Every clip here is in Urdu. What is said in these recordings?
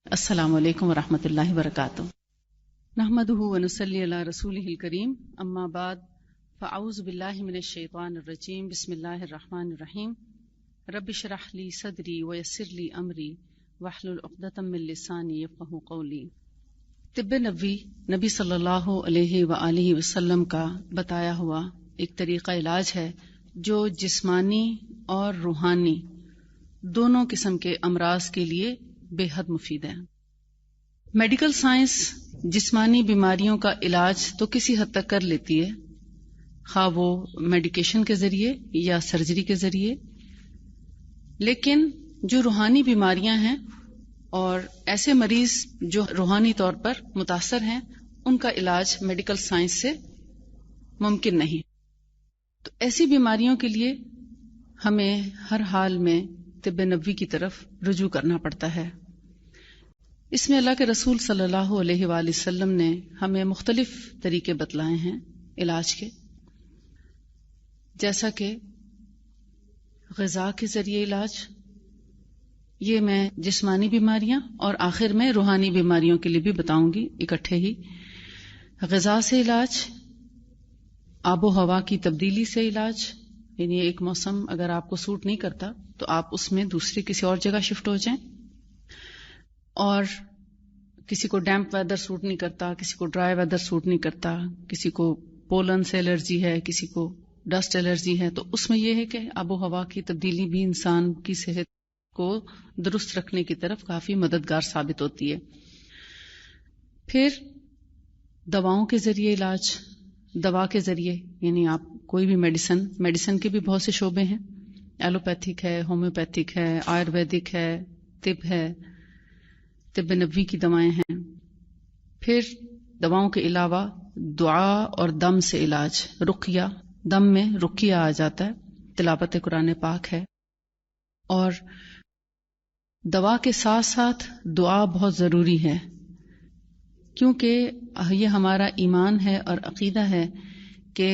السلام علیکم ورحمۃ اللہ وبرکاتہ۔ نحمده ونصلی علی رسولہ الکریم، اما بعد فاعوذ باللہ من الشیطان الرجیم، بسم اللہ الرحمن الرحیم۔ رب اشرح لی صدری ویسر لی امری واحلل عقدۃ من لسانی یفقہوا قولی۔ طب نبوی نبی صلی اللہ علیہ وآلہ وسلم کا بتایا ہوا ایک طریقہ علاج ہے جو جسمانی اور روحانی دونوں قسم کے امراض کے لیے بے حد مفید ہے۔ میڈیکل سائنس جسمانی بیماریوں کا علاج تو کسی حد تک کر لیتی ہے، خواہ وہ میڈیکیشن کے ذریعے یا سرجری کے ذریعے، لیکن جو روحانی بیماریاں ہیں اور ایسے مریض جو روحانی طور پر متاثر ہیں، ان کا علاج میڈیکل سائنس سے ممکن نہیں۔ تو ایسی بیماریوں کے لیے ہمیں ہر حال میں طب نبوی کی طرف رجوع کرنا پڑتا ہے۔ اس میں اللہ کے رسول صلی اللہ علیہ وآلہ وسلم نے ہمیں مختلف طریقے بتلائے ہیں علاج کے، جیسا کہ غذا کے ذریعے علاج، یہ میں جسمانی بیماریاں اور آخر میں روحانی بیماریوں کے لیے بھی بتاؤں گی اکٹھے ہی۔ غذا سے علاج، آب و ہوا کی تبدیلی سے علاج، یعنی ایک موسم اگر آپ کو سوٹ نہیں کرتا تو آپ اس میں دوسری کسی اور جگہ شفٹ ہو جائیں، اور کسی کو ڈیمپ ویدر سوٹ نہیں کرتا، کسی کو ڈرائی ویدر سوٹ نہیں کرتا، کسی کو پولن سے الرجی ہے، کسی کو ڈسٹ الرجی ہے، تو اس میں یہ ہے کہ آب و ہوا کی تبدیلی بھی انسان کی صحت کو درست رکھنے کی طرف کافی مددگار ثابت ہوتی ہے۔ پھر دواؤں کے ذریعے علاج، دوا کے ذریعے یعنی آپ کوئی بھی میڈیسن کے بھی بہت سے شعبے ہیں، ایلوپیتھک ہے، ہومیوپیتھک ہے، آیورویدک ہے، طب ہے، طب نبوی کی دوائیں ہیں۔ پھر دواؤں کے علاوہ دعا اور دم سے علاج، رقیہ، دم میں رقیہ آ جاتا ہے، تلاوت قرآن پاک ہے، اور دوا کے ساتھ ساتھ دعا بہت ضروری ہے، کیونکہ یہ ہمارا ایمان ہے اور عقیدہ ہے کہ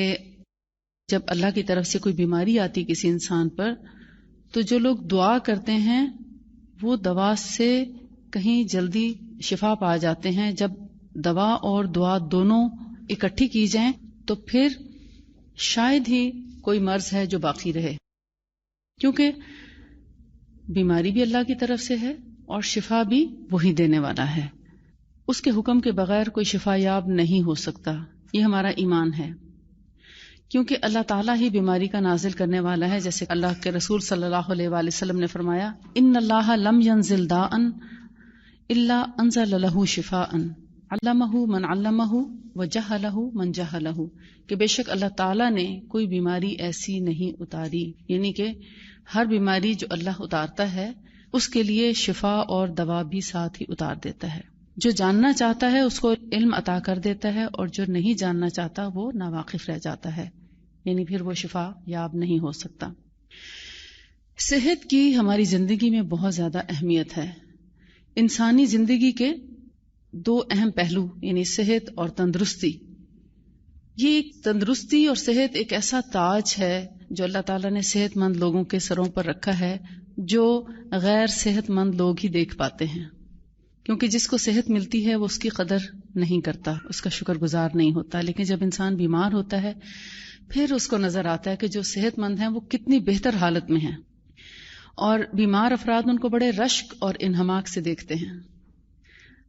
جب اللہ کی طرف سے کوئی بیماری آتی کسی انسان پر، تو جو لوگ دعا کرتے ہیں وہ دوا سے کہیں جلدی شفا پا جاتے ہیں۔ جب دوا اور دعا دونوں اکٹھی کی جائیں تو پھر شاید ہی کوئی مرض ہے جو باقی رہے، کیونکہ بیماری بھی اللہ کی طرف سے ہے اور شفا بھی وہی دینے والا ہے، اس کے حکم کے بغیر کوئی شفا یاب نہیں ہو سکتا، یہ ہمارا ایمان ہے۔ کیونکہ اللہ تعالیٰ ہی بیماری کا نازل کرنے والا ہے، جیسے اللہ کے رسول صلی اللہ علیہ وآلہ وسلم نے فرمایا، ان اللہ لم ينزل داء الا انزل له شفاء علمہ من علمہ وجہلہ من جہلہ، کہ بے شک اللہ تعالیٰ نے کوئی بیماری ایسی نہیں اتاری، یعنی کہ ہر بیماری جو اللہ اتارتا ہے اس کے لیے شفا اور دوا بھی ساتھ ہی اتار دیتا ہے۔ جو جاننا چاہتا ہے اس کو علم عطا کر دیتا ہے، اور جو نہیں جاننا چاہتا وہ ناواقف رہ جاتا ہے، یعنی پھر وہ شفا یاب نہیں ہو سکتا۔ صحت کی ہماری زندگی میں بہت زیادہ اہمیت ہے۔ انسانی زندگی کے دو اہم پہلو یعنی صحت اور تندرستی، یہ تندرستی اور صحت ایک ایسا تاج ہے جو اللہ تعالیٰ نے صحت مند لوگوں کے سروں پر رکھا ہے، جو غیر صحت مند لوگ ہی دیکھ پاتے ہیں، کیونکہ جس کو صحت ملتی ہے وہ اس کی قدر نہیں کرتا، اس کا شکر گزار نہیں ہوتا، لیکن جب انسان بیمار ہوتا ہے پھر اس کو نظر آتا ہے کہ جو صحت مند ہیں وہ کتنی بہتر حالت میں ہیں، اور بیمار افراد ان کو بڑے رشک اور انہماک سے دیکھتے ہیں۔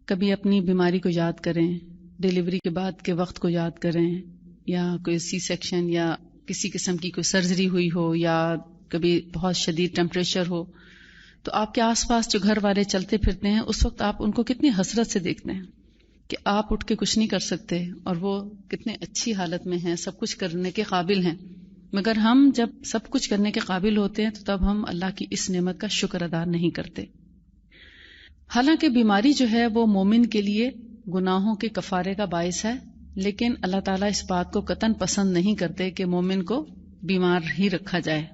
کبھی اپنی بیماری کو یاد کریں، ڈیلیوری کے بعد کے وقت کو یاد کریں، یا کوئی سی سیکشن یا کسی قسم کی کوئی سرجری ہوئی ہو، یا کبھی بہت شدید ٹیمپریچر ہو، تو آپ کے آس پاس جو گھر والے چلتے پھرتے ہیں اس وقت آپ ان کو کتنی حسرت سے دیکھتے ہیں کہ آپ اٹھ کے کچھ نہیں کر سکتے، اور وہ کتنے اچھی حالت میں ہیں، سب کچھ کرنے کے قابل ہیں، مگر ہم جب سب کچھ کرنے کے قابل ہوتے ہیں تو تب ہم اللہ کی اس نعمت کا شکر ادا نہیں کرتے۔ حالانکہ بیماری جو ہے وہ مومن کے لیے گناہوں کے کفارے کا باعث ہے، لیکن اللہ تعالیٰ اس بات کو قطعاً پسند نہیں کرتے کہ مومن کو بیمار ہی رکھا جائے۔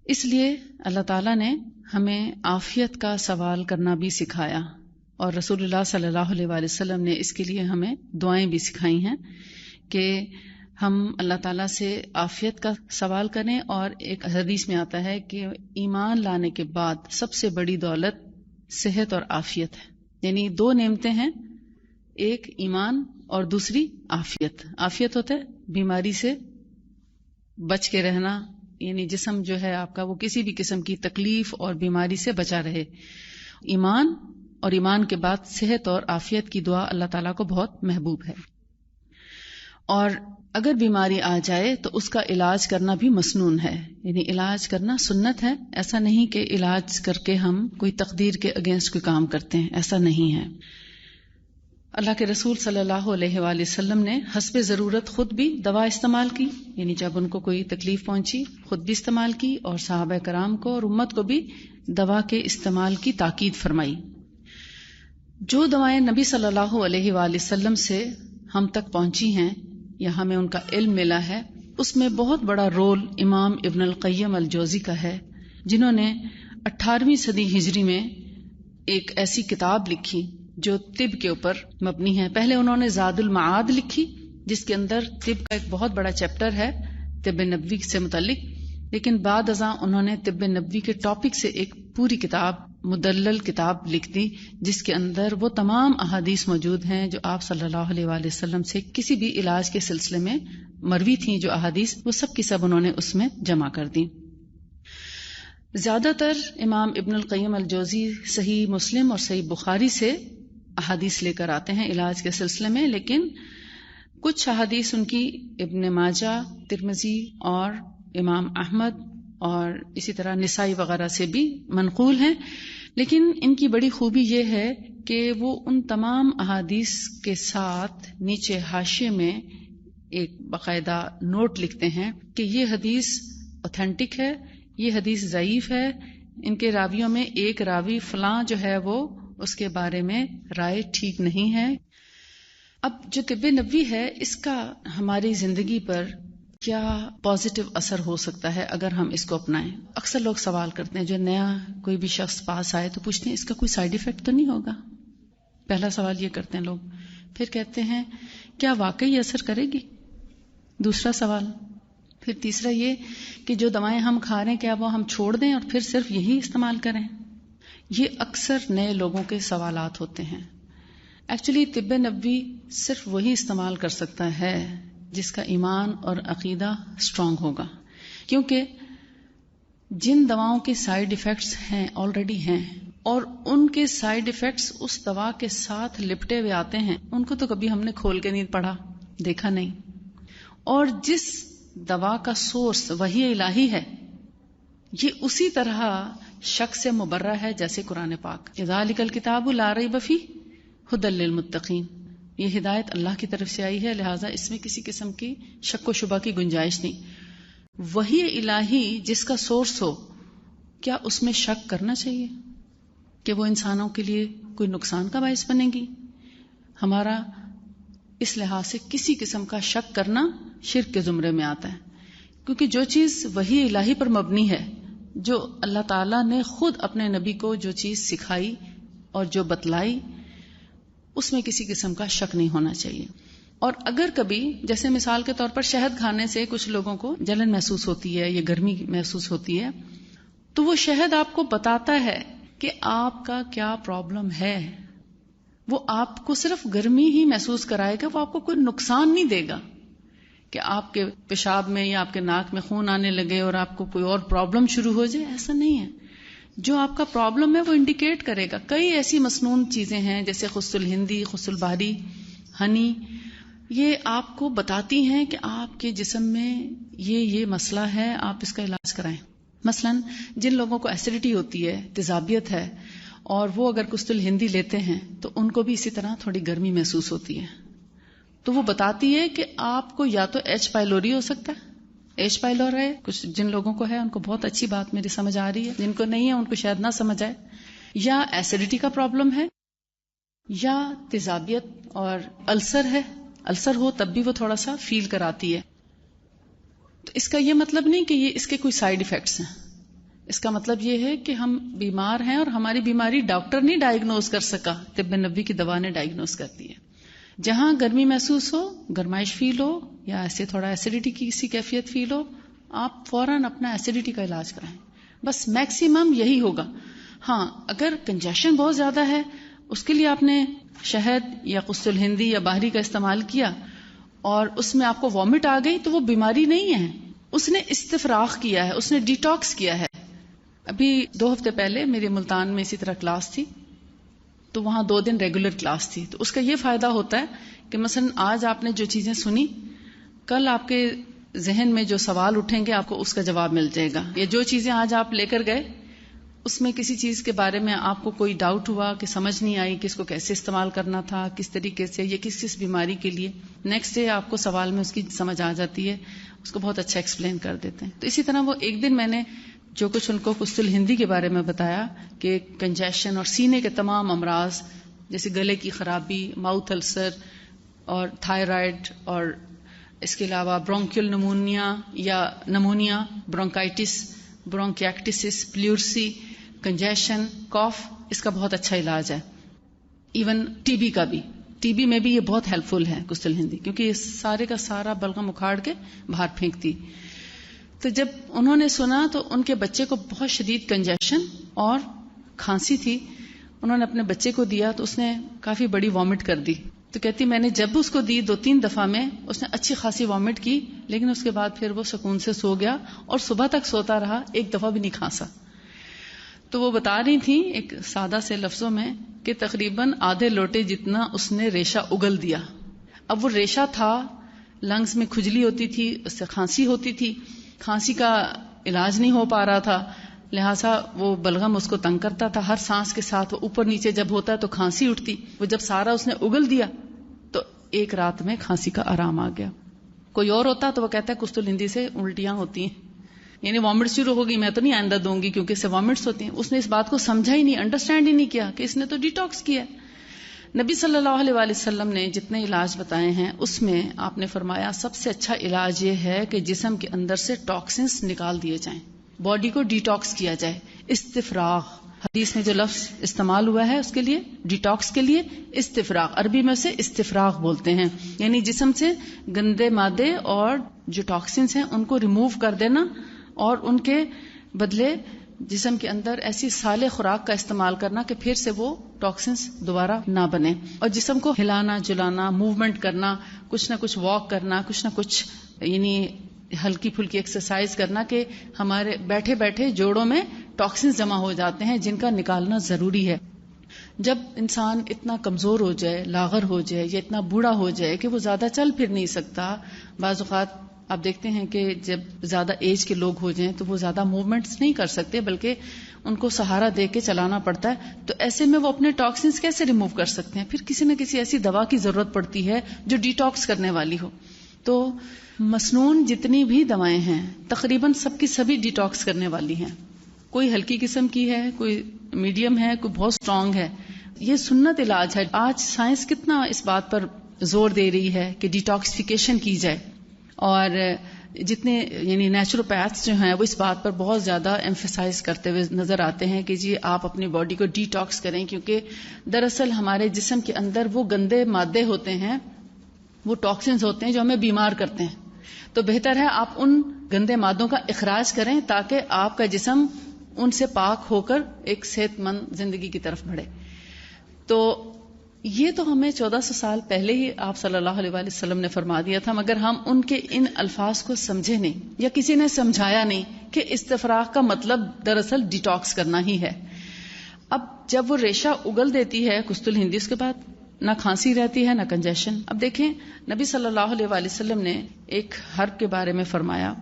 اس لیے اللہ تعالیٰ نے ہمیں عافیت کا سوال کرنا بھی سکھایا، اور رسول اللہ صلی اللہ علیہ وآلہ وسلم نے اس کے لیے ہمیں دعائیں بھی سکھائی ہیں کہ ہم اللہ تعالیٰ سے عافیت کا سوال کریں، اور ایک حدیث میں آتا ہے کہ ایمان لانے کے بعد سب سے بڑی دولت صحت اور عافیت ہے، یعنی دو نعمتیں ہیں، ایک ایمان اور دوسری عافیت. عافیت ہوتا ہے بیماری سے بچ کے رہنا، یعنی جسم جو ہے آپ کا وہ کسی بھی قسم کی تکلیف اور بیماری سے بچا رہے. ایمان اور ایمان کے بعد صحت اور عافیت کی دعا اللہ تعالیٰ کو بہت محبوب ہے. اور اگر بیماری آ جائے تو اس کا علاج کرنا بھی مسنون ہے، یعنی علاج کرنا سنت ہے. ایسا نہیں کہ علاج کر کے ہم کوئی تقدیر کے اگینسٹ کوئی کام کرتے ہیں، ایسا نہیں ہے. اللہ کے رسول صلی اللہ علیہ وآلہ وسلم نے حسب ضرورت خود بھی دوا استعمال کی، یعنی جب ان کو کوئی تکلیف پہنچی خود بھی استعمال کی، اور صحابہ کرام کو اور امت کو بھی دوا کے استعمال کی تاکید فرمائی. جو دوائیں نبی صلی اللہ علیہ وآلہ وسلم سے ہم تک پہنچی ہیں یا ہمیں ان کا علم ملا ہے، اس میں بہت بڑا رول امام ابن القیم الجوزی کا ہے، جنہوں نے 18ویں صدی ہجری میں ایک ایسی کتاب لکھی جو طب کے اوپر مبنی ہے. پہلے انہوں نے زاد المعاد لکھی جس کے اندر طب کا ایک بہت بڑا چیپٹر ہے طب نبوی سے متعلق، لیکن بعد ازاں انہوں نے طب نبوی کے ٹاپک سے ایک پوری کتاب، مدلل کتاب لکھ دی، جس کے اندر وہ تمام احادیث موجود ہیں جو آپ صلی اللہ علیہ وآلہ وسلم سے کسی بھی علاج کے سلسلے میں مروی تھیں. جو احادیث وہ سب کی سب انہوں نے اس میں جمع کر دی. زیادہ تر امام ابن القیم الجوزی صحیح مسلم اور صحیح بخاری سے احادیث لے کر آتے ہیں علاج کے سلسلے میں، لیکن کچھ احادیث ان کی ابن ماجہ، ترمذی اور امام احمد اور اسی طرح نسائی وغیرہ سے بھی منقول ہیں. لیکن ان کی بڑی خوبی یہ ہے کہ وہ ان تمام احادیث کے ساتھ نیچے حاشیے میں ایک باقاعدہ نوٹ لکھتے ہیں کہ یہ حدیث اوتھینٹک ہے، یہ حدیث ضعیف ہے، ان کے راویوں میں ایک راوی فلاں جو ہے وہ اس کے بارے میں رائے ٹھیک نہیں ہے. اب جو طب نبوی ہے اس کا ہماری زندگی پر کیا پازیٹو اثر ہو سکتا ہے اگر ہم اس کو اپنائیں؟ اکثر لوگ سوال کرتے ہیں، جو نیا کوئی بھی شخص پاس آئے تو پوچھتے ہیں اس کا کوئی سائیڈ ایفیکٹ تو نہیں ہوگا؟ پہلا سوال یہ کرتے ہیں لوگ. پھر کہتے ہیں کیا واقعی اثر کرے گی؟ دوسرا سوال. پھر تیسرا یہ کہ جو دوائیں ہم کھا رہے ہیں کیا وہ ہم چھوڑ دیں اور پھر صرف یہی استعمال کریں؟ یہ اکثر نئے لوگوں کے سوالات ہوتے ہیں. ایکچولی طب نبوی صرف وہی استعمال کر سکتا ہے جس کا ایمان اور عقیدہ اسٹرانگ ہوگا، کیونکہ جن دواؤں کے سائیڈ ایفیکٹس ہیں آلریڈی ہیں اور ان کے سائیڈ ایفیکٹس اس دوا کے ساتھ لپٹے ہوئے آتے ہیں، ان کو تو کبھی ہم نے کھول کے نہیں پڑھا، دیکھا نہیں. اور جس دوا کا سورس وحی الہی ہے یہ اسی طرح شک سے مبرہ ہے جیسے قرآن پاک. ذالک الکتاب لا ریب فیہ ھدی للمتقین، یہ ہدایت اللہ کی طرف سے آئی ہے، لہٰذا اس میں کسی قسم کی شک و شبہ کی گنجائش نہیں. وحی الہی جس کا سورس ہو، کیا اس میں شک کرنا چاہیے کہ وہ انسانوں کے لیے کوئی نقصان کا باعث بنے گی؟ ہمارا اس لحاظ سے کسی قسم کا شک کرنا شرک کے زمرے میں آتا ہے، کیونکہ جو چیز وحی الہی پر مبنی ہے، جو اللہ تعالیٰ نے خود اپنے نبی کو جو چیز سکھائی اور جو بتلائی، اس میں کسی قسم کا شک نہیں ہونا چاہیے. اور اگر کبھی جیسے مثال کے طور پر شہد کھانے سے کچھ لوگوں کو جلن محسوس ہوتی ہے یا گرمی محسوس ہوتی ہے، تو وہ شہد آپ کو بتاتا ہے کہ آپ کا کیا پرابلم ہے. وہ آپ کو صرف گرمی ہی محسوس کرائے گا، وہ آپ کو کوئی نقصان نہیں دے گا کہ آپ کے پیشاب میں یا آپ کے ناک میں خون آنے لگے اور آپ کو کوئی اور پرابلم شروع ہو جائے. ایسا نہیں ہے. جو آپ کا پرابلم ہے وہ انڈیکیٹ کرے گا. کئی ایسی مسنون چیزیں ہیں جیسے خس الہندی، خس البحری، ہنی، یہ آپ کو بتاتی ہیں کہ آپ کے جسم میں یہ مسئلہ ہے، آپ اس کا علاج کرائیں. مثلا جن لوگوں کو ایسیڈیٹی ہوتی ہے، تیزابیت ہے، اور وہ اگر خس الہندی لیتے ہیں تو ان کو بھی اسی طرح تھوڑی گرمی محسوس ہوتی ہے، تو وہ بتاتی ہے کہ آپ کو یا تو ایچ پائلوری ہو سکتا ہے، ایچ پائلور ہے، کچھ جن لوگوں کو ہے ان کو بہت اچھی بات میری سمجھ آ رہی ہے، جن کو نہیں ہے ان کو شاید نہ سمجھ آئے، یا ایسیڈیٹی کا پرابلم ہے، یا تیزابیت اور السر ہے. السر ہو تب بھی وہ تھوڑا سا فیل کراتی ہے. تو اس کا یہ مطلب نہیں کہ یہ اس کے کوئی سائیڈ ایفیکٹس ہیں. اس کا مطلب یہ ہے کہ ہم بیمار ہیں اور ہماری بیماری ڈاکٹر نہیں ڈائگنوز کر سکا، طب نبوی کی دوا نے ڈائگنوز کرتی ہے. جہاں گرمی محسوس ہو، گرمائش فیل ہو، یا ایسے تھوڑا ایسیڈیٹی کی کسی کیفیت فیل ہو، آپ فوراً اپنا ایسیڈیٹی کا علاج کرائیں. بس میکسیمم یہی ہوگا. ہاں اگر کنجیشن بہت زیادہ ہے اس کے لیے آپ نے شہد یا قسط الہندی یا باہری کا استعمال کیا اور اس میں آپ کو وامٹ آ گئی تو وہ بیماری نہیں ہے، اس نے استفراغ کیا ہے، اس نے ڈیٹاکس کیا ہے. ابھی 2 ہفتے پہلے میرے ملتان میں اسی طرح کلاس تھی، تو وہاں 2 دن ریگولر کلاس تھی. تو اس کا یہ فائدہ ہوتا ہے کہ مثلا آج آپ نے جو چیزیں سنی، کل آپ کے ذہن میں جو سوال اٹھیں گے آپ کو اس کا جواب مل جائے گا. یا جو چیزیں آج آپ لے کر گئے اس میں کسی چیز کے بارے میں آپ کو کوئی ڈاؤٹ ہوا کہ سمجھ نہیں آئی کہ اس کو کیسے استعمال کرنا تھا، کس طریقے سے، یہ کس بیماری کے لیے، نیکسٹ ڈے آپ کو سوال میں اس کی سمجھ آ جاتی ہے، اس کو بہت اچھا ایکسپلین کر دیتے ہیں. تو اسی طرح وہ ایک دن میں نے جو کچھ ان کو قسط الہندی کے بارے میں بتایا کہ کنجیشن اور سینے کے تمام امراض جیسے گلے کی خرابی، ماؤتھ السر اور تھائرائڈ، اور اس کے علاوہ برونکیول نمونیا، برونکائٹس، برونکیکٹسس، پلیورسی، کنجیشن، کاف، اس کا بہت اچھا علاج ہے. ایون ٹی بی کا بھی، ٹی بی میں بھی یہ بہت ہیلپ فل ہے قسط الہندی، کیونکہ یہ سارے کا سارا بلغم اکھاڑ کے باہر پھینکتی. تو جب انہوں نے سنا تو ان کے بچے کو بہت شدید کنجیشن اور کھانسی تھی، انہوں نے اپنے بچے کو دیا تو اس نے کافی بڑی وامٹ کر دی. تو کہتی میں نے جب اس کو دی 2-3 دفعہ میں اس نے اچھی خاصی وامٹ کی، لیکن اس کے بعد پھر وہ سکون سے سو گیا اور صبح تک سوتا رہا، ایک دفعہ بھی نہیں کھانسا. تو وہ بتا رہی تھیں ایک سادہ سے لفظوں میں کہ تقریباً آدھے لوٹے جتنا اس نے ریشہ اگل دیا. اب وہ ریشہ تھا، لنگز میں کھجلی ہوتی تھی، اس سے کھانسی ہوتی تھی، کھانسی کا علاج نہیں ہو پا رہا تھا، لہٰذا وہ بلغم اس کو تنگ کرتا تھا، ہر سانس کے ساتھ وہ اوپر نیچے جب ہوتا ہے تو کھانسی اٹھتی. وہ جب سارا اس نے اگل دیا تو ایک رات میں کھانسی کا آرام آ گیا. کوئی اور ہوتا تو وہ کہتا ہے قسط الہندی سے الٹیاں ہوتی ہیں، یعنی وامٹ شروع ہوگی، میں تو نہیں آئندہ دوں گی کیونکہ اس سے وامٹس ہوتی ہیں. اس نے اس بات کو سمجھا ہی نہیں، انڈرسٹینڈ ہی نہیں کیا کہ اس نے تو ڈیٹاکس کیا. نبی صلی اللہ علیہ وآلہ وسلم نے جتنے علاج بتائے ہیں اس میں آپ نے فرمایا سب سے اچھا علاج یہ ہے کہ جسم کے اندر سے ٹاکسنس نکال دیے جائیں، باڈی کو ڈیٹاکس کیا جائے. استفراغ، حدیث میں جو لفظ استعمال ہوا ہے اس کے لیے، ڈیٹاکس کے لیے استفراغ، عربی میں سے استفراغ بولتے ہیں، یعنی جسم سے گندے مادے اور جو ٹاکسنس ہیں ان کو ریموو کر دینا اور ان کے بدلے جسم کے اندر ایسی صالح خوراک کا استعمال کرنا کہ پھر سے وہ ٹاکسنس دوبارہ نہ بنے. اور جسم کو ہلانا جلانا، موومنٹ کرنا، کچھ نہ کچھ واک کرنا، کچھ نہ کچھ یعنی ہلکی پھلکی ایکسرسائز کرنا کہ ہمارے بیٹھے بیٹھے جوڑوں میں ٹاکسنس جمع ہو جاتے ہیں جن کا نکالنا ضروری ہے. جب انسان اتنا کمزور ہو جائے، لاغر ہو جائے یا اتنا بوڑھا ہو جائے کہ وہ زیادہ چل پھر نہیں سکتا، بعض اوقات آپ دیکھتے ہیں کہ جب زیادہ ایج کے لوگ ہو جائیں تو وہ زیادہ موومنٹس نہیں کر سکتے بلکہ ان کو سہارا دے کے چلانا پڑتا ہے. تو ایسے میں وہ اپنے ٹاکسنس کیسے ریموو کر سکتے ہیں؟ پھر کسی نہ کسی ایسی دوا کی ضرورت پڑتی ہے جو ڈیٹاکس کرنے والی ہو. تو مسنون جتنی بھی دوائیں ہیں تقریباً سب کی سبھی ڈیٹاکس کرنے والی ہیں. کوئی ہلکی قسم کی ہے، کوئی میڈیم ہے، کوئی بہت اسٹرانگ ہے. یہ سنت علاج ہے. آج سائنس کتنا اس بات پر زور دے رہی ہے کہ ڈیٹاکسیفیکیشن کی جائے، اور جتنے یعنی نیچروپیتھس جو ہیں وہ اس بات پر بہت زیادہ ایمفیسائز کرتے ہوئے نظر آتے ہیں کہ جی آپ اپنی باڈی کو ڈی ٹاکس کریں، کیونکہ دراصل ہمارے جسم کے اندر وہ گندے مادے ہوتے ہیں، وہ ٹاکسنز ہوتے ہیں جو ہمیں بیمار کرتے ہیں. تو بہتر ہے آپ ان گندے مادوں کا اخراج کریں تاکہ آپ کا جسم ان سے پاک ہو کر ایک صحت مند زندگی کی طرف بڑھے. تو یہ تو ہمیں 1400 سال پہلے ہی آپ صلی اللہ علیہ وآلہ وسلم نے فرما دیا تھا، مگر ہم ان کے ان الفاظ کو سمجھے نہیں یا کسی نے سمجھایا نہیں کہ استفراغ کا مطلب دراصل ڈیٹاکس کرنا ہی ہے. اب جب وہ ریشہ اگل دیتی ہے قسط الہندی، اس کے بعد نہ کھانسی رہتی ہے نہ کنجیشن. اب دیکھیں نبی صلی اللہ علیہ وآلہ وسلم نے ایک حرب کے بارے میں فرمایا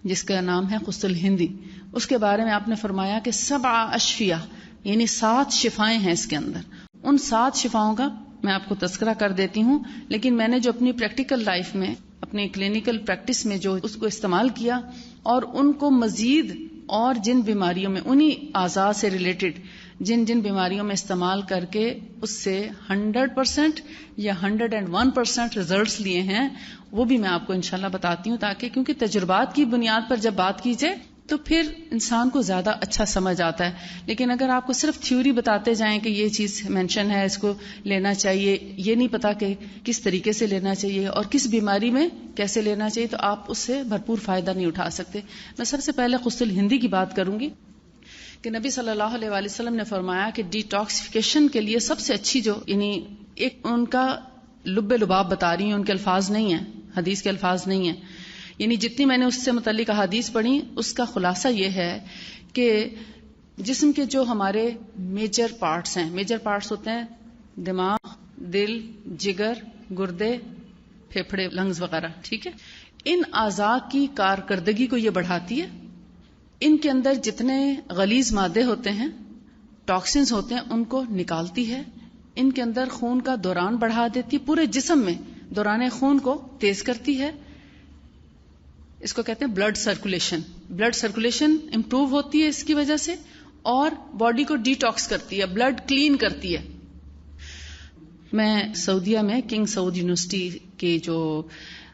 جس کا نام ہے قسط الہندی. اس کے بارے میں آپ نے فرمایا کہ 7 اشفیہ یعنی 7 شفائیں ہیں اس کے اندر. ان 7 شفاؤں کا میں آپ کو تذکرہ کر دیتی ہوں، لیکن میں نے جو اپنی پریکٹیکل لائف میں، اپنی کلینکل پریکٹس میں جو اس کو استعمال کیا اور ان کو مزید اور جن بیماریوں میں انہی اعضاء سے ریلیٹڈ جن بیماریوں میں استعمال کر کے اس سے 100% یا 101% ریزلٹس لیے ہیں، وہ بھی میں آپ کو انشاءاللہ بتاتی ہوں، تاکہ کیونکہ تجربات کی بنیاد پر جب بات کی جائے تو پھر انسان کو زیادہ اچھا سمجھ آتا ہے. لیکن اگر آپ کو صرف تھیوری بتاتے جائیں کہ یہ چیز مینشن ہے، اس کو لینا چاہیے، یہ نہیں پتا کہ کس طریقے سے لینا چاہیے اور کس بیماری میں کیسے لینا چاہیے، تو آپ اس سے بھرپور فائدہ نہیں اٹھا سکتے. میں سب سے پہلے قسط الہندی کی بات کروں گی کہ نبی صلی اللہ علیہ وآلہ وسلم نے فرمایا کہ ڈیٹاکسیفیکیشن کے لیے سب سے اچھی جو یعنی ایک ان کا لب لباب بتا رہی ہیں، ان کے الفاظ نہیں ہیں، حدیث کے الفاظ نہیں ہیں، یعنی جتنی میں نے اس سے متعلق احادیث پڑھی اس کا خلاصہ یہ ہے کہ جسم کے جو ہمارے میجر پارٹس ہیں، میجر پارٹس ہوتے ہیں دماغ، دل، جگر، گردے، پھیپھڑے، لنگز وغیرہ، ٹھیک ہے، ان اعضاء کی کارکردگی کو یہ بڑھاتی ہے. ان کے اندر جتنے غلیظ مادے ہوتے ہیں، ٹاکسنز ہوتے ہیں، ان کو نکالتی ہے. ان کے اندر خون کا دوران بڑھا دیتی، پورے جسم میں دوران خون کو تیز کرتی ہے. اس کو کہتے ہیں blood circulation. Blood circulation improve ہوتی ہے اس کی وجہ سے، اور باڈی کو ڈی ٹاکس کرتی ہے، بلڈ کلین کرتی ہے. میں سعودیہ میں کنگ سعود یونیورسٹی کے جو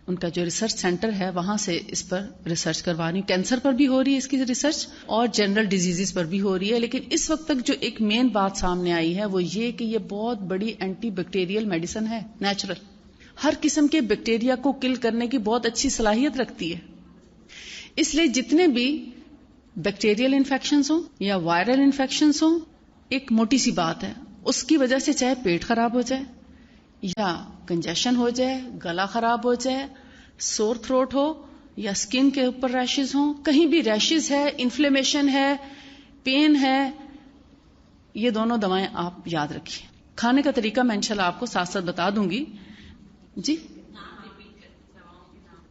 ان کا جو ریسرچ سینٹر ہے وہاں سے اس پر ریسرچ کروا رہی ہوں. کینسر پر بھی ہو رہی ہے اس کی ریسرچ اور جنرل ڈیزیزز پر بھی ہو رہی ہے. لیکن اس وقت تک جو ایک مین بات سامنے آئی ہے وہ یہ کہ یہ بہت بڑی اینٹی بیکٹیریل میڈیسن ہے، نیچرل. ہر قسم کے بیکٹیریا کو کل کرنے کی بہت اچھی صلاحیت رکھتی ہے. اس لیے جتنے بھی بیکٹیریل انفیکشنز ہوں یا وائرل انفیکشنز ہوں، ایک موٹی سی بات ہے، اس کی وجہ سے چاہے پیٹ خراب ہو جائے یا کنجیشن ہو جائے، گلا خراب ہو جائے، سور تھروٹ ہو یا اسکن کے اوپر ریشز ہوں، کہیں بھی ریشز ہے، انفلیمیشن ہے، پین ہے، یہ دونوں دوائیں آپ یاد رکھیے. کھانے کا طریقہ میں انشاءاللہ آپ کو ساتھ ساتھ بتا دوں گی. جی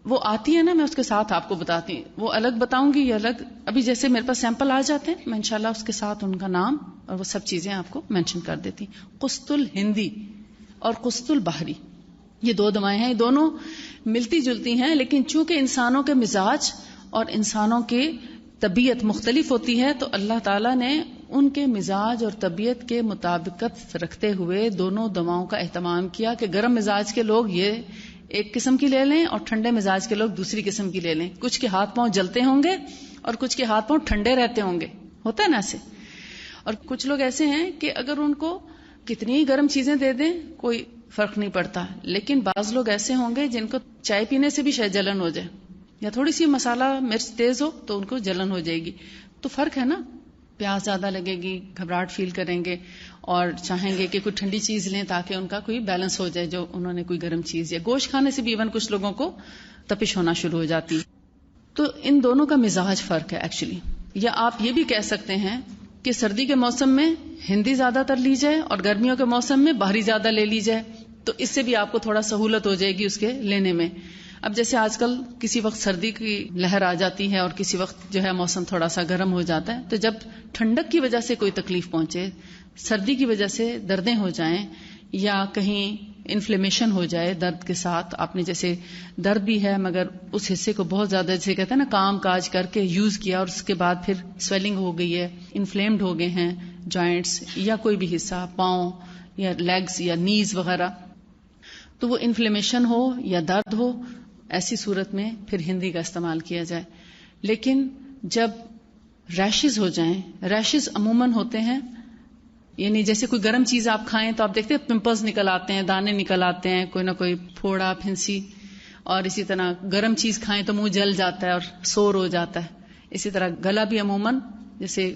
وہ آتی ہے نا، میں اس کے ساتھ آپ کو بتاتی ہوں. وہ الگ بتاؤں گی، یہ الگ. ابھی جیسے میرے پاس سیمپل آ جاتے ہیں، میں انشاءاللہ اس کے ساتھ ان کا نام اور وہ سب چیزیں آپ کو مینشن کر دیتی. قسط الہندی اور قسط البحری، یہ دو دوائیں ہیں. دونوں ملتی جلتی ہیں، لیکن چونکہ انسانوں کے مزاج اور انسانوں کی طبیعت مختلف ہوتی ہے تو اللہ تعالیٰ نے ان کے مزاج اور طبیعت کے مطابقت رکھتے ہوئے دونوں دواؤں کا اہتمام کیا کہ گرم مزاج کے لوگ یہ ایک قسم کی لے لیں اور ٹھنڈے مزاج کے لوگ دوسری قسم کی لے لیں. کچھ کے ہاتھ پاؤں جلتے ہوں گے اور کچھ کے ہاتھ پاؤں ٹھنڈے رہتے ہوں گے، ہوتا ہے نا ایسے. اور کچھ لوگ ایسے ہیں کہ اگر ان کو کتنی ہی گرم چیزیں دے دیں کوئی فرق نہیں پڑتا. لیکن بعض لوگ ایسے ہوں گے جن کو چائے پینے سے بھی شاید جلن ہو جائے یا تھوڑی سی مسالہ مرچ تیز ہو تو ان کو جلن ہو جائے گی. تو فرق ہے نا، پیاس زیادہ لگے گی، گھبراہٹ فیل کریں گے اور چاہیں گے کہ کوئی ٹھنڈی چیز لیں تاکہ ان کا کوئی بیلنس ہو جائے جو انہوں نے کوئی گرم چیز. یا گوشت کھانے سے بھی ایون کچھ لوگوں کو تپش ہونا شروع ہو جاتی. تو ان دونوں کا مزاج فرق ہے ایکچولی. یا آپ یہ بھی کہہ سکتے ہیں کہ سردی کے موسم میں ہندی زیادہ تر لی جائے اور گرمیوں کے موسم میں باہری زیادہ لے لی جائے، تو اس سے بھی آپ کو تھوڑا سہولت ہو جائے گی اس کے لینے میں. اب جیسے آج کل کسی وقت سردی کی لہر آ جاتی ہے اور کسی وقت جو ہے موسم تھوڑا سا گرم ہو جاتا ہے، تو جب ٹھنڈک کی وجہ سے کوئی تکلیف پہنچے، سردی کی وجہ سے دردیں ہو جائیں یا کہیں انفلیمیشن ہو جائے درد کے ساتھ، آپ نے جیسے درد بھی ہے مگر اس حصے کو بہت زیادہ جیسے کہتے ہیں نا کام کاج کر کے یوز کیا اور اس کے بعد پھر سویلنگ ہو گئی ہے، انفلیمڈ ہو گئے ہیں جوائنٹس یا کوئی بھی حصہ، پاؤں یا لیگز یا نیز وغیرہ، تو وہ انفلیمیشن ہو یا درد ہو، ایسی صورت میں پھر ہندی کا استعمال کیا جائے. لیکن جب ریشز ہو جائیں، ریشز عموماً ہوتے ہیں یعنی جیسے کوئی گرم چیز آپ کھائیں تو آپ دیکھتے ہیں پمپلز نکل آتے ہیں، دانے نکل آتے ہیں، کوئی نہ کوئی پھوڑا پھنسی. اور اسی طرح گرم چیز کھائیں تو منہ جل جاتا ہے اور سور ہو جاتا ہے. اسی طرح گلا بھی عموماً جیسے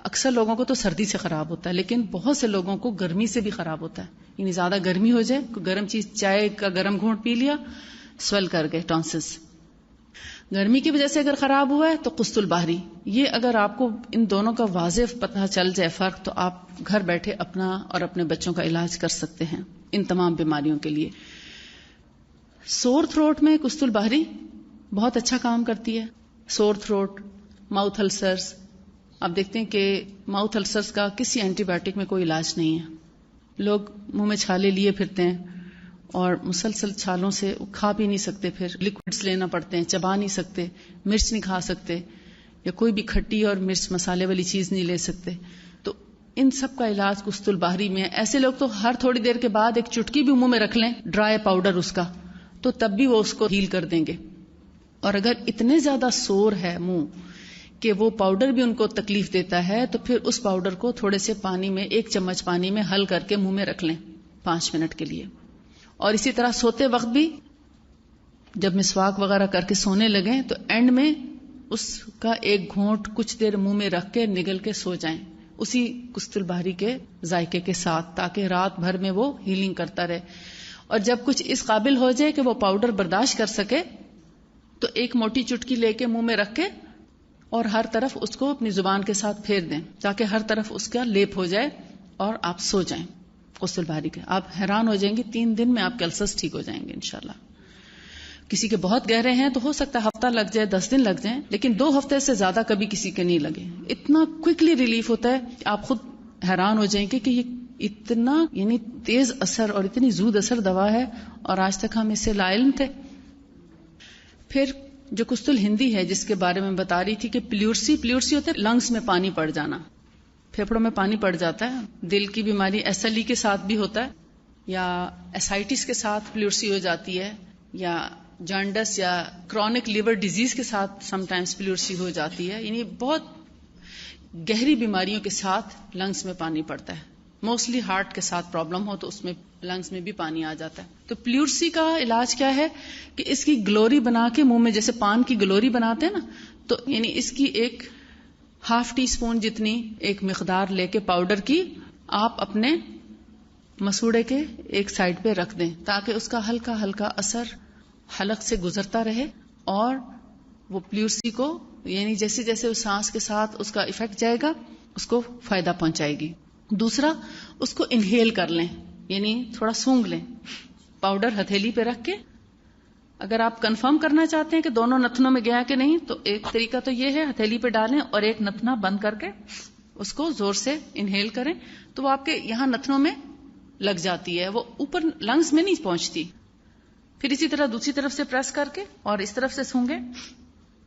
اکثر لوگوں کو تو سردی سے خراب ہوتا ہے لیکن بہت سے لوگوں کو گرمی سے بھی خراب ہوتا ہے. یعنی زیادہ گرمی ہو جائے، کوئی گرم چیز چائے کا گرم گھونٹ پی لیا، سویل کر گئے ٹانسز. گرمی کی وجہ سے اگر خراب ہوا ہے تو قسط البحری. یہ اگر آپ کو ان دونوں کا واضح پتہ چل جائے فرق تو آپ گھر بیٹھے اپنا اور اپنے بچوں کا علاج کر سکتے ہیں ان تمام بیماریوں کے لیے. سور تھروٹ میں قسط البحری بہت اچھا کام کرتی ہے. سور تھروٹ، ماؤتھ السرز، آپ دیکھتے ہیں کہ ماؤتھ السرز کا کسی اینٹی بایوٹک میں کوئی علاج نہیں ہے. لوگ منہ میں چھالے لیے پھرتے ہیں اور مسلسل چھالوں سے کھا بھی نہیں سکتے، پھر لکوڈز لینا پڑتے ہیں، چبا نہیں سکتے، مرچ نہیں کھا سکتے یا کوئی بھی کھٹی اور مرچ مسالے والی چیز نہیں لے سکتے. تو ان سب کا علاج قسط البحری میں ہے. ایسے لوگ تو ہر تھوڑی دیر کے بعد ایک چٹکی بھی منہ میں رکھ لیں ڈرائی پاؤڈر اس کا، تو تب بھی وہ اس کو ہیل کر دیں گے. اور اگر اتنے زیادہ سور ہے منہ کہ وہ پاؤڈر بھی ان کو تکلیف دیتا ہے تو پھر اس پاؤڈر کو تھوڑے سے پانی میں 1 چمچ پانی میں حل کر کے منہ میں رکھ لیں 5 منٹ کے لیے. اور اسی طرح سوتے وقت بھی جب مسواک وغیرہ کر کے سونے لگیں تو اینڈ میں اس کا ایک گھونٹ کچھ دیر منہ میں رکھ کے نگل کے سو جائیں اسی کست البحری کے ذائقے کے ساتھ، تاکہ رات بھر میں وہ ہیلنگ کرتا رہے. اور جب کچھ اس قابل ہو جائے کہ وہ پاؤڈر برداشت کر سکے تو ایک موٹی چٹکی لے کے منہ میں رکھ کے اور ہر طرف اس کو اپنی زبان کے ساتھ پھیر دیں تاکہ ہر طرف اس کا لیپ ہو جائے اور آپ سو جائیں غسل باری کے. آپ حیران ہو جائیں گے 3 دن میں آپ کے السرز ٹھیک ہو جائیں گے انشاءاللہ. کسی کے بہت گہرے ہیں تو ہو سکتا ہے ہفتہ لگ جائے 10 دن لگ جائیں، لیکن 2 ہفتے سے زیادہ کبھی کسی کے نہیں لگے. اتنا کوئکلی ریلیف ہوتا ہے کہ آپ خود حیران ہو جائیں گے کہ یہ اتنا یعنی تیز اثر اور اتنی زود اثر دوا ہے اور آج تک ہم اس سے لا علم تھے. پھر جو کست الہندی ہے جس کے بارے میں بتا رہی تھی کہ پلیورسی ہوتا ہے لنگس میں پانی پڑ جانا، پھیپھڑوں میں پانی پڑ جاتا ہے. دل کی بیماری SLE کے ساتھ بھی ہوتا ہے، یا اسائٹس کے ساتھ پلیورسی ہو جاتی ہے، یا جانڈس یا کرونک لیور ڈیزیز کے ساتھ سم ٹائمز پلیورسی ہو جاتی ہے. یعنی بہت گہری بیماریوں کے ساتھ لنگس میں پانی پڑتا ہے. موسٹلی ہارٹ کے ساتھ پرابلم ہو تو اس میں لنگس میں بھی پانی آ جاتا ہے. تو پلیورسی کا علاج کیا ہے کہ اس کی گلوری بنا کے منہ میں جیسے پان کی گلوری بناتے ہیں نا، تو یعنی اس کی ایک ½ ٹی اسپون جتنی ایک مقدار لے کے پاؤڈر کی آپ اپنے مسوڑے کے ایک سائڈ پہ رکھ دیں تاکہ اس کا ہلکا ہلکا اثر حلق سے گزرتا رہے اور وہ پلیورسی کو یعنی جیسے جیسے اس سانس کے ساتھ اس کا ایفیکٹ جائے گا اس کو فائدہ پہنچائے گی. دوسرا اس کو انہیل کر لیں، یعنی تھوڑا سونگھ لیں پاؤڈر ہتھیلی پہ رکھ کے. اگر آپ کنفرم کرنا چاہتے ہیں کہ دونوں نتنوں میں گیا کہ نہیں تو ایک طریقہ تو یہ ہے ہتھیلی پہ ڈالیں اور ایک نتنا بند کر کے اس کو زور سے انہیل کریں تو وہ آپ کے یہاں نتنوں میں لگ جاتی ہے، وہ اوپر لنگز میں نہیں پہنچتی. پھر اسی طرح دوسری طرف سے پریس کر کے اور اس طرف سے سونگیں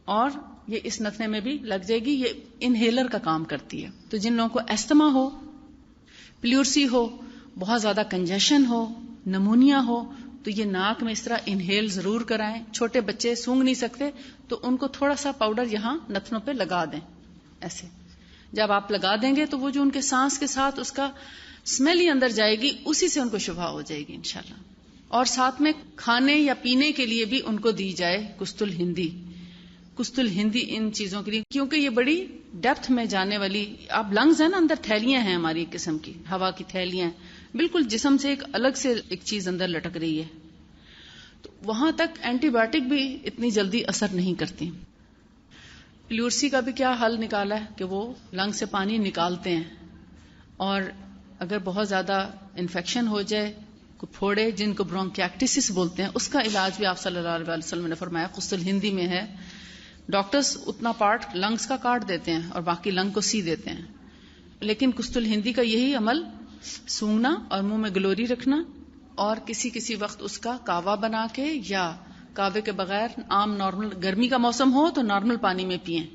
اور یہ اس نتنے میں بھی لگ جائے گی. یہ انہیلر کا کام کرتی ہے. تو جن لوگوں کو ایستھما ہو، پلیورسی ہو، بہت زیادہ کنجیشن ہو، نمونیا ہو تو یہ ناک میں اس طرح انہیل ضرور کرائیں. چھوٹے بچے سونگ نہیں سکتے تو ان کو تھوڑا سا پاؤڈر یہاں نتنوں پہ لگا دیں. ایسے جب آپ لگا دیں گے تو وہ جو ان کے سانس کے ساتھ اس کا اسمیل ہی اندر جائے گی اسی سے ان کو شفا ہو جائے گی انشاءاللہ. اور ساتھ میں کھانے یا پینے کے لیے بھی ان کو دی جائے کست الہندی. کست الہندی ان چیزوں کے لیے کیونکہ یہ بڑی ڈیپتھ میں جانے والی آپ لنگز ہیں نا، اندر تھیلیاں ہیں ہماری ایک قسم کی ہوا کی تھیلیاں ہیں، بالکل جسم سے ایک الگ سے ایک چیز اندر لٹک رہی ہے. تو وہاں تک اینٹی بایوٹک بھی اتنی جلدی اثر نہیں کرتی. پلیورسی کا بھی کیا حل نکالا ہے کہ وہ لنگ سے پانی نکالتے ہیں اور اگر بہت زیادہ انفیکشن ہو جائے پھوڑے جن کو برونکیکٹسس بولتے ہیں اس کا علاج بھی آپ صلی اللہ علیہ وسلم نے فرمایا کست الہندی میں ہے. ڈاکٹرز اتنا پارٹ لنگز کا کاٹ دیتے ہیں اور باقی لنگ کو سی دیتے ہیں، لیکن کست الہندی کا یہی عمل سونگنا اور منہ میں گلوری رکھنا اور کسی وقت اس کا کعوہ بنا کے یا کعوے کے بغیر عام نارمل گرمی کا موسم ہو تو نارمل پانی میں پئیں،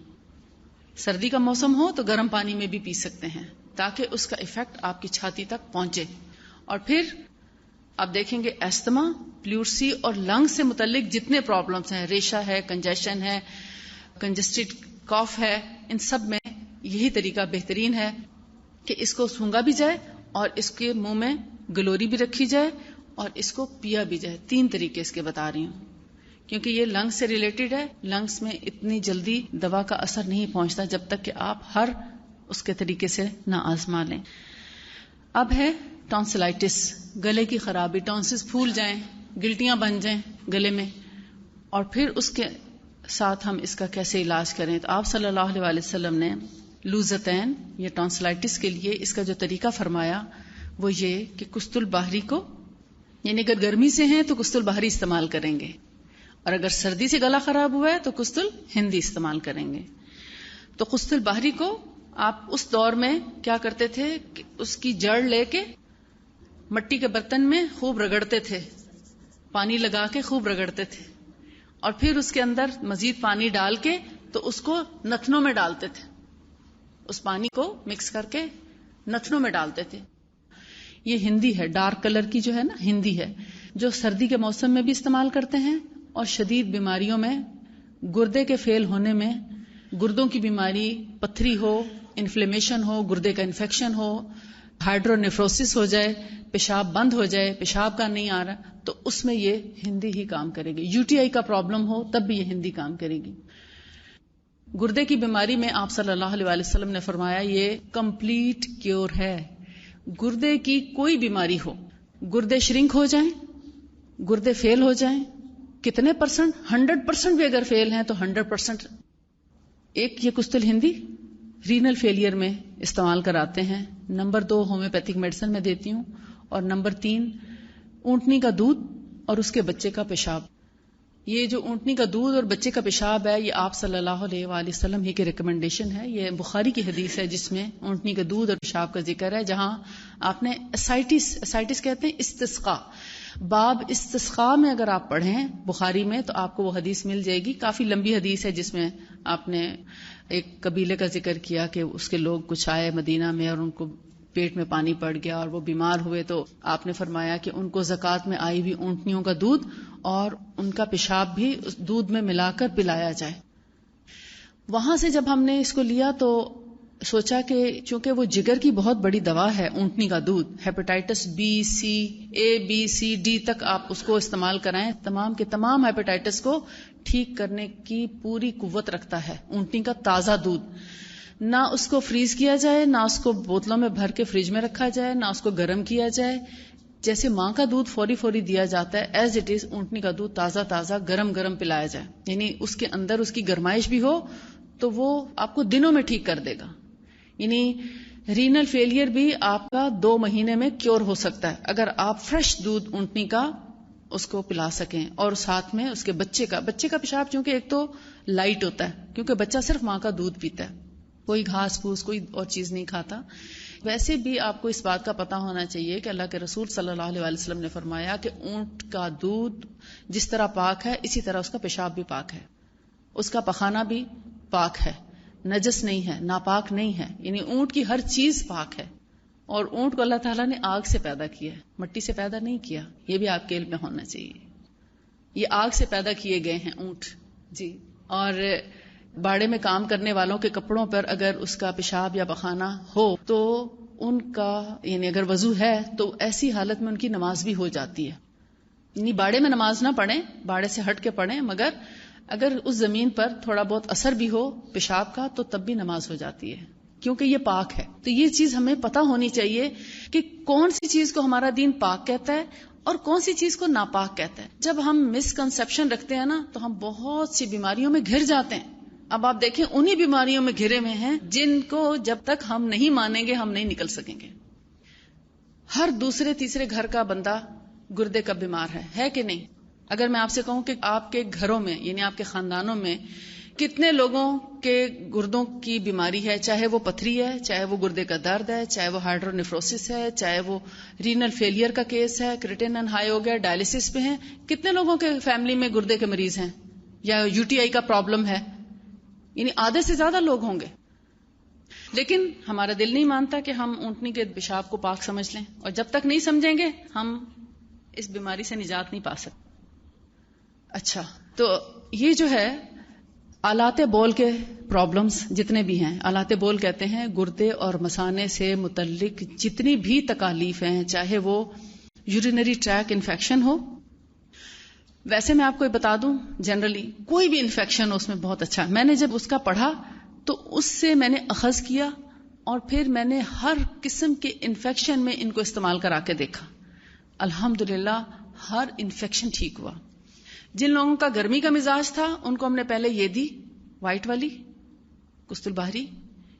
سردی کا موسم ہو تو گرم پانی میں بھی پی سکتے ہیں تاکہ اس کا ایفیکٹ آپ کی چھاتی تک پہنچے. اور پھر آپ دیکھیں گے ایستھما، پلیورسی اور لنگ سے متعلق جتنے پرابلمس ہیں، ریشہ ہے، کنجیشن ہے، کنجسٹڈ کاف ہے، ان سب میں یہی طریقہ بہترین ہے کہ اس کو سونگا بھی جائے اور اس کے منہ میں گلوری بھی رکھی جائے اور اس کو پیا بھی جائے. 3 طریقے اس کے بتا رہی ہوں کیونکہ یہ لنگس سے ریلیٹڈ ہے. لنگس میں اتنی جلدی دوا کا اثر نہیں پہنچتا جب تک کہ آپ ہر اس کے طریقے سے نہ آزما لیں. اب ہے ٹانسلائٹس، گلے کی خرابی، ٹانسز پھول جائیں، گلٹیاں بن جائیں گلے میں، اور پھر اس کے ساتھ ہم اس کا کیسے علاج کریں. تو آپ صلی اللہ علیہ وسلم نے لوزتین یا ٹانسلائٹس کے لیے اس کا جو طریقہ فرمایا وہ یہ کہ کست البحری کو، یعنی اگر گرمی سے ہیں تو کست البحری استعمال کریں گے اور اگر سردی سے گلا خراب ہوا ہے تو کست الہندی استعمال کریں گے. تو کست البحری کو آپ اس دور میں کیا کرتے تھے کہ اس کی جڑ لے کے مٹی کے برتن میں خوب رگڑتے تھے، پانی لگا کے خوب رگڑتے تھے اور پھر اس کے اندر مزید پانی ڈال کے تو اس کو نتنوں میں ڈالتے تھے، اس پانی کو مکس کر کے نتنوں میں ڈالتے تھے. یہ ہندی ہے، ڈارک کلر کی جو ہے نا ہندی ہے، جو سردی کے موسم میں بھی استعمال کرتے ہیں اور شدید بیماریوں میں، گردے کے فیل ہونے میں، گردوں کی بیماری، پتھری ہو، انفلیمیشن ہو، گردے کا انفیکشن ہو، ہائیڈرونیفروسس ہو جائے، پیشاب بند ہو جائے، پیشاب کا نہیں آ رہا تو اس میں یہ ہندی ہی کام کرے گی. UTI کا پرابلم ہو تب بھی یہ ہندی کام کرے گی. گردے کی بیماری میں آپ صلی اللہ علیہ وسلم نے فرمایا یہ کمپلیٹ کیور ہے. گردے کی کوئی بیماری ہو، گردے شرنک ہو جائیں، گردے فیل ہو جائیں، کتنے پرسنٹ؟ 100% بھی اگر فیل ہیں تو 100%. ایک یہ کستل ہندی رینل فیلئر میں استعمال کراتے ہیں. نمبر 2 ہومیوپیتھک میڈیسن میں دیتی ہوں. اور نمبر 3 اونٹنی کا دودھ اور اس کے بچے کا پیشاب. یہ جو اونٹنی کا دودھ اور بچے کا پیشاب ہے یہ آپ صلی اللہ علیہ وآلہ وسلم ہی کی ریکمنڈیشن ہے. یہ بخاری کی حدیث ہے جس میں اونٹنی کا دودھ اور پیشاب کا ذکر ہے. جہاں آپ نے اسائٹس کہتے ہیں استسقاء، باب استسقاء میں اگر آپ پڑھیں بخاری میں تو آپ کو وہ حدیث مل جائے گی. کافی لمبی حدیث ہے جس میں آپ نے ایک قبیلے کا ذکر کیا کہ اس کے لوگ کچھ آئے مدینہ میں اور ان کو پیٹ میں پانی پڑ گیا اور وہ بیمار ہوئے، تو آپ نے فرمایا کہ ان کو زکوٰۃ میں آئی ہوئی اونٹنیوں کا دودھ اور ان کا پیشاب بھی اس دودھ میں ملا کر پلایا جائے. وہاں سے جب ہم نے اس کو لیا تو سوچا کہ چونکہ وہ جگر کی بہت بڑی دوا ہے اونٹنی کا دودھ، ہیپاٹائٹس بی سی اے بی سی ڈی تک آپ اس کو استعمال کرائیں، تمام کے تمام ہیپاٹائٹس کو ٹھیک کرنے کی پوری قوت رکھتا ہے اونٹنی کا تازہ دودھ. نہ اس کو فریز کیا جائے، نہ اس کو بوتلوں میں بھر کے فریج میں رکھا جائے، نہ اس کو گرم کیا جائے. جیسے ماں کا دودھ فوری دیا جاتا ہے ایز اٹ از اونٹنی کا دودھ تازہ گرم پلایا جائے. یعنی اس کے اندر اس کی گرمائش بھی ہو تو وہ آپ کو دنوں میں ٹھیک کر دے گا. یعنی رینل فیلئر بھی آپ کا 2 مہینے میں کیور ہو سکتا ہے اگر آپ فریش دودھ اونٹنی کا اس کو پلا سکیں. اور ساتھ میں اس کے بچے کا پیشاب چونکہ ایک تو لائٹ ہوتا ہے کیونکہ بچہ صرف ماں کا دودھ پیتا ہے، کوئی گھاس پھوس کوئی اور چیز نہیں کھاتا. ویسے بھی آپ کو اس بات کا پتہ ہونا چاہیے کہ اللہ کے رسول صلی اللہ علیہ وسلم نے فرمایا کہ اونٹ کا دودھ جس طرح پاک ہے اسی طرح اس کا پیشاب بھی پاک ہے، اس کا پخانہ بھی پاک ہے، نجس نہیں ہے، ناپاک نہیں ہے. یعنی اونٹ کی ہر چیز پاک ہے. اور اونٹ کو اللہ تعالیٰ نے آگ سے پیدا کیا ہے، مٹی سے پیدا نہیں کیا. یہ بھی آپ کے علم میں ہونا چاہیے، یہ آگ سے پیدا کیے گئے ہیں اونٹ. جی. اور باڑے میں کام کرنے والوں کے کپڑوں پر اگر اس کا پیشاب یا پخانہ ہو تو ان کا یعنی اگر وضو ہے تو ایسی حالت میں ان کی نماز بھی ہو جاتی ہے. یعنی باڑے میں نماز نہ پڑھیں، باڑے سے ہٹ کے پڑھیں، مگر اگر اس زمین پر تھوڑا بہت اثر بھی ہو پیشاب کا تو تب بھی نماز ہو جاتی ہے کیونکہ یہ پاک ہے. تو یہ چیز ہمیں پتہ ہونی چاہیے کہ کون سی چیز کو ہمارا دین پاک کہتا ہے اور کون سی چیز کو ناپاک کہتا ہے. جب ہم مسکنسیپشن رکھتے ہیں نا تو ہم بہت سی بیماریوں میں گھر جاتے ہیں. اب آپ دیکھیں انہی بیماریوں میں گھرے ہوئے ہیں جن کو جب تک ہم نہیں مانیں گے ہم نہیں نکل سکیں گے. ہر دوسرے تیسرے گھر کا بندہ گردے کا بیمار ہے کہ نہیں؟ اگر میں آپ سے کہوں کہ آپ کے گھروں میں یعنی آپ کے خاندانوں میں کتنے لوگوں کے گردوں کی بیماری ہے، چاہے وہ پتھری ہے، چاہے وہ گردے کا درد ہے، چاہے وہ ہائیڈرونیفروسس ہے، چاہے وہ رینل فیلئر کا کیس ہے، کریٹینن ہائی ہو گیا، ڈائلسس پہ ہیں، کتنے لوگوں کے فیملی میں گردے کے مریض ہیں یا یو ٹی آئی کا پرابلم ہے؟ یعنی آدھے سے زیادہ لوگ ہوں گے. لیکن ہمارا دل نہیں مانتا کہ ہم اونٹنی کے پیشاب کو پاک سمجھ لیں، اور جب تک نہیں سمجھیں گے ہم اس بیماری سے نجات نہیں پا سکتے. اچھا، تو یہ جو ہے آلات بول کے پرابلمز جتنے بھی ہیں، آلات بول کہتے ہیں گردے اور مثانے سے متعلق جتنی بھی تکالیف ہیں، چاہے وہ یورینری ٹریک انفیکشن ہو. ویسے میں آپ کو یہ بتا دوں جنرلی کوئی بھی انفیکشن ہو اس میں بہت اچھا. میں نے جب اس کا پڑھا تو اس سے میں نے اخذ کیا اور پھر میں نے ہر قسم کے انفیکشن میں ان کو استعمال کرا کے دیکھا. الحمدللہ ہر انفیکشن ٹھیک ہوا. جن لوگوں کا گرمی کا مزاج تھا ان کو ہم نے پہلے یہ دی وائٹ والی کستل بہری،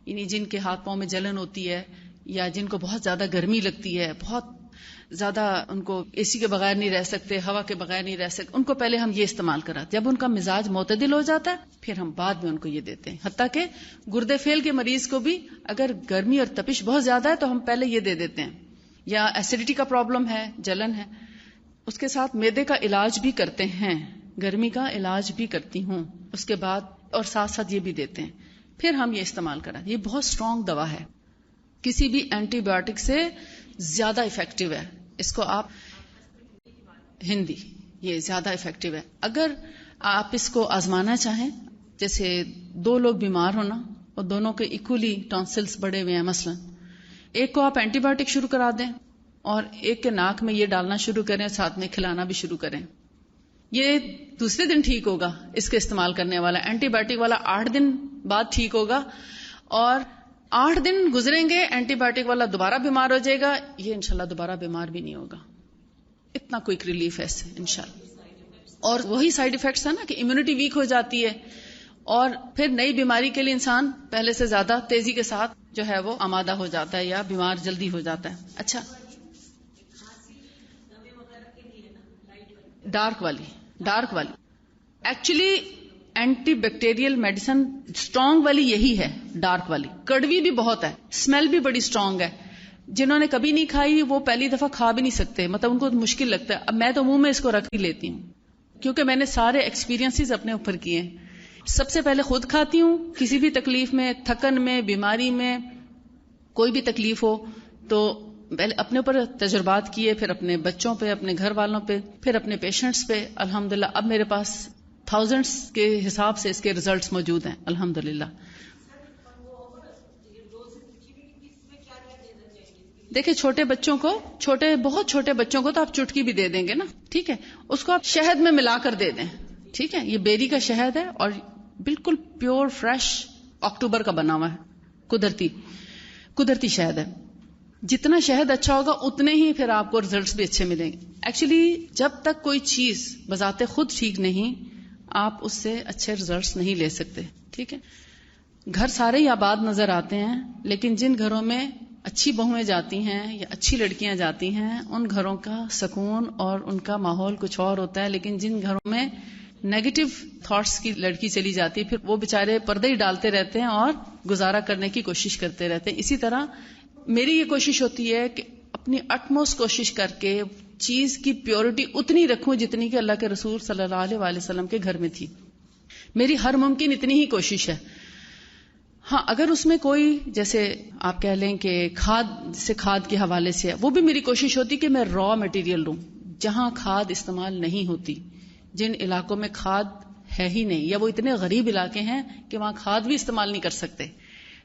یعنی جن کے ہاتھ پاؤں میں جلن ہوتی ہے یا جن کو بہت زیادہ گرمی لگتی ہے، بہت زیادہ ان کو اے سی کے بغیر نہیں رہ سکتے، ہوا کے بغیر نہیں رہ سکتے، ان کو پہلے ہم یہ استعمال کراتے. جب ان کا مزاج معتدل ہو جاتا ہے پھر ہم بعد میں ان کو یہ دیتے ہیں. حتیٰ کہ گردے فیل کے مریض کو بھی اگر گرمی اور تپش بہت زیادہ ہے تو ہم پہلے یہ دے دیتے ہیں. یا ایسیڈیٹی کا پرابلم ہے، جلن ہے، اس کے ساتھ میدے کا علاج بھی کرتے ہیں، گرمی کا علاج بھی کرتی ہوں اس کے بعد، اور ساتھ ساتھ یہ بھی دیتے ہیں. پھر ہم یہ استعمال کریں. یہ بہت اسٹرانگ دوا ہے، کسی بھی اینٹی بایوٹک سے زیادہ افیکٹو ہے. اس کو آپ ہندی یہ زیادہ افیکٹو ہے. اگر آپ اس کو آزمانا چاہیں، جیسے 2 لوگ بیمار ہونا اور دونوں کے ایکولی ٹانسلز بڑے ہوئے ہیں، مثلا ایک کو آپ اینٹی بایوٹک شروع کرا دیں اور ایک کے ناک میں یہ ڈالنا شروع کریں، ساتھ میں کھلانا بھی شروع کریں. یہ دوسرے دن ٹھیک ہوگا اس کے استعمال کرنے والا. اینٹی بایوٹک والا 8 دن بعد ٹھیک ہوگا، اور 8 دن گزریں گے اینٹی بایوٹک والا دوبارہ بیمار ہو جائے گا، یہ انشاءاللہ دوبارہ بیمار بھی نہیں ہوگا. اتنا کوئک ریلیف ہے اس سے انشاءاللہ. اور وہی سائیڈ ایفیکٹس ہے نا کہ امیونٹی ویک ہو جاتی ہے، اور پھر نئی بیماری کے لیے انسان پہلے سے زیادہ تیزی کے ساتھ جو ہے وہ آمادہ ہو جاتا ہے یا بیمار جلدی ہو جاتا ہے. اچھا، ڈارک والی actually anti bacterial medicine strong والی یہی ہے. ڈارک والی کڑوی بھی بہت ہے، اسمیل بھی بڑی اسٹرانگ ہے. جنہوں نے کبھی نہیں کھائی وہ پہلی دفعہ کھا بھی نہیں سکتے، مطلب ان کو مشکل لگتا ہے. اب میں تو منہ میں اس کو رکھ ہی لیتی ہوں کیونکہ میں نے سارے ایکسپیرینسز اپنے اوپر کیے ہیں. سب سے پہلے خود کھاتی ہوں، کسی بھی تکلیف میں، تھکن میں، بیماری میں، کوئی بھی تکلیف ہو تو پہلے اپنے اوپر تجربات کیے، پھر اپنے بچوں پہ، اپنے گھر والوں پہ، پھر اپنے پیشنٹس پہ. الحمدللہ اب میرے پاس تھاؤزنڈس کے حساب سے اس کے ریزلٹس موجود ہیں الحمدللہ. دیکھیں چھوٹے بچوں کو، بہت چھوٹے بچوں کو تو آپ چٹکی بھی دے دیں گے نا، ٹھیک ہے، اس کو آپ شہد میں ملا کر دے دیں، ٹھیک ہے. یہ بیری کا شہد ہے اور بالکل پیور فریش اکتوبر کا بنا ہوا ہے، قدرتی شہد ہے. جتنا شہد اچھا ہوگا اتنے ہی پھر آپ کو ریزلٹس بھی اچھے ملیں گے. ایکچولی جب تک کوئی چیز بذات خود ٹھیک نہیں، آپ اس سے اچھے ریزلٹس نہیں لے سکتے، ٹھیک ہے. گھر سارے ہی آباد نظر آتے ہیں، لیکن جن گھروں میں اچھی بہویں جاتی ہیں یا اچھی لڑکیاں جاتی ہیں ان گھروں کا سکون اور ان کا ماحول کچھ اور ہوتا ہے. لیکن جن گھروں میں نیگیٹو تھاٹس کی لڑکی چلی جاتی ہے، پھر وہ بےچارے پردے ہی ڈالتے رہتے ہیں اور گزارا کرنے کی کوشش کرتے رہتے ہیں. اسی طرح میری یہ کوشش ہوتی ہے کہ اپنی اٹموسٹ کوشش کر کے چیز کی پیورٹی اتنی رکھوں جتنی کہ اللہ کے رسول صلی اللہ علیہ وآلہ وسلم کے گھر میں تھی. میری ہر ممکن اتنی ہی کوشش ہے. ہاں اگر اس میں کوئی جیسے آپ کہہ لیں کہ کھاد کے حوالے سے ہے، وہ بھی میری کوشش ہوتی کہ میں را مٹیریل لوں جہاں کھاد استعمال نہیں ہوتی. جن علاقوں میں کھاد ہے ہی نہیں یا وہ اتنے غریب علاقے ہیں کہ وہاں کھاد بھی استعمال نہیں کر سکتے،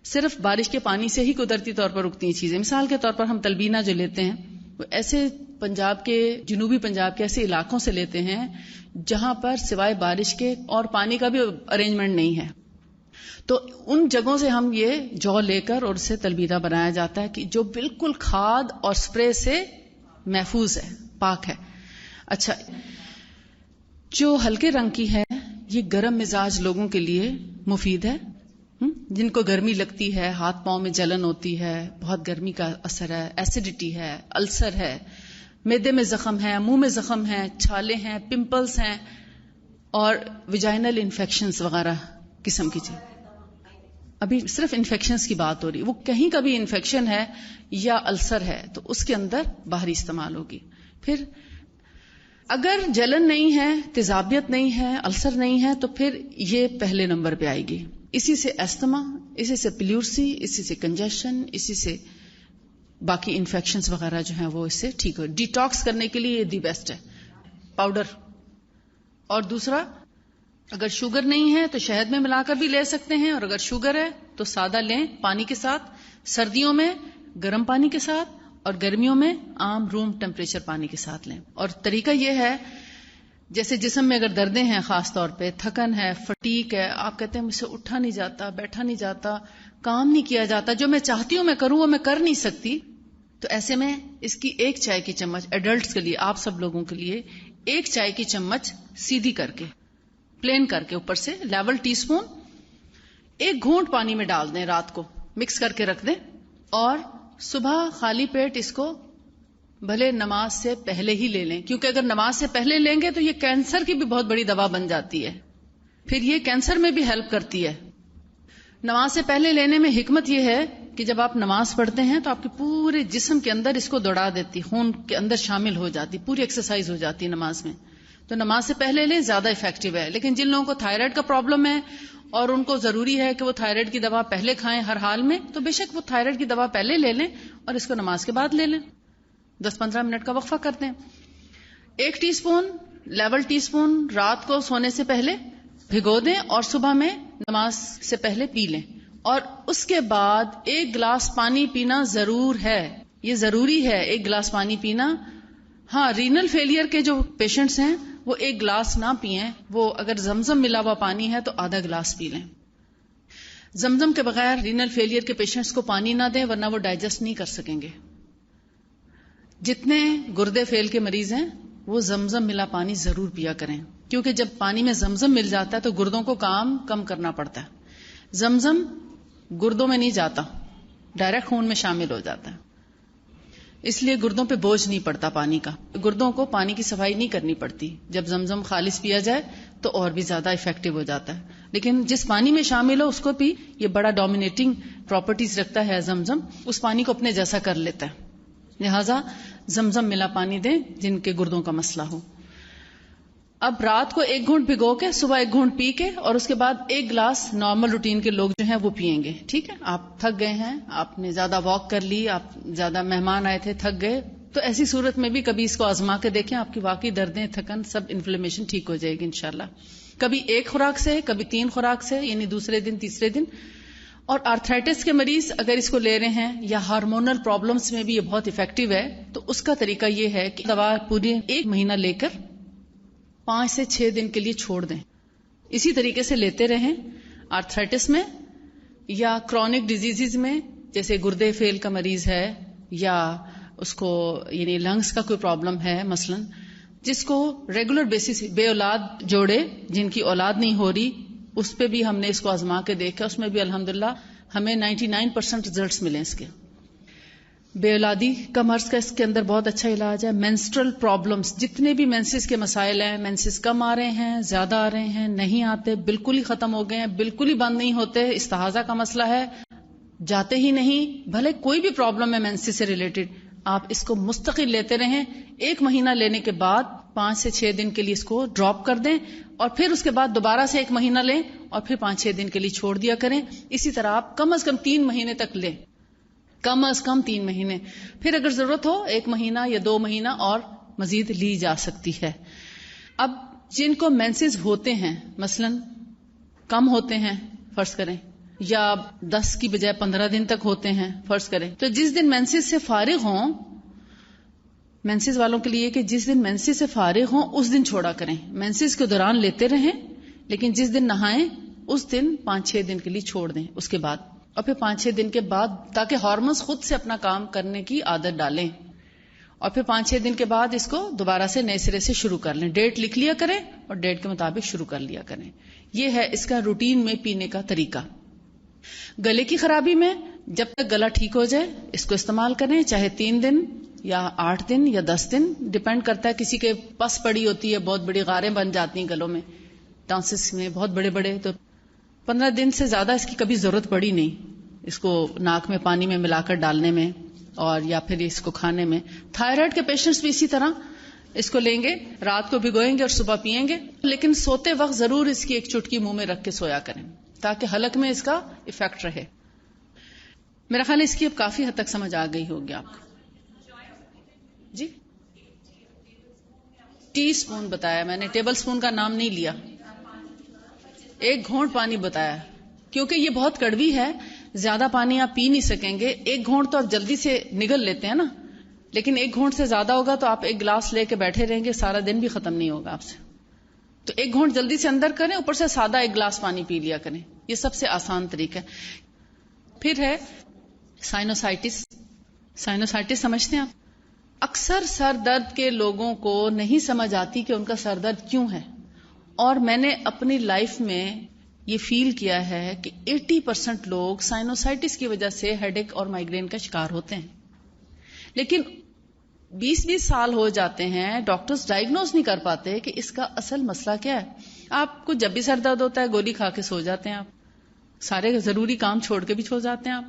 صرف بارش کے پانی سے ہی قدرتی طور پر اگتی ہیں چیزیں. مثال کے طور پر ہم تلبینہ جو لیتے ہیں وہ ایسے پنجاب کے، جنوبی پنجاب کے ایسے علاقوں سے لیتے ہیں جہاں پر سوائے بارش کے اور پانی کا بھی ارینجمنٹ نہیں ہے. تو ان جگہوں سے ہم یہ جو لے کر اور اسے تلبینہ بنایا جاتا ہے کہ جو بالکل کھاد اور سپرے سے محفوظ ہے، پاک ہے. اچھا، جو ہلکے رنگ کی ہے یہ گرم مزاج لوگوں کے لیے مفید ہے، جن کو گرمی لگتی ہے، ہاتھ پاؤں میں جلن ہوتی ہے، بہت گرمی کا اثر ہے، ایسیڈیٹی ہے، السر ہے، معدے میں زخم ہے، منہ میں زخم ہے، چھالے ہیں، پمپلز ہیں اور ویجائنل انفیکشنز وغیرہ قسم کی چیز. ابھی صرف انفیکشنز کی بات ہو رہی، وہ کہیں کا بھی انفیکشن ہے یا السر ہے تو اس کے اندر باہری استعمال ہوگی. پھر اگر جلن نہیں ہے، تیزابیت نہیں ہے، السر نہیں ہے تو پھر یہ پہلے نمبر پہ آئے گی. اسی سے ایستما، اسی سے پلیورسی، اسی سے کنجیشن، اسی سے باقی انفیکشنز وغیرہ جو ہیں وہ اس سے ٹھیک ہو. ڈیٹاکس کرنے کے لیے یہ دی بیسٹ ہے پاؤڈر. اور دوسرا اگر شوگر نہیں ہے تو شہد میں ملا کر بھی لے سکتے ہیں، اور اگر شوگر ہے تو سادہ لیں پانی کے ساتھ، سردیوں میں گرم پانی کے ساتھ اور گرمیوں میں عام روم ٹیمپریچر پانی کے ساتھ لیں. اور طریقہ یہ ہے جیسے جسم میں اگر دردیں ہیں، خاص طور پہ تھکن ہے، فٹیک ہے، آپ کہتے ہیں مجھ سے اٹھا نہیں جاتا، بیٹھا نہیں جاتا، کام نہیں کیا جاتا، جو میں چاہتی ہوں میں کروں وہ میں کر نہیں سکتی، تو ایسے میں اس کی 1 چائے کی چمچ ایڈلٹس کے لیے، آپ سب لوگوں کے لیے 1 چائے کی چمچ سیدھی کر کے، پلین کر کے، اوپر سے لیول ٹی سپون 1 گھونٹ پانی میں ڈال دیں، رات کو مکس کر کے رکھ دیں، اور صبح خالی پیٹ اس کو بھلے نماز سے پہلے ہی لے لیں، کیونکہ اگر نماز سے پہلے لیں گے تو یہ کینسر کی بھی بہت بڑی دوا بن جاتی ہے، پھر یہ کینسر میں بھی ہیلپ کرتی ہے. نماز سے پہلے لینے میں حکمت یہ ہے کہ جب آپ نماز پڑھتے ہیں تو آپ کے پورے جسم کے اندر اس کو دوڑا دیتی، خون کے اندر شامل ہو جاتی، پوری ایکسرسائز ہو جاتی ہے نماز میں. تو نماز سے پہلے لیں، زیادہ افیکٹو ہے. لیکن جن لوگوں کو تھائرائیڈ کا پرابلم ہے اور ان کو ضروری ہے کہ وہ تھائرائیڈ کی دوا پہلے کھائیں ہر حال میں، تو بے شک وہ تھائرائیڈ کی دوا پہلے لے لیں اور اس کو نماز کے بعد لے لیں، 10-15 منٹ کا وقفہ کر دیں. 1 T spoon level T spoon رات کو سونے سے پہلے بھگو دیں اور صبح میں نماز سے پہلے پی لیں. اور اس کے بعد 1 گلاس پانی پینا ضرور ہے، یہ ضروری ہے 1 گلاس پانی پینا. ہاں، رینل فیلئر کے جو پیشنٹس ہیں وہ 1 گلاس نہ پئیں، وہ اگر زمزم ملا ہوا پانی ہے تو آدھا گلاس پی لیں. زمزم کے بغیر رینل فیلئر کے پیشنٹس کو پانی نہ دیں ورنہ وہ ڈائجسٹ نہیں کر سکیں گے. جتنے گردے فیل کے مریض ہیں وہ زمزم ملا پانی ضرور پیا کریں، کیونکہ جب پانی میں زمزم مل جاتا ہے تو گردوں کو کام کم کرنا پڑتا ہے. زمزم گردوں میں نہیں جاتا، ڈائریکٹ خون میں شامل ہو جاتا ہے، اس لیے گردوں پہ بوجھ نہیں پڑتا پانی کا. گردوں کو پانی کی صفائی نہیں کرنی پڑتی. جب زمزم خالص پیا جائے تو اور بھی زیادہ افیکٹو ہو جاتا ہے. لیکن جس پانی میں شامل ہو اس کو بھی یہ بڑا ڈومینیٹنگ پراپرٹیز رکھتا ہے زمزم، اس پانی کو اپنے جیسا کر لیتا ہے. لہذا زمزم ملا پانی دیں جن کے گردوں کا مسئلہ ہو. اب رات کو 1 گھونٹ بھگو کے صبح 1 گھونٹ پی کے اور اس کے بعد 1 گلاس نارمل روٹین کے لوگ جو ہیں وہ پئیں گے. ٹھیک ہے، آپ تھک گئے ہیں، آپ نے زیادہ واک کر لی، آپ زیادہ مہمان آئے تھے، تھک گئے، تو ایسی صورت میں بھی کبھی اس کو آزما کے دیکھیں، آپ کی واقعی دردیں، تھکن، سب انفلیمیشن ٹھیک ہو جائے گی انشاءاللہ. کبھی 1 خوراک سے، کبھی 3 خوراک سے، یعنی دوسرے دن تیسرے دن. اور آرتھرائٹس کے مریض اگر اس کو لے رہے ہیں یا ہارمونل پرابلمس میں بھی یہ بہت افیکٹو ہے، تو اس کا طریقہ یہ ہے کہ دوا پوری 1 مہینہ لے کر 5 سے 6 دن کے لیے چھوڑ دیں. اسی طریقے سے لیتے رہیں. آرتھرائٹس میں یا کرونک ڈیزیز میں، جیسے گردے فیل کا مریض ہے یا اس کو یعنی لنگس کا کوئی پرابلم ہے مثلا، جس کو ریگولر بیسس، بے اولاد جوڑے جن کی اولاد نہیں ہو رہی، اس پہ بھی ہم نے اس کو آزما کے دیکھا، اس میں بھی الحمدللہ ہمیں 99% ریزلٹس ملے اس کے. بے اولادی کا مرض کا اس کے اندر بہت اچھا علاج ہے. مینسٹرل پرابلمس، جتنے بھی مینسز کے مسائل ہیں، مینسز کم آ رہے ہیں، زیادہ آ رہے ہیں، نہیں آتے، بالکل ہی ختم ہو گئے ہیں، بالکل ہی بند نہیں ہوتے، استحاضہ کا مسئلہ ہے، جاتے ہی نہیں، بھلے کوئی بھی پرابلم ہے مینسز سے ریلیٹڈ، آپ اس کو مستقل لیتے رہیں. 1 مہینہ لینے کے بعد 5 سے 6 دن کے لیے اس کو ڈراپ کر دیں اور پھر اس کے بعد دوبارہ سے 1 مہینہ لیں اور پھر 5-6 دن کے لیے چھوڑ دیا کریں. اسی طرح آپ کم از کم 3 مہینے تک لیں، کم از کم 3 مہینے. پھر اگر ضرورت ہو 1 مہینہ یا 2 مہینہ اور مزید لی جا سکتی ہے. اب جن کو مینسز ہوتے ہیں، مثلا کم ہوتے ہیں فرض کریں، یا 10 کی بجائے 15 دن تک ہوتے ہیں فرض کریں، تو جس دن مینسز سے فارغ ہوں، مینسز والوں کے لیے کہ جس دن مینسز سے فارغ ہوں اس دن چھوڑا کریں. مینسز کے دوران لیتے رہیں، لیکن جس دن نہائیں اس دن 5-6 دن کے لیے چھوڑ دیں اس کے بعد، اور پھر 5-6 دن کے بعد، تاکہ ہارمونز خود سے اپنا کام کرنے کی عادت ڈالیں، اور پھر 5-6 دن کے بعد اس کو دوبارہ سے نئے سرے سے شروع کر لیں. ڈیٹ لکھ لیا کریں اور ڈیٹ کے مطابق شروع کر لیا کریں. یہ ہے اس کا روٹین میں پینے کا طریقہ. گلے کی خرابی میں جب تک گلا ٹھیک ہو جائے اس کو استعمال کریں، چاہے 3 دن یا 8 دن یا 10 دن، ڈیپینڈ کرتا ہے. کسی کے پس پڑی ہوتی ہے، بہت بڑی غاریں بن جاتی ہیں گلوں میں، ٹانسس میں بہت بڑے بڑے، تو 15 دن سے زیادہ اس کی کبھی ضرورت پڑی نہیں، اس کو ناک میں پانی میں ملا کر ڈالنے میں اور یا پھر اس کو کھانے میں. تھائرائیڈ کے پیشنٹس بھی اسی طرح اس کو لیں گے، رات کو بھگوئیں گے اور صبح پئیں گے، لیکن سوتے وقت ضرور اس کی 1 چٹکی منہ میں رکھ کے سویا کریں تاکہ حلق میں اس کا ایفیکٹ رہے. میرا خیال ہے اس کی اب کافی حد تک سمجھ آ گئی ہوگی آپ کو. جی، ٹی اسپون بتایا میں نے، ٹیبل اسپون کا نام نہیں لیا. 1 گھونٹ پانی بتایا، کیونکہ یہ بہت کڑوی ہے، زیادہ پانی آپ پی نہیں سکیں گے. 1 گھونٹ تو آپ جلدی سے نگل لیتے ہیں نا، لیکن 1 گھونٹ سے زیادہ ہوگا تو آپ 1 گلاس لے کے بیٹھے رہیں گے، سارا دن بھی ختم نہیں ہوگا آپ سے. تو 1 گھونٹ جلدی سے اندر کریں، اوپر سے سادہ 1 گلاس پانی پی لیا کریں. یہ سب سے آسان طریقہ ہے. پھر ہے سائنوسائٹس. سائنوسائٹس سمجھتے ہیں آپ؟ اکثر سر درد کے لوگوں کو نہیں سمجھ آتی کہ ان کا سر درد کیوں ہے، اور میں نے اپنی لائف میں یہ فیل کیا ہے کہ 80% لوگ سائنوسائٹس کی وجہ سے ہیڈ ایک اور مائگرین کا شکار ہوتے ہیں. لیکن 20 سال ہو جاتے ہیں، ڈاکٹرز ڈائگنوز نہیں کر پاتے کہ اس کا اصل مسئلہ کیا ہے. آپ کو جب بھی سر درد ہوتا ہے گولی کھا کے سو جاتے ہیں، آپ سارے ضروری کام چھوڑ کے بھی سو جاتے ہیں آپ،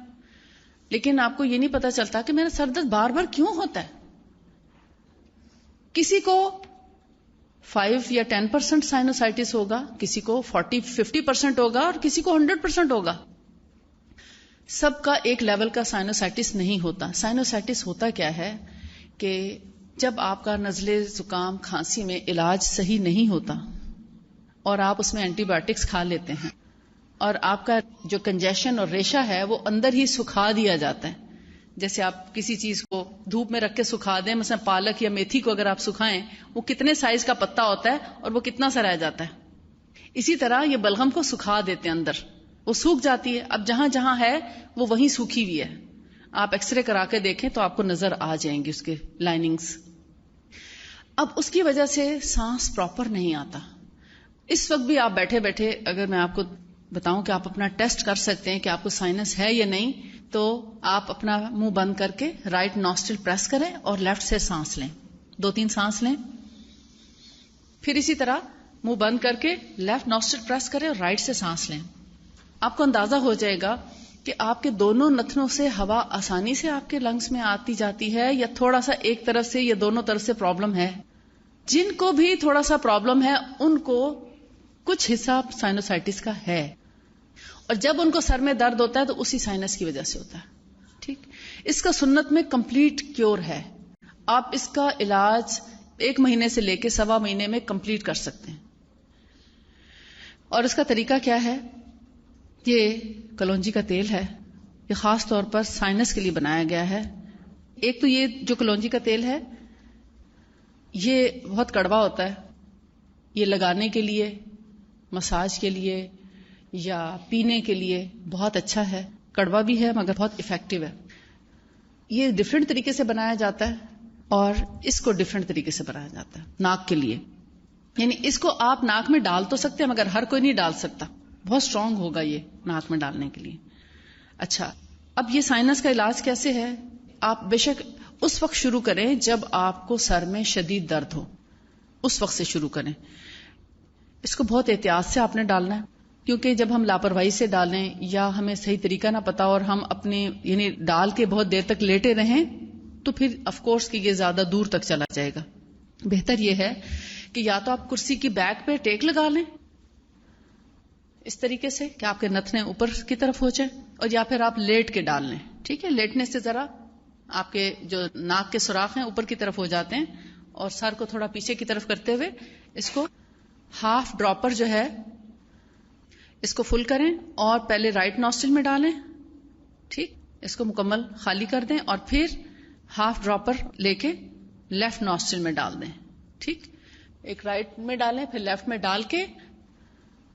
لیکن آپ کو یہ نہیں پتا چلتا کہ میرا سر درد بار بار کیوں ہوتا ہے. کسی کو 5 یا 10% سائنوسائٹس ہوگا، کسی کو 40-50% ہوگا اور کسی کو 100% ہوگا. سب کا ایک لیول کا سائنوسائٹس نہیں ہوتا. سائنوسائٹس ہوتا کیا ہے کہ جب آپ کا نزلے، زکام، کھانسی میں علاج صحیح نہیں ہوتا اور آپ اس میں اینٹی بایوٹکس کھا لیتے ہیں اور آپ کا جو کنجیشن اور ریشہ ہے وہ اندر ہی سکھا دیا جاتا ہے. جیسے آپ کسی چیز کو دھوپ میں رکھ کے سکھا دیں، مثلا پالک یا میتھی کو اگر آپ سکھائیں، وہ کتنے سائز کا پتا ہوتا ہے اور وہ کتنا سا رہ جاتا ہے. اسی طرح یہ بلغم کو سکھا دیتے ہیں اندر. وہ سوکھ جاتی ہے. اب جہاں جہاں ہے وہ وہیں سوکھی ہوئی ہے. آپ ایکس رے کرا کے دیکھیں تو آپ کو نظر آ جائیں گے اس کے لائننگز. اب اس کی وجہ سے سانس پراپر نہیں آتا. اس وقت بھی آپ بیٹھے بیٹھے اگر میں آپ کو بتاؤں کہ آپ اپنا ٹیسٹ کر سکتے ہیں کہ آپ کو سائنس ہے یا نہیں, تو آپ اپنا منہ بند کر کے رائٹ نوسٹرل پریس کریں اور لیفٹ سے سانس لیں, 2-3 سانس لیں. پھر اسی طرح منہ بند کر کے لیفٹ نوسٹرل پریس کریں اور رائٹ سے سانس لیں. آپ کو اندازہ ہو جائے گا کہ آپ کے دونوں نتنوں سے ہوا آسانی سے آپ کے لنگس میں آتی جاتی ہے یا تھوڑا سا ایک طرف سے یا دونوں طرف سے پرابلم ہے. جن کو بھی تھوڑا سا پرابلم ہے ان کو کچھ حصہ سائنوسائٹس کا ہے, اور جب ان کو سر میں درد ہوتا ہے تو اسی سائنس کی وجہ سے ہوتا ہے. ٹھیک, اس کا سنت میں کمپلیٹ کیور ہے. آپ اس کا علاج 1 مہینے سے لے کے 1.25 مہینے میں کمپلیٹ کر سکتے ہیں. اور اس کا طریقہ کیا ہے؟ یہ کلونجی کا تیل ہے, یہ خاص طور پر سائنس کے لیے بنایا گیا ہے. ایک تو یہ جو کلونجی کا تیل ہے یہ بہت کڑوا ہوتا ہے, یہ لگانے کے لیے, مساج کے لیے یا پینے کے لیے بہت اچھا ہے. کڑوا بھی ہے مگر بہت افیکٹو ہے. یہ ڈفرینٹ طریقے سے بنایا جاتا ہے اور اس کو ڈفرینٹ طریقے سے بنایا جاتا ہے ناک کے لیے. یعنی اس کو آپ ناک میں ڈال تو سکتے ہیں مگر ہر کوئی نہیں ڈال سکتا, بہت اسٹرانگ ہوگا یہ ناک میں ڈالنے کے لیے. اچھا, اب یہ سائنس کا علاج کیسے ہے؟ آپ بے شک اس وقت شروع کریں جب آپ کو سر میں شدید درد ہو, اس وقت سے شروع کریں. اس کو بہت احتیاط سے آپ نے ڈالنا ہے, کیونکہ جب ہم لاپرواہی سے ڈالیں یا ہمیں صحیح طریقہ نہ پتا اور ہم اپنے یعنی ڈال کے بہت دیر تک لیٹے رہیں تو پھر آف کورس کہ یہ زیادہ دور تک چلا جائے گا. بہتر یہ ہے کہ یا تو آپ کرسی کی بیک پہ ٹیک لگا لیں اس طریقے سے کہ آپ کے نتنے اوپر کی طرف ہو جائیں, اور یا پھر آپ لیٹ کے ڈال لیں. ٹھیک ہے, لیٹنے سے ذرا آپ کے جو ناک کے سوراخ ہیں اوپر کی طرف ہو جاتے ہیں, اور سر کو تھوڑا پیچھے کی طرف کرتے ہوئے اس کو ہاف ڈراپر جو ہے اس کو فل کریں اور پہلے رائٹ نوسٹرل میں ڈالیں. ٹھیک, اس کو مکمل خالی کر دیں اور پھر ہاف ڈراپر لے کے لیفٹ نوسٹرل میں ڈال دیں. ٹھیک, ایک رائٹ میں ڈالیں پھر لیفٹ میں ڈال کے,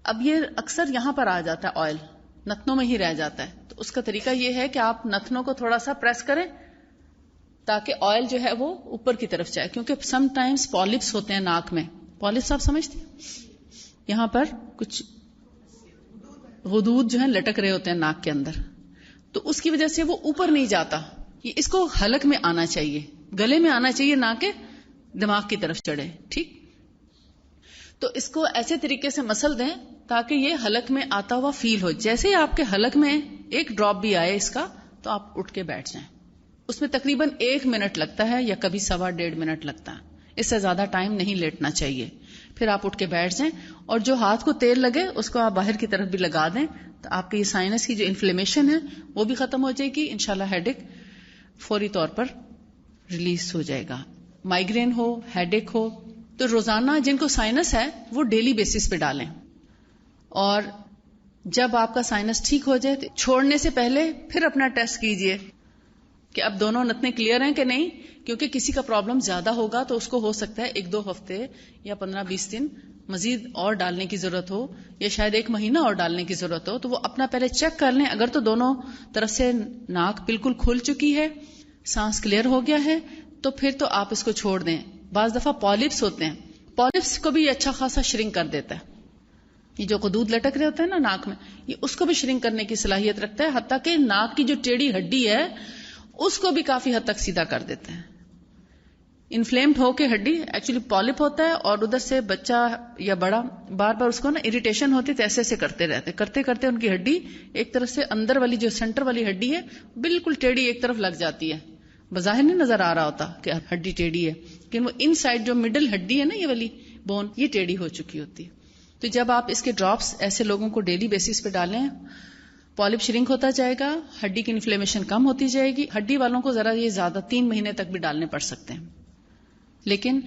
اب یہ اکثر یہاں پر آ جاتا ہے آئل, نتنوں میں ہی رہ جاتا ہے. تو اس کا طریقہ یہ ہے کہ آپ نتنوں کو تھوڑا سا پریس کریں تاکہ آئل جو ہے وہ اوپر کی طرف جائے, کیونکہ سم ٹائمز پالپس ہوتے ہیں ناک میں. پالپس آپ سمجھتے ہیں, یہاں پر کچھ غدود جو ہیں لٹک رہے ہوتے ہیں ناک کے اندر, تو اس کی وجہ سے وہ اوپر نہیں جاتا. یہ اس کو حلق میں آنا چاہیے, گلے میں آنا چاہیے, نہ کہ دماغ کی طرف چڑھے. ٹھیک, تو اس کو ایسے طریقے سے مسل دیں تاکہ یہ حلق میں آتا ہوا فیل ہو. جیسے ہی آپ کے حلق میں ایک ڈراپ بھی آئے اس کا تو آپ اٹھ کے بیٹھ جائیں. اس میں تقریباً 1 منٹ لگتا ہے یا کبھی 1.25 منٹ لگتا ہے, اس سے زیادہ ٹائم نہیں لیٹنا چاہیے. پھر آپ اٹھ کے بیٹھ جائیں اور جو ہاتھ کو تیل لگے اس کو آپ باہر کی طرف بھی لگا دیں, تو آپ کی یہ سائنس کی جو انفلیمیشن ہے وہ بھی ختم ہو جائے گی. انشاءاللہ ہیڈ ایک فوری طور پر ریلیز ہو جائے گا. مائگرین ہو, ہیڈ ایک ہو, تو روزانہ جن کو سائنس ہے وہ ڈیلی بیسس پہ ڈالیں, اور جب آپ کا سائنس ٹھیک ہو جائے تو چھوڑنے سے پہلے پھر اپنا ٹیسٹ کیجئے کہ اب دونوں نتنے کلیئر ہیں کہ نہیں, کیونکہ کسی کا پرابلم زیادہ ہوگا تو اس کو ہو سکتا ہے 1-2 ہفتے یا 15-20 دن مزید اور ڈالنے کی ضرورت ہو, یا شاید 1 مہینہ اور ڈالنے کی ضرورت ہو. تو وہ اپنا پہلے چیک کر لیں. اگر تو دونوں طرف سے ناک بالکل کھل چکی ہے, سانس کلیئر ہو گیا ہے, تو پھر تو آپ اس کو چھوڑ دیں. بعض دفعہ پالپس ہوتے ہیں, پالپس کو بھی یہ اچھا خاصا شرنک کر دیتا ہے. یہ جو غدود لٹک رہے ہوتے ہیں نا ناک میں, یہ اس کو بھی شرنک کرنے کی صلاحیت رکھتا ہے, حتیٰ کہ ناک کی جو ٹیڑھی ہڈی ہے اس کو بھی کافی حد تک سیدھا کر دیتے ہیں. انفلیمڈ ہو کے ہڈی ایکچولی پالپ ہوتا ہے, اور ادھر سے بچہ یا بڑا بار بار اس کو نا اریٹیشن ہوتی ہے, تو ایسے ایسے کرتے رہتے, کرتے کرتے ان کی ہڈی ایک طرف سے اندر والی جو سینٹر والی ہڈی ہے بالکل ٹیڑھی ایک طرف لگ جاتی ہے. بظاہر نہیں نظر آ رہا ہوتا کہ ہڈی ٹیڑھی ہے, لیکن وہ ان سائڈ جو مڈل ہڈی ہے نا یہ والی بون, یہ ٹیڑھی ہو چکی ہوتی ہے. تو جب آپ اس کے ڈراپس ایسے لوگوں کو ڈیلی بیسس پہ ڈالیں, پالپ شرنک ہوتا جائے گا, ہڈی کی انفلیمیشن کم ہوتی جائے گی. ہڈی والوں کو ذرا یہ زیادہ 3 مہینے تک بھی ڈالنے پڑ سکتے ہیں, لیکن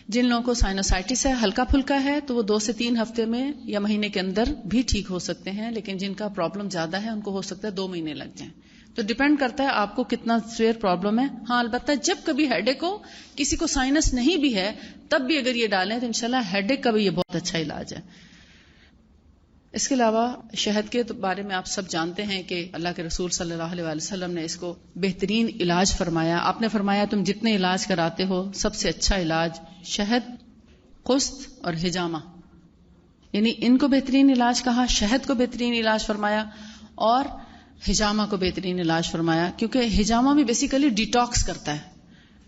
جن لوگوں کو سائنوسائٹس ہے, ہلکا پھلکا ہے, تو وہ 2 سے 3 ہفتے میں یا مہینے کے اندر بھی ٹھیک ہو سکتے ہیں. لیکن جن کا پرابلم زیادہ ہے ان کو ہو سکتا ہے 2 مہینے لگ جائیں. تو ڈیپینڈ کرتا ہے آپ کو کتنا سیویئر پرابلم ہے. ہاں البتہ جب کبھی ہیڈ ایک ہو, کسی کو سائنس نہیں بھی ہے, تب بھی اگر یہ ڈالیں تو انشاءاللہ ہیڈ ایک کا بھی یہ بہت اچھا علاج ہے. اس کے علاوہ شہد کے بارے میں آپ سب جانتے ہیں کہ اللہ کے رسول صلی اللہ علیہ وسلم نے اس کو بہترین علاج فرمایا. آپ نے فرمایا تم جتنے علاج کراتے ہو سب سے اچھا علاج شہد، قسط اور حجامہ، یعنی ان کو بہترین علاج کہا، شہد کو بہترین علاج فرمایا اور حجامہ کو بہترین علاج فرمایا، کیونکہ حجامہ بھی بیسیکلی ڈیٹاکس کرتا ہے.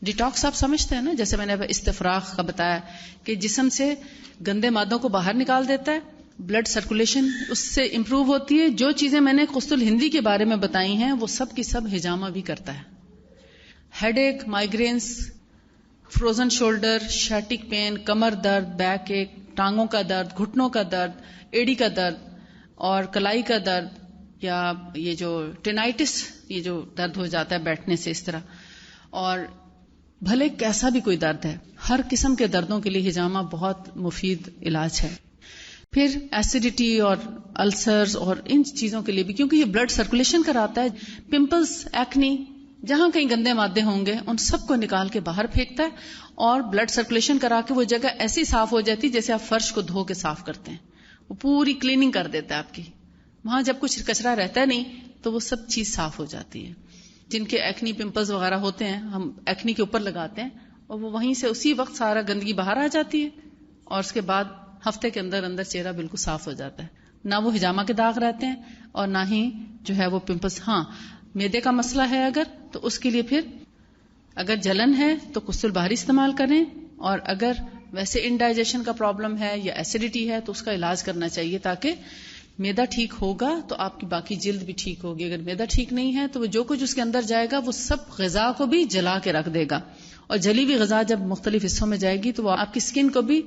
ڈیٹاکس آپ سمجھتے ہیں نا، جیسے میں نے استفراغ کا بتایا کہ جسم سے گندے مادوں کو باہر نکال دیتا ہے، بلڈ سرکولیشن اس سے امپروو ہوتی ہے. جو چیزیں میں نے قسط الہندی کے بارے میں بتائی ہیں وہ سب کی سب حجامہ بھی کرتا ہے. ہیڈ ایک، مائگرینس، فروزن شولڈر، شیٹک پین، کمر درد، بیک ایک، ٹانگوں کا درد، گھٹنوں کا درد، ایڑی کا درد اور کلائی کا درد، یا یہ جو ٹینائٹس، یہ جو درد ہو جاتا ہے بیٹھنے سے اس طرح، اور بھلے کیسا بھی کوئی درد ہے، ہر قسم کے دردوں کے لیے حجامہ بہت مفید علاج ہے. پھر ایسیڈیٹی اور السرز اور ان چیزوں کے لیے بھی، کیونکہ یہ بلڈ سرکولیشن کراتا ہے. پمپلز، ایکنی، جہاں کہیں گندے مادے ہوں گے ان سب کو نکال کے باہر پھینکتا ہے اور بلڈ سرکولیشن کرا کے وہ جگہ ایسی صاف ہو جاتی ہے جیسے آپ فرش کو دھو کے صاف کرتے ہیں. وہ پوری کلیننگ کر دیتا ہے آپ کی. وہاں جب کچھ کچرا رہتا نہیں تو وہ سب چیز صاف ہو جاتی ہے. جن کے ایکنی، پمپلز وغیرہ ہوتے ہیں ہم ایکنی کے اوپر لگاتے ہیں اور وہ وہیں سے اسی وقت سارا گندگی باہر آ جاتی ہے اور اس کے بعد ہفتے کے اندر اندر چہرہ بالکل صاف ہو جاتا ہے. نہ وہ حجامہ کے داغ رہتے ہیں اور نہ ہی جو ہے وہ پمپلز. ہاں معدے کا مسئلہ ہے اگر، تو اس کے لیے پھر اگر جلن ہے تو قسط البحری استعمال کریں، اور اگر ویسے انڈائجیشن کا پرابلم ہے یا ایسیڈیٹی ہے تو اس کا علاج کرنا چاہیے، تاکہ معدہ ٹھیک ہوگا تو آپ کی باقی جلد بھی ٹھیک ہوگی. اگر معدہ ٹھیک نہیں ہے تو وہ جو کچھ اس کے اندر جائے گا وہ سب غذا کو بھی جلا کے رکھ دے گا، اور جلی ہوئی غذا جب مختلف حصوں میں جائے گی تو وہ آپ کی اسکن کو بھی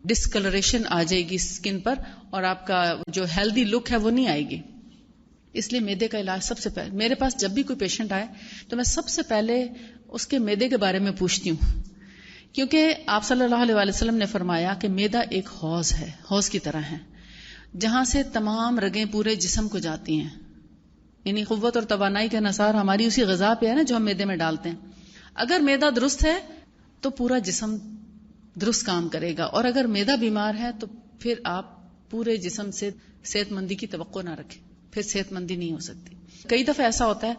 ڈسکلریشن آ جائے گی اسکن پر، اور آپ کا جو ہیلدی لک ہے وہ نہیں آئے گی. اس لیے معدے کا علاج سب سے پہلے، میرے پاس جب بھی کوئی پیشنٹ آئے تو میں سب سے پہلے اس کے معدے کے بارے میں پوچھتی ہوں، کیونکہ آپ صلی اللہ علیہ وسلم نے فرمایا کہ معدہ ایک حوض ہے، حوض کی طرح ہے، جہاں سے تمام رگیں پورے جسم کو جاتی ہیں. یعنی قوت اور توانائی کا انحصار ہماری اسی غذا پہ ہے نا جو ہم معدے میں ڈالتے ہیں. اگر معدہ درست ہے تو پورا جسم درست کام کرے گا، اور اگر معدہ بیمار ہے تو پھر آپ پورے جسم سے صحت مندی کی توقع نہ رکھیں، پھر صحت مندی نہیں ہو سکتی. کئی دفعہ ایسا ہوتا ہے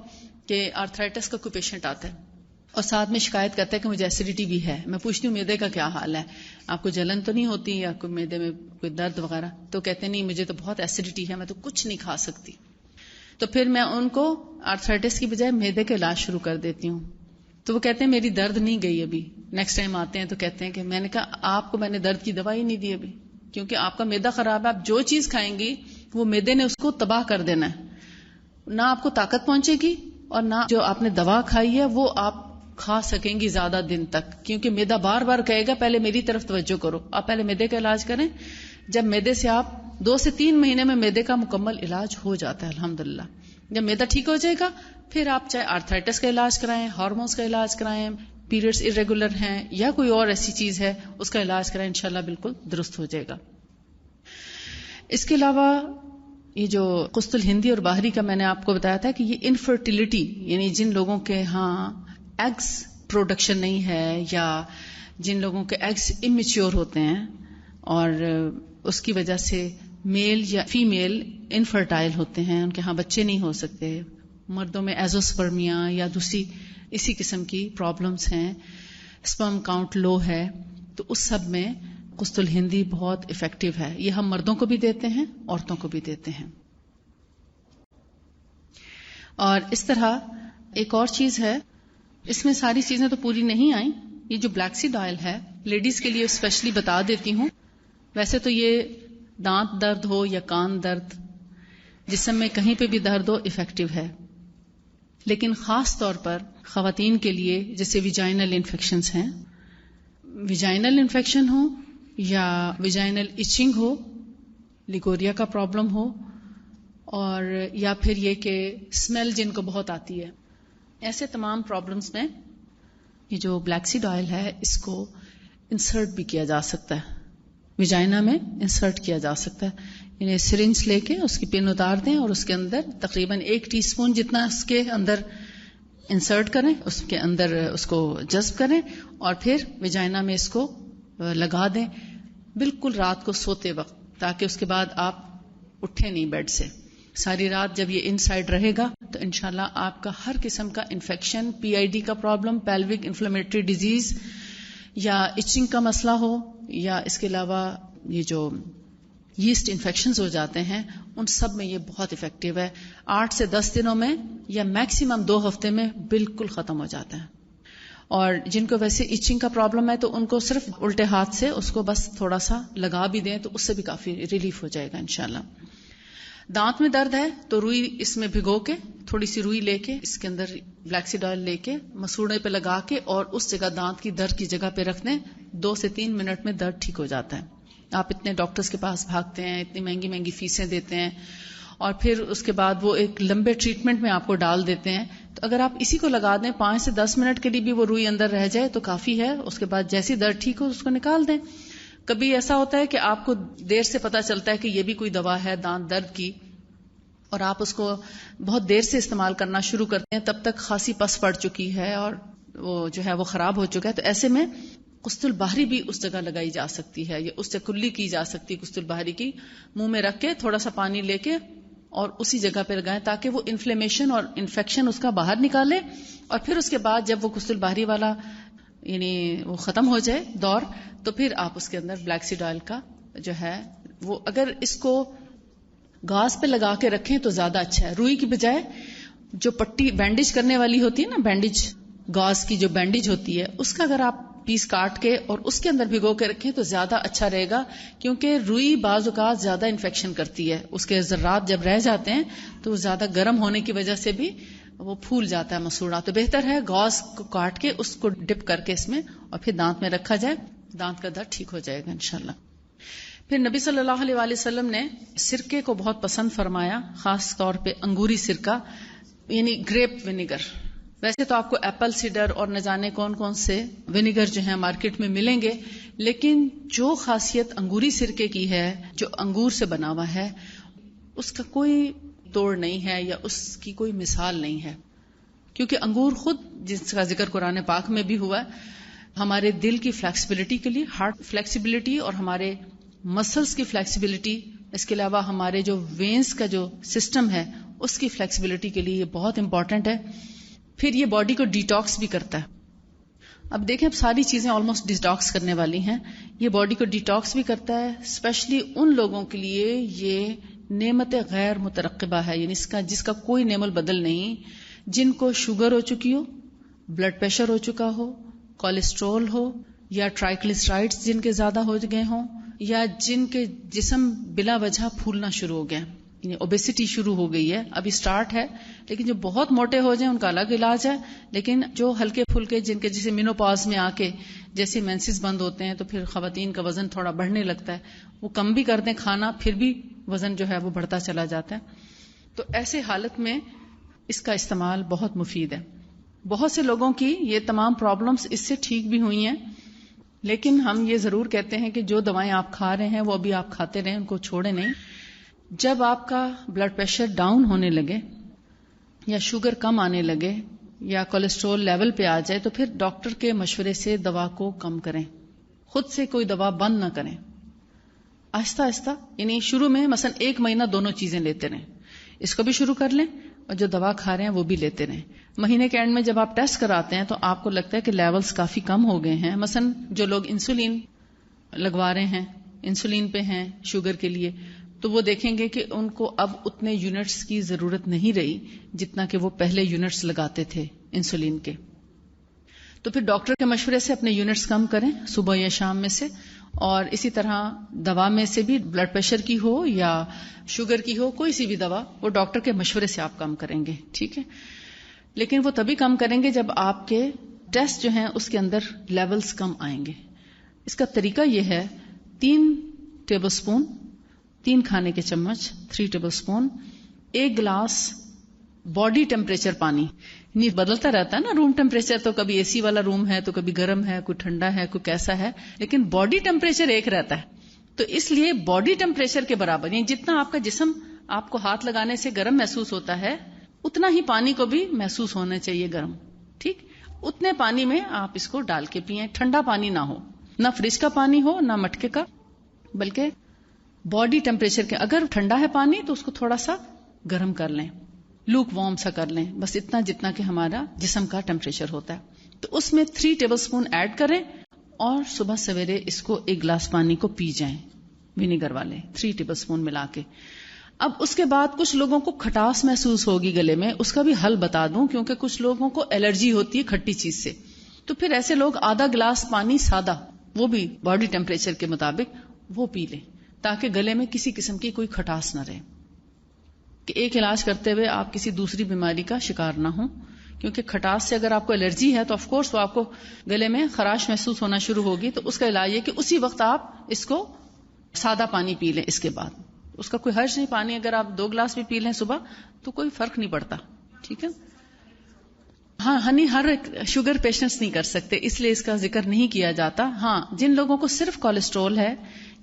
کہ آرتھرائٹس کا کوئی پیشنٹ آتا ہے اور ساتھ میں شکایت کرتا ہے کہ مجھے ایسیڈیٹی بھی ہے. میں پوچھتی ہوں معدے کا کیا حال ہے، آپ کو جلن تو نہیں ہوتی یا کوئی معدے میں کوئی درد وغیرہ؟ تو کہتے نہیں مجھے تو بہت ایسیڈیٹی ہے، میں تو کچھ نہیں کھا سکتی. تو پھر میں ان کو آرتھرائٹس کی بجائے معدے کا علاج شروع کر دیتی ہوں. تو وہ کہتے ہیں میری درد نہیں گئی ابھی. نیکسٹ ٹائم آتے ہیں تو کہتے ہیں کہ میں نے کہا آپ کو میں نے درد کی دوائی نہیں دی ابھی، کیونکہ آپ کا معدہ خراب ہے. آپ جو چیز کھائیں گی وہ معدے نے اس کو تباہ کر دینا ہے، نہ آپ کو طاقت پہنچے گی اور نہ جو آپ نے دوا کھائی ہے وہ آپ کھا سکیں گی زیادہ دن تک، کیونکہ معدہ بار بار کہے گا پہلے میری طرف توجہ کرو. آپ پہلے معدے کا علاج کریں. جب معدے سے آپ 2 سے 3 مہینے میں معدے کا مکمل علاج ہو جاتا ہے الحمدللہ. جب معدہ ٹھیک ہو جائے گا پھر آپ چاہے آرتھرائٹس کا علاج کرائیں، ہارمونز کا علاج کرائیں، پیریڈز irregular ہیں یا کوئی اور ایسی چیز ہے اس کا علاج کرائیں، انشاءاللہ بالکل درست ہو جائے گا. اس کے علاوہ یہ جو قسط الہندی اور باہری کا میں نے آپ کو بتایا تھا کہ یہ انفرٹیلٹی، یعنی جن لوگوں کے ہاں ایگز پروڈکشن نہیں ہے یا جن لوگوں کے ایگز امیچیور ہوتے ہیں اور اس کی وجہ سے میل یا فیمیل انفرٹائل ہوتے ہیں، ان کے ہاں بچے نہیں ہو سکتے، مردوں میں ایزوسپرمیا یا دوسری اسی قسم کی پرابلمز ہیں، سپرم کاؤنٹ لو ہے، تو اس سب میں قسط الہندی بہت افیکٹو ہے. یہ ہم مردوں کو بھی دیتے ہیں، عورتوں کو بھی دیتے ہیں. اور اس طرح ایک اور چیز ہے، اس میں ساری چیزیں تو پوری نہیں آئیں. یہ جو بلیک سیڈ آئل ہے لیڈیز کے لیے اسپیشلی بتا دیتی ہوں. ویسے تو یہ دانت درد ہو یا کان درد، جسم میں کہیں پہ بھی درد ہو افیکٹو ہے، لیکن خاص طور پر خواتین کے لیے جیسے ویجائنل انفیکشنز ہیں، ویجائنل انفیکشن ہو یا ویجائنل ایچنگ ہو، لیگوریا کا پرابلم ہو، اور یا پھر یہ کہ اسمیل جن کو بہت آتی ہے، ایسے تمام پرابلمز میں یہ جو بلیک سیڈ آئل ہے اس کو انسرٹ بھی کیا جا سکتا ہے، ویجائنا میں انسرٹ کیا جا سکتا ہے. یعنی سرنج لے کے اس کی پن اتار دیں اور اس کے اندر تقریباً 1 ٹی اسپون جتنا اس کے اندر انسرٹ کریں، اس کے اندر اس کو جذب کریں اور پھر ویجائنا میں اس کو لگا دیں بالکل رات کو سوتے وقت، تاکہ اس کے بعد آپ اٹھے نہیں بیڈ سے. ساری رات جب یہ ان سائڈ رہے گا تو انشاءاللہ آپ کا ہر قسم کا انفیکشن، PID کا پرابلم، پیلوک انفلیمیٹری ڈیزیز یا ایچنگ کا مسئلہ ہو، یا اس کے علاوہ یہ جو یسٹ انفیکشنز ہو جاتے ہیں، ان سب میں یہ بہت افیکٹو ہے. 8 سے 10 دنوں میں یا میکسیمم 2 ہفتے میں بالکل ختم ہو جاتا ہے. اور جن کو ویسے ایچنگ کا پرابلم ہے تو ان کو صرف الٹے ہاتھ سے اس کو بس تھوڑا سا لگا بھی دیں تو اس سے بھی کافی ریلیف ہو جائے گا انشاءاللہ. دانت میں درد ہے تو روئی اس میں بھگو کے، تھوڑی سی روئی لے کے اس کے اندر فلیکسیڈ آئل لے کے مسوڑے پہ لگا کے اور اس جگہ دانت کی درد کی جگہ پہ رکھ دیں. 2 سے 3 منٹ میں درد ٹھیک ہو جاتا ہے. آپ اتنے ڈاکٹرز کے پاس بھاگتے ہیں، اتنی مہنگی مہنگی فیسیں دیتے ہیں، اور پھر اس کے بعد وہ ایک لمبے ٹریٹمنٹ میں آپ کو ڈال دیتے ہیں. تو اگر آپ اسی کو لگا دیں 5 سے 10 منٹ کے لیے بھی وہ روئی اندر رہ جائے تو کافی ہے. اس کے بعد جیسی درد ٹھیک ہو اس کو نکال دیں. کبھی ایسا ہوتا ہے کہ آپ کو دیر سے پتا چلتا ہے کہ یہ بھی کوئی دوا ہے دانت درد کی، اور آپ اس کو بہت دیر سے استعمال کرنا شروع کرتے ہیں، تب تک خاصی پس پڑ چکی ہے اور وہ جو ہے وہ خراب ہو چکا ہے. تو ایسے میں قسط البحری بھی اس جگہ لگائی جا سکتی ہے، یا اس سے کلی کی جا سکتی ہے. قسط البحری کی منہ میں رکھ کے تھوڑا سا پانی لے کے اور اسی جگہ پہ لگائیں تاکہ وہ انفلیمیشن اور انفیکشن اس کا باہر نکالے. اور پھر اس کے بعد جب وہ قسط البحری والا یعنی وہ ختم ہو جائے دور، تو پھر آپ اس کے اندر بلیک سیڈ آئل کا جو ہے وہ اگر اس کو گاز پہ لگا کے رکھیں تو زیادہ اچھا ہے. روئی کی بجائے جو پٹی بینڈیج کرنے والی ہوتی ہے نا، بینڈیج گاز کی جو بینڈیج ہوتی ہے، اس کا اگر آپ پیس کاٹ کے اور اس کے اندر بھگو کے رکھیں تو زیادہ اچھا رہے گا. کیونکہ روئی بعض اوقات زیادہ انفیکشن کرتی ہے، اس کے ذرات جب رہ جاتے ہیں تو زیادہ گرم ہونے کی وجہ سے بھی وہ پھول جاتا ہے مسوڑا. تو بہتر ہے گاز کو کاٹ کے اس کو ڈپ کر کے اس میں اور پھر دانت میں رکھا جائے، دانت کا درد ٹھیک ہو جائے گا انشاءاللہ. پھر نبی صلی اللہ علیہ وآلہ وسلم نے سرکے کو بہت پسند فرمایا، خاص طور پہ انگوری سرکہ یعنی گریپ ونیگر. ویسے تو آپ کو ایپل سیڈر اور نہ جانے کون کون سے ونیگر جو ہیں مارکیٹ میں ملیں گے، لیکن جو خاصیت انگوری سرکے کی ہے، جو انگور سے بنا ہوا ہے، اس کا کوئی توڑ نہیں ہے یا اس کی کوئی مثال نہیں ہے. کیونکہ انگور خود، جس کا ذکر قرآن پاک میں بھی ہوا ہے، ہمارے دل کی فلیکسیبلٹی کے لیے، ہارٹ فلیکسیبلٹی اور ہمارے مسلز کی فلیکسیبلٹی، اس کے علاوہ ہمارے جو وینز کا جو سسٹم ہے اس کی فلیکسیبلٹی کے لیے یہ بہت امپورٹنٹ ہے. پھر یہ باڈی کو ڈیٹاکس بھی کرتا ہے. اب دیکھیں، اب ساری چیزیں آلموسٹ ڈیٹاکس کرنے والی ہیں. یہ باڈی کو ڈیٹاکس بھی کرتا ہے، اسپیشلی ان لوگوں کے لیے یہ نعمت غیر مترقبہ ہے، یعنی جس کا کوئی نعم البدل نہیں، جن کو شوگر ہو چکی ہو، بلڈ پریشر ہو چکا ہو، کولیسٹرول ہو، یا ٹرائیکلسرائڈز جن کے زیادہ ہو گئے ہوں، یا جن کے جسم بلا وجہ پھولنا شروع ہو گیا، یعنی اوبیسٹی شروع ہو گئی ہے، ابھی سٹارٹ ہے، لیکن جو بہت موٹے ہو جائیں ان کا الگ علاج ہے. لیکن جو ہلکے پھلکے، جن کے جسے مینوپاز میں آ کے جیسے مینسز بند ہوتے ہیں تو پھر خواتین کا وزن تھوڑا بڑھنے لگتا ہے، وہ کم بھی کر دیں کھانا پھر بھی وزن جو ہے وہ بڑھتا چلا جاتا ہے. تو ایسے حالت میں اس کا استعمال بہت مفید ہے. بہت سے لوگوں کی یہ تمام پرابلمز اس سے ٹھیک بھی ہوئی ہیں، لیکن ہم یہ ضرور کہتے ہیں کہ جو دوائیں آپ کھا رہے ہیں وہ ابھی آپ کھاتے رہیں، ان کو چھوڑیں نہیں. جب آپ کا بلڈ پریشر ڈاؤن ہونے لگے یا شوگر کم آنے لگے یا کولیسٹرول لیول پہ آ جائے تو پھر ڈاکٹر کے مشورے سے دوا کو کم کریں. خود سے کوئی دوا بند نہ کریں، آہستہ آہستہ، یعنی شروع میں مثلا 1 مہینہ دونوں چیزیں لیتے رہیں، اس کو بھی شروع کر لیں اور جو دوا کھا رہے ہیں وہ بھی لیتے رہیں. مہینے کے اینڈ میں جب آپ ٹیسٹ کراتے ہیں تو آپ کو لگتا ہے کہ لیولز کافی کم ہو گئے ہیں. مثلا جو لوگ انسولین لگوا رہے ہیں، انسولین پہ ہیں شوگر کے لیے، تو وہ دیکھیں گے کہ ان کو اب اتنے یونٹس کی ضرورت نہیں رہی جتنا کہ وہ پہلے یونٹس لگاتے تھے انسولین کے. تو پھر ڈاکٹر کے مشورے سے اپنے یونٹس کم کریں صبح یا شام میں سے. اور اسی طرح دوا میں سے بھی بلڈ پریشر کی ہو یا شوگر کی ہو، کوئی سی بھی دوا وہ ڈاکٹر کے مشورے سے آپ کم کریں گے، ٹھیک ہے. لیکن وہ تبھی کم کریں گے جب آپ کے ٹیسٹ جو ہیں اس کے اندر لیولز کم آئیں گے. اس کا طریقہ یہ ہے، 3 ٹیبل سپون، 3 کھانے کے چمچ، 3 table spoon, 1 glass body temperature پانی. نہیں بدلتا رہتا ہے نا روم ٹیمپریچر، تو کبھی اے سی والا روم ہے تو کبھی گرم ہے، کوئی ٹھنڈا ہے، کوئی کیسا ہے، لیکن باڈی ٹیمپریچر ایک رہتا ہے. تو اس لیے باڈی ٹیمپریچر کے برابر، یعنی جتنا آپ کا جسم آپ کو ہاتھ لگانے سے گرم محسوس ہوتا ہے اتنا ہی پانی کو بھی محسوس ہونا چاہیے گرم، ٹھیک. اتنے پانی میں آپ اس کو ڈال کے پئیں. ٹھنڈا پانی نہ ہو، نہ فریج کا پانی ہو، نہ مٹکے کا، بلکہ باڈی ٹیمپریچر کے، اگر ٹھنڈا ہے پانی تو اس کو تھوڑا سا گرم کر لیں، لوک وارم سا کر لیں، بس اتنا جتنا کہ ہمارا جسم کا ٹیمپریچر ہوتا ہے. تو اس میں 3 ٹیبل سپون ایڈ کریں اور صبح سویرے اس کو 1 گلاس پانی کو پی جائیں، ونیگر والے 3 ٹیبل سپون ملا کے. اب اس کے بعد کچھ لوگوں کو کھٹاس محسوس ہوگی گلے میں، اس کا بھی حل بتا دوں، کیونکہ کچھ لوگوں کو الرجی ہوتی ہے کھٹی چیز سے. تو پھر ایسے لوگ آدھا گلاس پانی سادہ، وہ بھی باڈی ٹیمپریچر کے مطابق وہ پی لیں، تاکہ گلے میں کسی قسم کی کوئی کھٹاس نہ رہے، کہ ایک علاج کرتے ہوئے آپ کسی دوسری بیماری کا شکار نہ ہوں. کیونکہ کھٹاس سے اگر آپ کو الرجی ہے تو آف کورس وہ آپ کو گلے میں خراش محسوس ہونا شروع ہوگی، تو اس کا علاج یہ کہ اسی وقت آپ اس کو سادہ پانی پی لیں. اس کے بعد اس کا کوئی حرج نہیں، پانی اگر آپ 2 گلاس بھی پی لیں صبح تو کوئی فرق نہیں پڑتا. ٹھیک ہے. ہاں، ہنی ہر شوگر پیشنٹس نہیں کر سکتے، اس لیے اس کا ذکر نہیں کیا جاتا. ہاں، جن لوگوں کو صرف کولیسٹرول ہے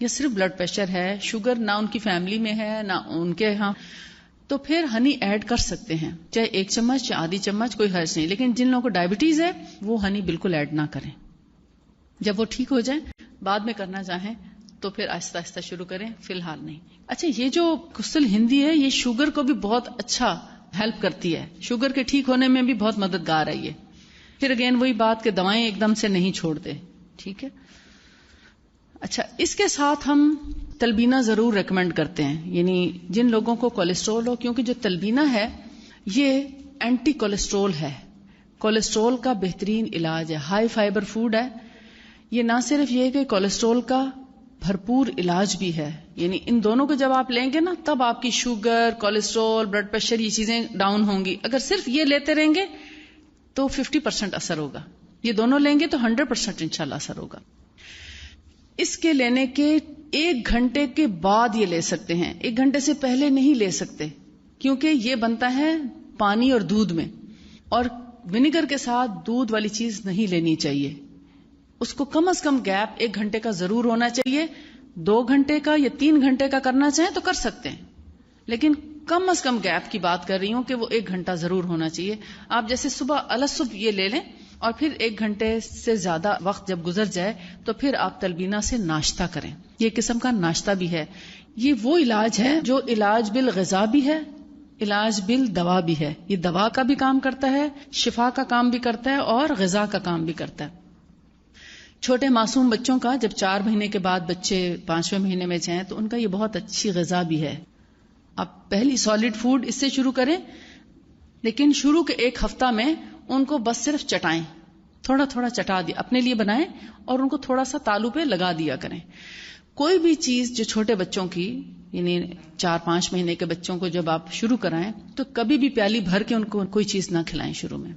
یا صرف بلڈ پریشر ہے، شوگر نہ ان کی فیملی میں ہے نہ ان کے ہاں، تو پھر ہنی ایڈ کر سکتے ہیں، چاہے 1 چمچ یا آدھی چمچ، کوئی حرج نہیں. لیکن جن لوگوں کو ڈائبٹیز ہے وہ ہنی بالکل ایڈ نہ کریں. جب وہ ٹھیک ہو جائیں بعد میں کرنا چاہیں تو پھر آہستہ آہستہ شروع کریں، فی الحال نہیں. اچھا، یہ جو کسل ہندی ہے یہ شوگر کو بھی بہت اچھا ہیلپ کرتی ہے، شوگر کے ٹھیک ہونے میں بھی بہت مددگار ہے یہ. پھر اگین وہی بات کہ دوائیں ایک دم سے نہیں چھوڑتے. ٹھیک ہے. اچھا، اس کے ساتھ ہم تلبینہ ضرور ریکمینڈ کرتے ہیں، یعنی جن لوگوں کو کولیسٹرول ہو، کیونکہ جو تلبینہ ہے یہ اینٹی کولیسٹرول ہے، کولیسٹرول کا بہترین علاج ہے، ہائی فائبر فوڈ ہے. یہ نہ صرف یہ کہ کولیسٹرول کا بھرپور علاج بھی ہے، یعنی ان دونوں کو جب آپ لیں گے نا تب آپ کی شوگر، کولیسٹرول، بلڈ پریشر یہ چیزیں ڈاؤن ہوں گی. اگر صرف یہ لیتے رہیں گے تو 50% اثر ہوگا، یہ دونوں لیں گے تو 100% انشاءاللہ اثر ہوگا. اس کے لینے کے 1 گھنٹے کے بعد یہ لے سکتے ہیں، 1 گھنٹے سے پہلے نہیں لے سکتے، کیونکہ یہ بنتا ہے پانی اور دودھ میں، اور ونیگر کے ساتھ دودھ والی چیز نہیں لینی چاہیے. اس کو کم از کم گیپ 1 گھنٹے کا ضرور ہونا چاہیے. 2 گھنٹے کا یا 3 گھنٹے کا کرنا چاہیں تو کر سکتے ہیں، لیکن کم از کم گیپ کی بات کر رہی ہوں کہ وہ 1 گھنٹہ ضرور ہونا چاہیے. آپ جیسے صبح الصبح یہ لے لیں اور پھر 1 گھنٹے سے زیادہ وقت جب گزر جائے تو پھر آپ تلبینہ سے ناشتہ کریں. یہ قسم کا ناشتہ بھی ہے. یہ وہ علاج ہے جو علاج بالغذا بھی ہے، علاج بالدوا بھی ہے. یہ دوا کا بھی کام کرتا ہے، شفا کا کام بھی کرتا ہے اور غذا کا کام بھی کرتا ہے. چھوٹے معصوم بچوں کا جب 4 مہینے کے بعد بچے 5ویں مہینے میں جائیں تو ان کا یہ بہت اچھی غذا بھی ہے. آپ پہلی سالڈ فوڈ اس سے شروع کریں، لیکن شروع کے 1 ہفتہ میں ان کو بس صرف چٹائیں، تھوڑا تھوڑا چٹا دیا، اپنے لیے بنائیں اور ان کو تھوڑا سا تالو پہ لگا دیا کریں. کوئی بھی چیز جو چھوٹے بچوں کی، یعنی 4-5 مہینے کے بچوں کو جب آپ شروع کرائیں تو کبھی بھی پیالی بھر کے ان کو کوئی چیز نہ کھلائیں. شروع میں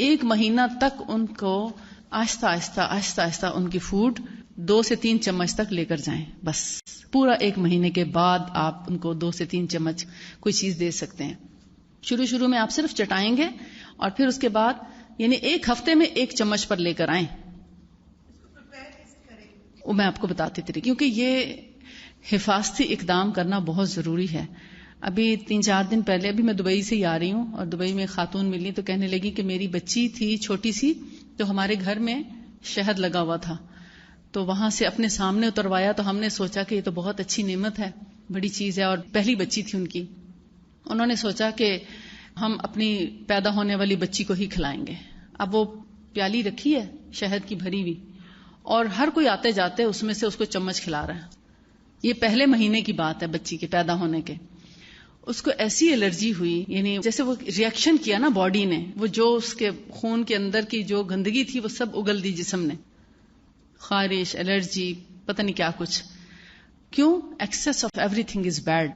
1 مہینہ تک ان کو آہستہ آہستہ ان کی فوڈ 2 سے 3 چمچ تک لے کر جائیں. بس پورا 1 مہینے کے بعد آپ ان کو 2 سے 3 چمچ کوئی چیز دے سکتے ہیں. شروع میں آپ صرف چٹائیں گے اور پھر اس کے بعد یعنی 1 ہفتے میں 1 چمچ پر لے کر آئیں. وہ میں آپ کو بتاتی تھی، کیونکہ یہ حفاظتی اقدام کرنا بہت ضروری ہے. ابھی 3-4 دن پہلے ابھی میں دبئی سے ہی آ رہی ہوں اور دبئی میں خاتون ملی تو کہنے لگی کہ میری بچی تھی چھوٹی سی، تو ہمارے گھر میں شہد لگا ہوا تھا تو وہاں سے اپنے سامنے اتروایا، تو ہم نے سوچا کہ یہ تو بہت اچھی نعمت ہے، بڑی چیز ہے، اور پہلی بچی تھی ان کی. انہوں نے سوچا کہ ہم اپنی پیدا ہونے والی بچی کو ہی کھلائیں گے. اب وہ پیالی رکھی ہے شہد کی بھری ہوئی اور ہر کوئی آتے جاتے اس میں سے اس کو چمچ کھلا رہا ہے. یہ پہلے مہینے کی بات ہے بچی کے پیدا ہونے کے. اس کو ایسی الرجی ہوئی، یعنی جیسے وہ ریئیکشن کیا نا باڈی نے، وہ جو اس کے خون کے اندر کی جو گندگی تھی وہ سب اگل دی جسم نے، خارش، الرجی، پتہ نہیں کیا کچھ. کیوں؟ Excess of everything is bad.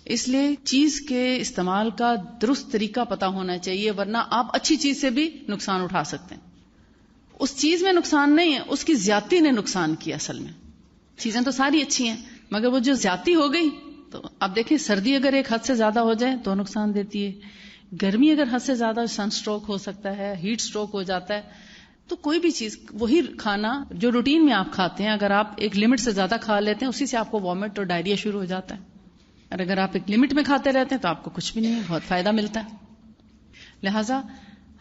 اس لیے چیز کے استعمال کا درست طریقہ پتا ہونا چاہیے، ورنہ آپ اچھی چیز سے بھی نقصان اٹھا سکتے ہیں. اس چیز میں نقصان نہیں ہے، اس کی زیادتی نے نقصان کیا. اصل میں چیزیں تو ساری اچھی ہیں، مگر وہ جو زیادتی ہو گئی تو اب دیکھیں سردی اگر ایک حد سے زیادہ ہو جائے تو نقصان دیتی ہے، گرمی اگر حد سے زیادہ سن سٹروک ہو سکتا ہے، ہیٹ سٹروک ہو جاتا ہے. تو کوئی بھی چیز، وہی کھانا جو روٹین میں آپ کھاتے ہیں اگر آپ ایک لمٹ سے زیادہ کھا لیتے ہیں اسی سے آپ کو وامٹ اور ڈائریا شروع ہو جاتا ہے. اور اگر آپ ایک لمٹ میں کھاتے رہتے ہیں تو آپ کو کچھ بھی نہیں، بہت فائدہ ملتا ہے. لہٰذا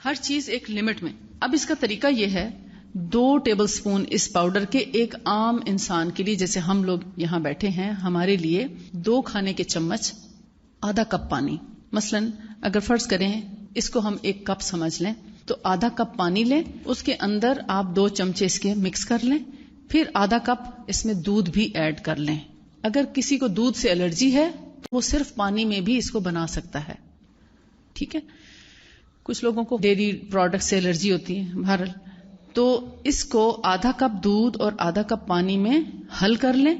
ہر چیز ایک لمٹ میں. اب اس کا طریقہ یہ ہے 2 ٹیبل سپون اس پاؤڈر کے ایک عام انسان کے لیے، جیسے ہم لوگ یہاں بیٹھے ہیں، ہمارے لیے 2 کھانے کے چمچ آدھا کپ پانی. مثلا اگر فرض کریں اس کو ہم 1 کپ سمجھ لیں تو آدھا کپ پانی لیں، اس کے اندر آپ 2 چمچے اس کے مکس کر لیں، پھر آدھا کپ اس میں دودھ بھی ایڈ کر لیں. اگر کسی کو دودھ سے الرجی ہے تو وہ صرف پانی میں بھی اس کو بنا سکتا ہے. ٹھیک ہے، کچھ لوگوں کو ڈیری پروڈکٹ سے الرجی ہوتی ہے. بہرحال تو اس کو آدھا کپ دودھ اور آدھا کپ پانی میں حل کر لیں،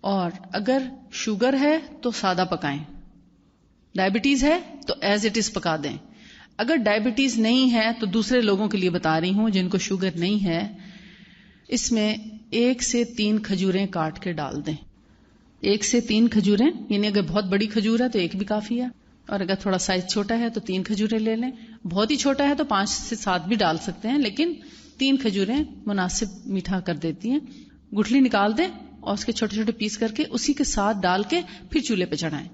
اور اگر شوگر ہے تو سادہ پکائیں، ڈائبٹیز ہے تو ایز اٹ از پکا دیں. اگر ڈائبٹیز نہیں ہے تو دوسرے لوگوں کے لیے بتا رہی ہوں جن کو شوگر نہیں ہے، اس میں 1 سے 3 کھجوریں کاٹ کے ڈال دیں. 1 سے 3 کھجوریں، یعنی اگر بہت بڑی کھجور ہے تو 1 بھی کافی ہے، اور اگر تھوڑا سائز چھوٹا ہے تو 3 کھجوریں لے لیں. بہت ہی چھوٹا ہے تو 5 سے 7 بھی ڈال سکتے ہیں، لیکن 3 کھجوریں مناسب میٹھا کر دیتی ہیں. گٹھلی نکال دیں اور اس کے چھوٹے چھوٹے پیس کر کے اسی کے ساتھ ڈال کے پھر چولہے پہ چڑھائیں،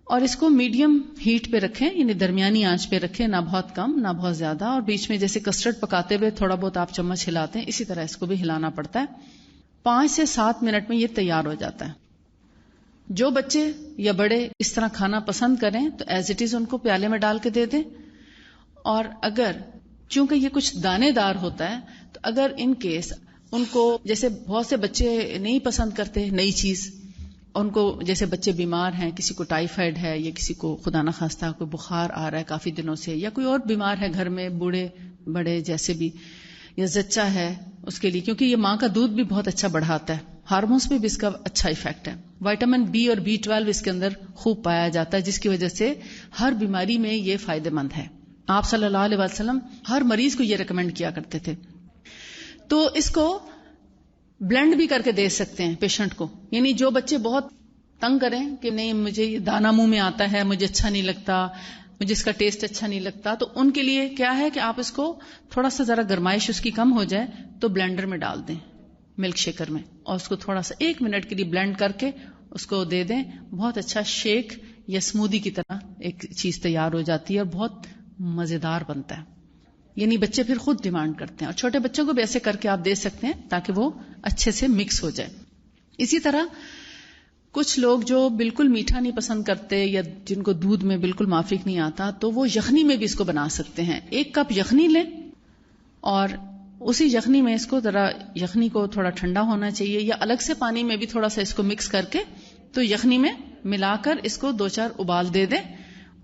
اور اس کو میڈیم ہیٹ پہ رکھیں، یعنی درمیانی آنچ پہ رکھیں، نہ بہت کم نہ بہت زیادہ. اور بیچ میں جیسے کسٹرڈ پکاتے ہوئے تھوڑا بہت آپ چمچ ہلاتے ہیں، اسی طرح اس کو بھی ہلانا پڑتا ہے. 5 سے 7 منٹ میں یہ تیار ہو جاتا ہے. جو بچے یا بڑے اس طرح کھانا پسند کریں تو ایز اٹ از ان کو پیالے میں ڈال کے دے دیں. اور اگر چونکہ یہ کچھ دانے دار ہوتا ہے تو اگر ان کیس ان کو، جیسے بہت سے بچے نہیں پسند کرتے نئی چیز، ان کو جیسے بچے بیمار ہیں، کسی کو ٹائیفائڈ ہے یا کسی کو خدا نہ خواستہ کوئی بخار آ رہا ہے کافی دنوں سے، یا کوئی اور بیمار ہے گھر میں، بوڑھے بڑے جیسے بھی، یا زچہ ہے، اس کے لیے کیونکہ یہ ماں کا دودھ بھی بہت اچھا بڑھاتا ہے، ہارمونس پہ بھی اس کا اچھا ایفیکٹ ہے. وائٹامن بی اور B12 اس کے اندر خوب پایا جاتا ہے، جس کی وجہ سے ہر بیماری میں یہ فائدہ مند ہے. آپ صلی اللہ علیہ وسلم ہر مریض کو یہ ریکمینڈ کیا کرتے تھے. تو اس کو بلینڈ بھی کر کے دے سکتے ہیں پیشنٹ کو. یعنی جو بچے بہت تنگ کریں کہ نہیں مجھے دانا منہ میں آتا ہے، مجھے اچھا نہیں لگتا، مجھے اس کا ٹیسٹ اچھا نہیں لگتا، تو ان کے لیے کیا ہے کہ آپ اس کو تھوڑا سا ذرا گرمائش اس کی کم ہو جائے تو بلینڈر میں ڈال دیں، ملک شیکر میں، اور اس کو تھوڑا سا 1 منٹ کے لیے بلینڈ کر کے اس کو دے دیں. بہت اچھا شیک یا اسموودی کی طرح ایک چیز تیار ہو جاتی ہے اور بہت مزیدار بنتا ہے. یعنی بچے پھر خود ڈیمانڈ کرتے ہیں، اور چھوٹے بچوں کو بھی ایسے کر کے آپ دے سکتے ہیں تاکہ وہ اچھے سے مکس ہو جائے. اسی طرح کچھ لوگ جو بالکل میٹھا نہیں پسند کرتے یا جن کو دودھ میں بالکل مافک نہیں آتا، تو وہ یخنی میں بھی اس کو بنا سکتے ہیں. 1 کپ یخنی لیں اور اسی یخنی میں اس کو ذرا، یخنی کو تھوڑا ٹھنڈا ہونا چاہیے، یا الگ سے پانی میں بھی تھوڑا سا اس کو مکس کر کے تو یخنی میں ملا کر اس کو 2-4 ابال دے دیں،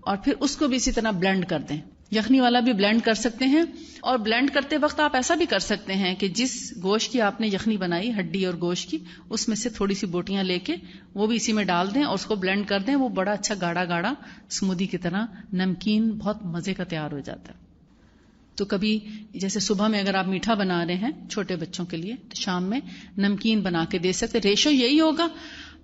اور پھر اس کو بھی اسی طرح بلینڈ کر دیں. یخنی والا بھی بلینڈ کر سکتے ہیں. اور بلینڈ کرتے وقت آپ ایسا بھی کر سکتے ہیں کہ جس گوشت کی آپ نے یخنی بنائی، ہڈی اور گوشت کی، اس میں سے تھوڑی سی بوٹیاں لے کے وہ بھی اسی میں ڈال دیں اور اس کو بلینڈ کر دیں. وہ بڑا اچھا گاڑا گاڑا اسموودی کی طرح نمکین بہت مزے کا تیار ہو جاتا ہے. تو کبھی جیسے صبح میں اگر آپ میٹھا بنا رہے ہیں چھوٹے بچوں کے لیے تو شام میں نمکین بنا کے دے سکتے. ریشو یہی ہوگا.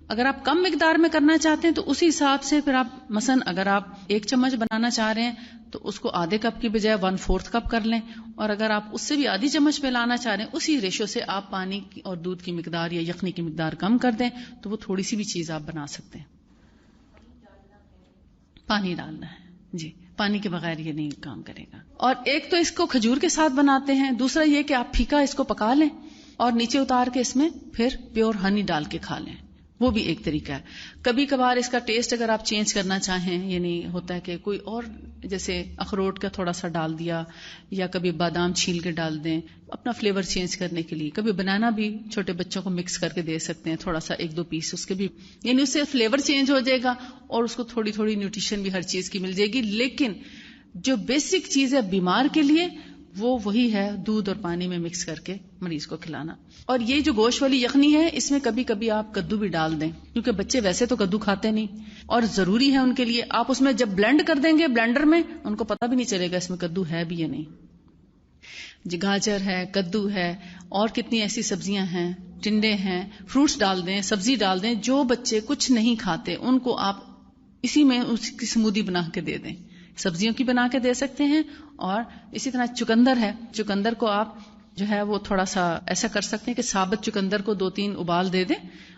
اگر آپ کم مقدار میں کرنا چاہتے ہیں تو اسی حساب سے پھر آپ مثلا اگر آپ 1 چمچ بنانا چاہ رہے ہیں تو اس کو آدھے کپ کی بجائے 1/4 کپ کر لیں، اور اگر آپ اس سے بھی آدھی چمچ پہ لانا چاہ رہے ہیں اسی ریشو سے آپ پانی اور دودھ کی مقدار یا یخنی کی مقدار کم کر دیں تو وہ تھوڑی سی بھی چیز آپ بنا سکتے ہیں. پانی ڈالنا ہے جی، پانی کے بغیر یہ نہیں کام کرے گا. اور ایک تو اس کو کھجور کے ساتھ بناتے ہیں، دوسرا یہ کہ آپ پھیکا اس کو پکا لیں اور نیچے اتار کے اس میں پھر پیور ہنی ڈال کے کھا لیں، وہ بھی ایک طریقہ ہے. کبھی کبھار اس کا ٹیسٹ اگر آپ چینج کرنا چاہیں، یعنی ہوتا ہے کہ کوئی اور جیسے اخروٹ کا تھوڑا سا ڈال دیا یا کبھی بادام چھیل کے ڈال دیں اپنا فلیور چینج کرنے کے لیے. کبھی بنانا بھی چھوٹے بچوں کو مکس کر کے دے سکتے ہیں، تھوڑا سا 1-2 پیس اس کے بھی، یعنی اس سے فلیور چینج ہو جائے گا اور اس کو تھوڑی تھوڑی نیوٹریشن بھی ہر چیز کی مل جائے گی. لیکن جو بیسک چیز ہے بیمار کے لیے وہ وہی ہے، دودھ اور پانی میں مکس کر کے مریض کو کھلانا. اور یہ جو گوشت والی یخنی ہے اس میں کبھی کبھی آپ کدو بھی ڈال دیں، کیونکہ بچے ویسے تو کدو کھاتے نہیں اور ضروری ہے ان کے لیے. آپ اس میں جب بلینڈ کر دیں گے بلینڈر میں، ان کو پتہ بھی نہیں چلے گا اس میں کدو ہے بھی یا نہیں. گاجر ہے، کدو ہے، اور کتنی ایسی سبزیاں ہیں، ٹنڈے ہیں، فروٹس ڈال دیں، سبزی ڈال دیں. جو بچے کچھ نہیں کھاتے ان کو آپ اسی میں اس کی اسموودی بنا کے دے دیں. سبزیوں کی بنا کے دے سکتے ہیں. اور اسی طرح چقندر ہے، چقندر کو آپ جو ہے وہ تھوڑا سا ایسا کر سکتے ہیں کہ ثابت چقندر کو 2-3 ابال دے دیں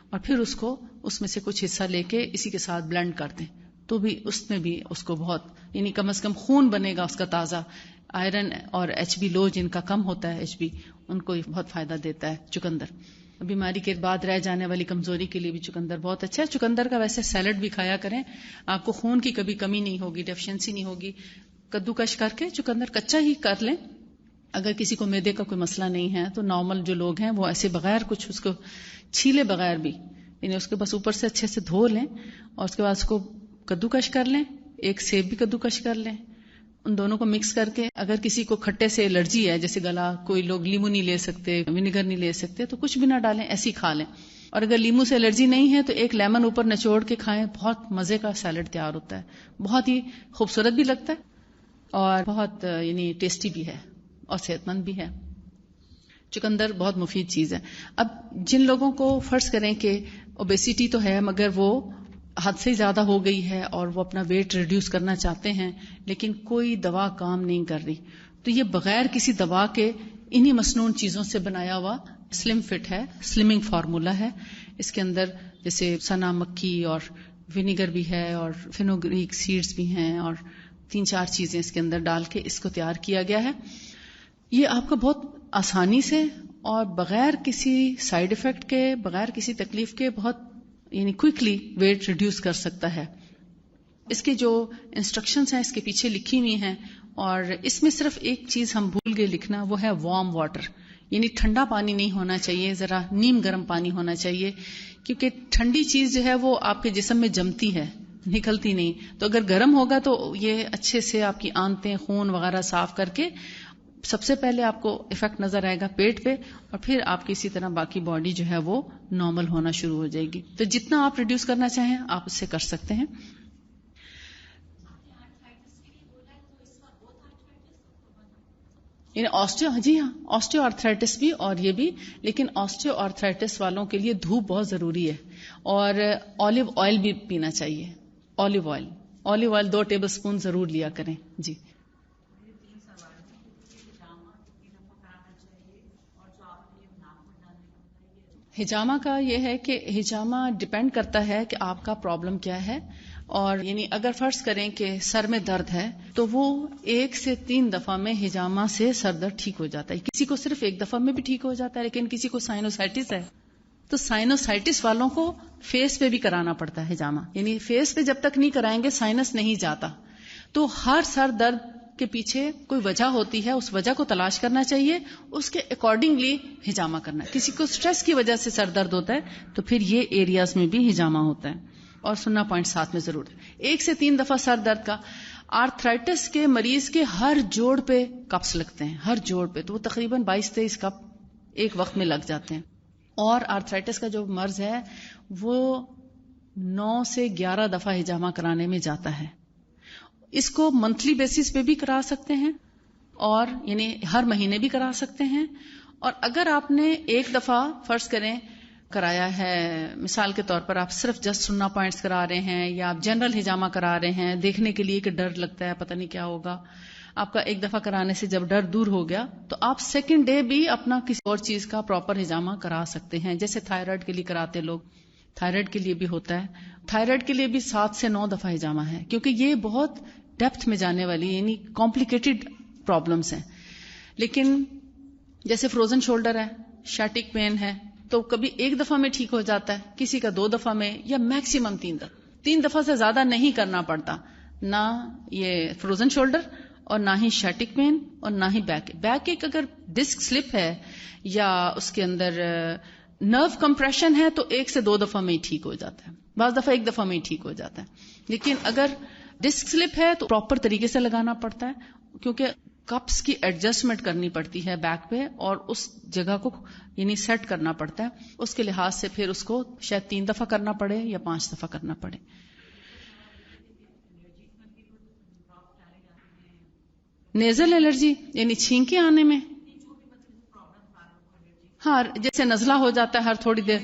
اور پھر اس کو اس میں سے کچھ حصہ لے کے اسی کے ساتھ بلینڈ کر دیں، تو بھی اس میں بھی اس کو بہت، یعنی کم از کم خون بنے گا اس کا تازہ. آئرن اور ایچ بی لو جن کا کم ہوتا ہے ایچ بی، ان کو بہت فائدہ دیتا ہے چقندر. بیماری کے بعد رہ جانے والی کمزوری کے لیے بھی چقندر بہت اچھا ہے. چقندر کا ویسے سیلڈ بھی کھایا کریں، آپ کو خون کی کبھی کمی نہیں ہوگی، ڈیفیشنسی نہیں ہوگی. کدو کش کر کے چقندر کچا ہی کر لیں. اگر کسی کو معدے کا کوئی مسئلہ نہیں ہے تو نارمل جو لوگ ہیں وہ ایسے بغیر کچھ اس کو چھیلے بغیر بھی، یعنی اس کے بس اوپر سے اچھے سے دھو لیں اور اس کے بعد اس کو کدو کش کر لیں. ایک سیب بھی کدو کش کر لیں، ان دونوں کو مکس کر کے. اگر کسی کو کھٹے سے الرجی ہے، جیسے گلا، کوئی لوگ لیمو نہیں لے سکتے، ونیگر نہیں لے سکتے، تو کچھ بھی نہ ڈالیں، ایسے ہی کھا لیں. اور اگر لیمو سے الرجی نہیں ہے تو ایک لیمن اوپر نچوڑ کے کھائیں، بہت مزے کا سیلڈ تیار ہوتا ہے. بہت ہی خوبصورت بھی لگتا ہے اور بہت یعنی ٹیسٹی بھی ہے اور صحت مند بھی ہے. چقندر بہت مفید چیز ہے. اب جن لوگوں کو فرض کریں کہ اوبیسٹی تو ہے مگر وہ حد سے زیادہ ہو گئی ہے اور وہ اپنا ویٹ ریڈیوس کرنا چاہتے ہیں لیکن کوئی دوا کام نہیں کر رہی، تو یہ بغیر کسی دوا کے انہی مسنون چیزوں سے بنایا ہوا سلم فٹ ہے، سلمنگ فارمولا ہے. اس کے اندر جیسے سنا مکھی اور ونیگر بھی ہے اور فینوگریک سیڈز بھی ہیں اور 3-4 چیزیں اس کے اندر ڈال کے اس کو تیار کیا گیا ہے. یہ آپ کو بہت آسانی سے اور بغیر کسی سائیڈ افیکٹ کے، بغیر کسی تکلیف کے بہت یعنی کوئکلی ویٹ ریڈیوس کر سکتا ہے. اس کے جو انسٹرکشنز ہیں اس کے پیچھے لکھی ہوئی ہیں اور اس میں صرف ایک چیز ہم بھول گئے لکھنا، وہ ہے وارم واٹر. یعنی ٹھنڈا پانی نہیں ہونا چاہیے، ذرا نیم گرم پانی ہونا چاہیے، کیونکہ ٹھنڈی چیز جو ہے وہ آپ کے جسم میں جمتی ہے، نکلتی نہیں. تو اگر گرم ہوگا تو یہ اچھے سے آپ کی آنتیں، خون وغیرہ صاف کر کے سب سے پہلے آپ کو افیکٹ نظر آئے گا پیٹ پہ اور پھر آپ کی اسی طرح باقی باڈی جو ہے وہ نارمل ہونا شروع ہو جائے گی. تو جتنا آپ ریڈیوس کرنا چاہیں آپ اس سے کر سکتے ہیں. یعنی جی ہاں، آسٹیو آرتھرائٹس بھی اور یہ بھی، لیکن آسٹیو آرتھرائٹس والوں کے لیے دھوپ بہت ضروری ہے اور اولیو آئل بھی پینا چاہیے. اولیو آئل 2 ٹیبل سپون ضرور لیا کریں. جی ہجامہ کا یہ ہے کہ ہجامہ ڈپینڈ کرتا ہے کہ آپ کا پرابلم کیا ہے. اور یعنی اگر فرض کریں کہ سر میں درد ہے تو وہ 1 سے 3 دفعہ میں ہجامہ سے سر درد ٹھیک ہو جاتا ہے. کسی کو صرف 1 دفعہ میں بھی ٹھیک ہو جاتا ہے، لیکن کسی کو سائنوسائٹس ہے تو سائنوسائٹس والوں کو فیس پہ بھی کرانا پڑتا ہے ہجامہ. یعنی فیس پہ جب تک نہیں کرائیں گے سائنس نہیں جاتا. تو ہر سر درد کے پیچھے کوئی وجہ ہوتی ہے، اس وجہ کو تلاش کرنا چاہیے، اس کے اکارڈنگلی ہجامہ کرنا ہے. کسی کو سٹریس کی وجہ سے سر درد ہوتا ہے تو پھر یہ ایریاز میں بھی ہجامہ ہوتا ہے. اور سننا پوائنٹ ساتھ میں ضرور ہے. 1 سے 3 دفعہ سر درد کا. آرتھرائٹس کے مریض کے ہر جوڑ پہ کپس لگتے ہیں، ہر جوڑ پہ، تو وہ تقریباً 22-23 کپ ایک وقت میں لگ جاتے ہیں. اور آرتھرائٹس کا جو مرض ہے وہ 9 سے 11 دفعہ ہجامہ کرانے میں جاتا ہے. اس کو منتھلی بیسس پہ بھی کرا سکتے ہیں اور یعنی ہر مہینے بھی کرا سکتے ہیں. اور اگر آپ نے 1 دفعہ فرض کریں کرایا ہے، مثال کے طور پر آپ صرف جسٹ سننا پوائنٹس کرا رہے ہیں یا آپ جنرل ہجامہ کرا رہے ہیں دیکھنے کے لیے کہ ڈر لگتا ہے پتہ نہیں کیا ہوگا، آپ کا 1 دفعہ کرانے سے جب ڈر دور ہو گیا تو آپ سیکنڈ ڈے بھی اپنا کسی اور چیز کا پراپر ہجامہ کرا سکتے ہیں. جیسے تھائرائیڈ کے لیے کراتے لوگ، تھائرائیڈ کے لیے بھی ہوتا ہے. تھائرائیڈ کے لیے بھی 7 سے 9 دفعہ ہجامہ ہے، کیونکہ یہ بہت ڈیپتھ میں جانے والی یعنی کمپلیکیٹڈ پرابلمس ہیں. لیکن جیسے فروزن شولڈر ہے، شیٹک پین ہے، تو کبھی 1 دفعہ میں ٹھیک ہو جاتا ہے، کسی کا 2 دفعہ میں، یا میکسیمم 3 دفعہ. 3 دفعہ سے زیادہ نہیں کرنا پڑتا، نہ یہ فروزن شولڈر اور نہ ہی شیٹک پین اور نہ ہی بیک ایک. اگر ڈسک سلپ ہے یا اس کے اندر نرو کمپریشن ہے تو 1 سے 2 دفعہ میں ہی ٹھیک ہو جاتا ہے، بعض دفعہ 1 دفعہ میں ہی ٹھیک ہو جاتا ہے. لیکن اگر ڈسک سلپ ہے تو پراپر طریقے سے لگانا پڑتا ہے، کیونکہ کپس کی ایڈجسٹمنٹ کرنی پڑتی ہے بیک پہ اور اس جگہ کو یعنی سیٹ کرنا پڑتا ہے. اس کے لحاظ سے پھر اس کو شاید 3 دفعہ کرنا پڑے یا 5 دفعہ کرنا پڑے. نیزل الرجی یعنی چھینکیں آنے میں، ہاں جیسے نزلہ ہو جاتا ہے ہر تھوڑی دیر،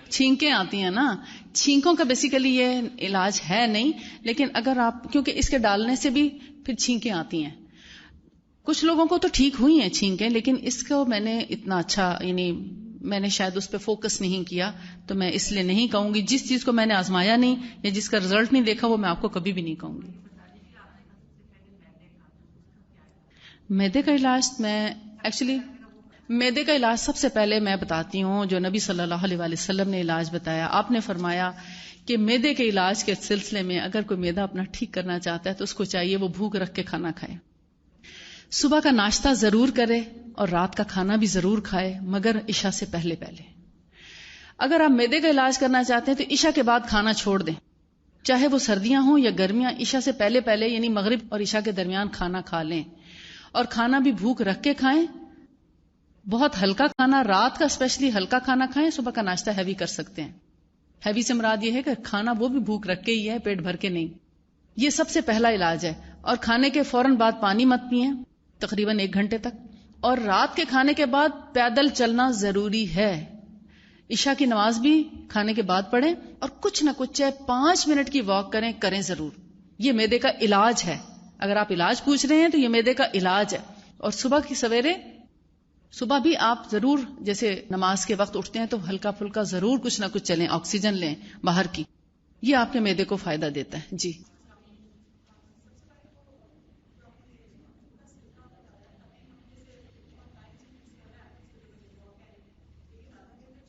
چھینکیں آتی ہیں نا. چھینکوں کا بیسیکلی یہ علاج ہے نہیں، لیکن اگر آپ کیونکہ اس کے ڈالنے سے بھی پھر چھینکیں آتی ہیں. کچھ لوگوں کو تو ٹھیک ہوئی ہیں چھینکیں، لیکن اس کو میں نے اتنا اچھا یعنی میں نے شاید اس پہ فوکس نہیں کیا، تو میں اس لیے نہیں کہوں گی. جس چیز کو میں نے آزمایا نہیں یا جس کا رزلٹ نہیں دیکھا وہ میں آپ کو کبھی بھی نہیں کہوں گی. میدے کا علاج میدے کا علاج سب سے پہلے میں بتاتی ہوں جو نبی صلی اللہ علیہ وآلہ وسلم نے علاج بتایا. آپ نے فرمایا کہ میدے کے علاج کے سلسلے میں اگر کوئی میدا اپنا ٹھیک کرنا چاہتا ہے تو اس کو چاہیے وہ بھوک رکھ کے کھانا کھائے. صبح کا ناشتہ ضرور کرے اور رات کا کھانا بھی ضرور کھائے مگر عشاء سے پہلے. اگر آپ میدے کا علاج کرنا چاہتے ہیں تو عشاء کے بعد کھانا چھوڑ دیں, چاہے وہ سردیاں ہوں یا گرمیاں. عشاء سے پہلے یعنی مغرب اور عشاء کے درمیان کھانا کھا لیں, اور کھانا بھی بھوک رکھ کے کھائیں. بہت ہلکا کھانا, رات کا اسپیشلی ہلکا کھانا کھائیں. صبح کا ناشتہ ہیوی کر سکتے ہیں. ہیوی سے مراد یہ ہے کہ کھانا وہ بھی بھوک رکھ کے ہی ہے, پیٹ بھر کے نہیں. یہ سب سے پہلا علاج ہے. اور کھانے کے فوراً بعد پانی مت پئیں تقریباً 1 گھنٹے تک. اور رات کے کھانے کے بعد پیدل چلنا ضروری ہے. عشاء کی نماز بھی کھانے کے بعد پڑھیں اور کچھ نہ کچھ 5 منٹ کی واک کریں ضرور. یہ میدے کا علاج ہے. اگر آپ علاج پوچھ رہے ہیں تو یہ میدے کا علاج ہے. اور صبح بھی آپ ضرور جیسے نماز کے وقت اٹھتے ہیں تو ہلکا پھلکا ضرور کچھ نہ کچھ چلیں, آکسیجن لیں باہر کی. یہ آپ کے میدے کو فائدہ دیتا ہے. جی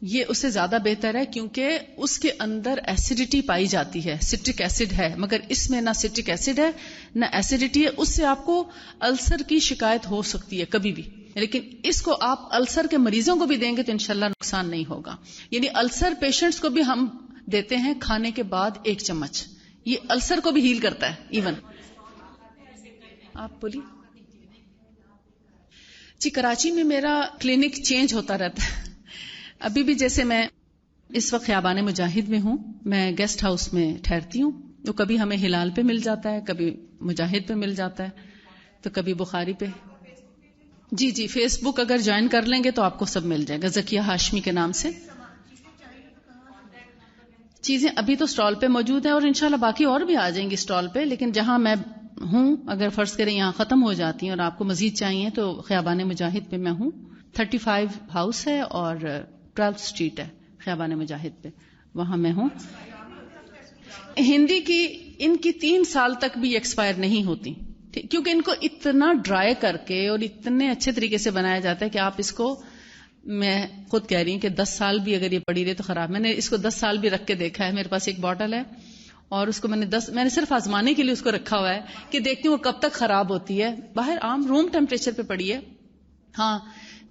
یہ اس سے زیادہ بہتر ہے کیونکہ اس کے اندر ایسیڈیٹی پائی جاتی ہے, سٹرک ایسڈ ہے, مگر اس میں نہ سٹرک ایسڈ ہے نہ ایسیڈیٹی ہے. اس سے آپ کو السر کی شکایت ہو سکتی ہے کبھی بھی, لیکن اس کو آپ السر کے مریضوں کو بھی دیں گے تو انشاءاللہ نقصان نہیں ہوگا. یعنی السر پیشنٹس کو بھی ہم دیتے ہیں کھانے کے بعد 1 چمچ. یہ السر کو بھی ہیل کرتا ہے. ایون آپ بولیے. جی کراچی میں میرا کلینک چینج ہوتا رہتا ہے. ابھی بھی جیسے میں اس وقت خیابان مجاہد میں ہوں, میں گیسٹ ہاؤس میں ٹھہرتی ہوں. تو کبھی ہمیں ہلال پہ مل جاتا ہے, کبھی مجاہد پہ مل جاتا ہے, تو کبھی بخاری پہ. جی فیس بک اگر جوائن کر لیں گے تو آپ کو سب مل جائے گا ذکیہ ہاشمی کے نام سے. چیزیں ابھی تو سٹال پہ موجود ہیں اور انشاءاللہ باقی اور بھی آ جائیں گی سٹال پہ. لیکن جہاں میں ہوں اگر فرض کریں یہاں ختم ہو جاتی ہیں اور آپ کو مزید چاہیے تو خیابان مجاہد پہ میں ہوں. 35 ہاؤس ہے اور 12 اسٹریٹ ہے خیابان مجاہد پہ, وہاں میں ہوں. ہندی کی ان کی 3 سال تک بھی ایکسپائر نہیں ہوتی کیونکہ ان کو اتنا ڈرائی کر کے اور اتنے اچھے طریقے سے بنایا جاتا ہے کہ آپ اس کو, میں خود کہہ رہی ہوں کہ 10 سال بھی اگر یہ پڑی رہے تو خراب. میں نے اس کو 10 سال بھی رکھ کے دیکھا ہے. میرے پاس ایک بوٹل ہے اور اس کو میں نے صرف آزمانے کے لیے اس کو رکھا ہوا ہے کہ دیکھتی ہوں وہ کب تک خراب ہوتی ہے. باہر عام روم ٹیمپریچر پہ پڑی ہے. ہاں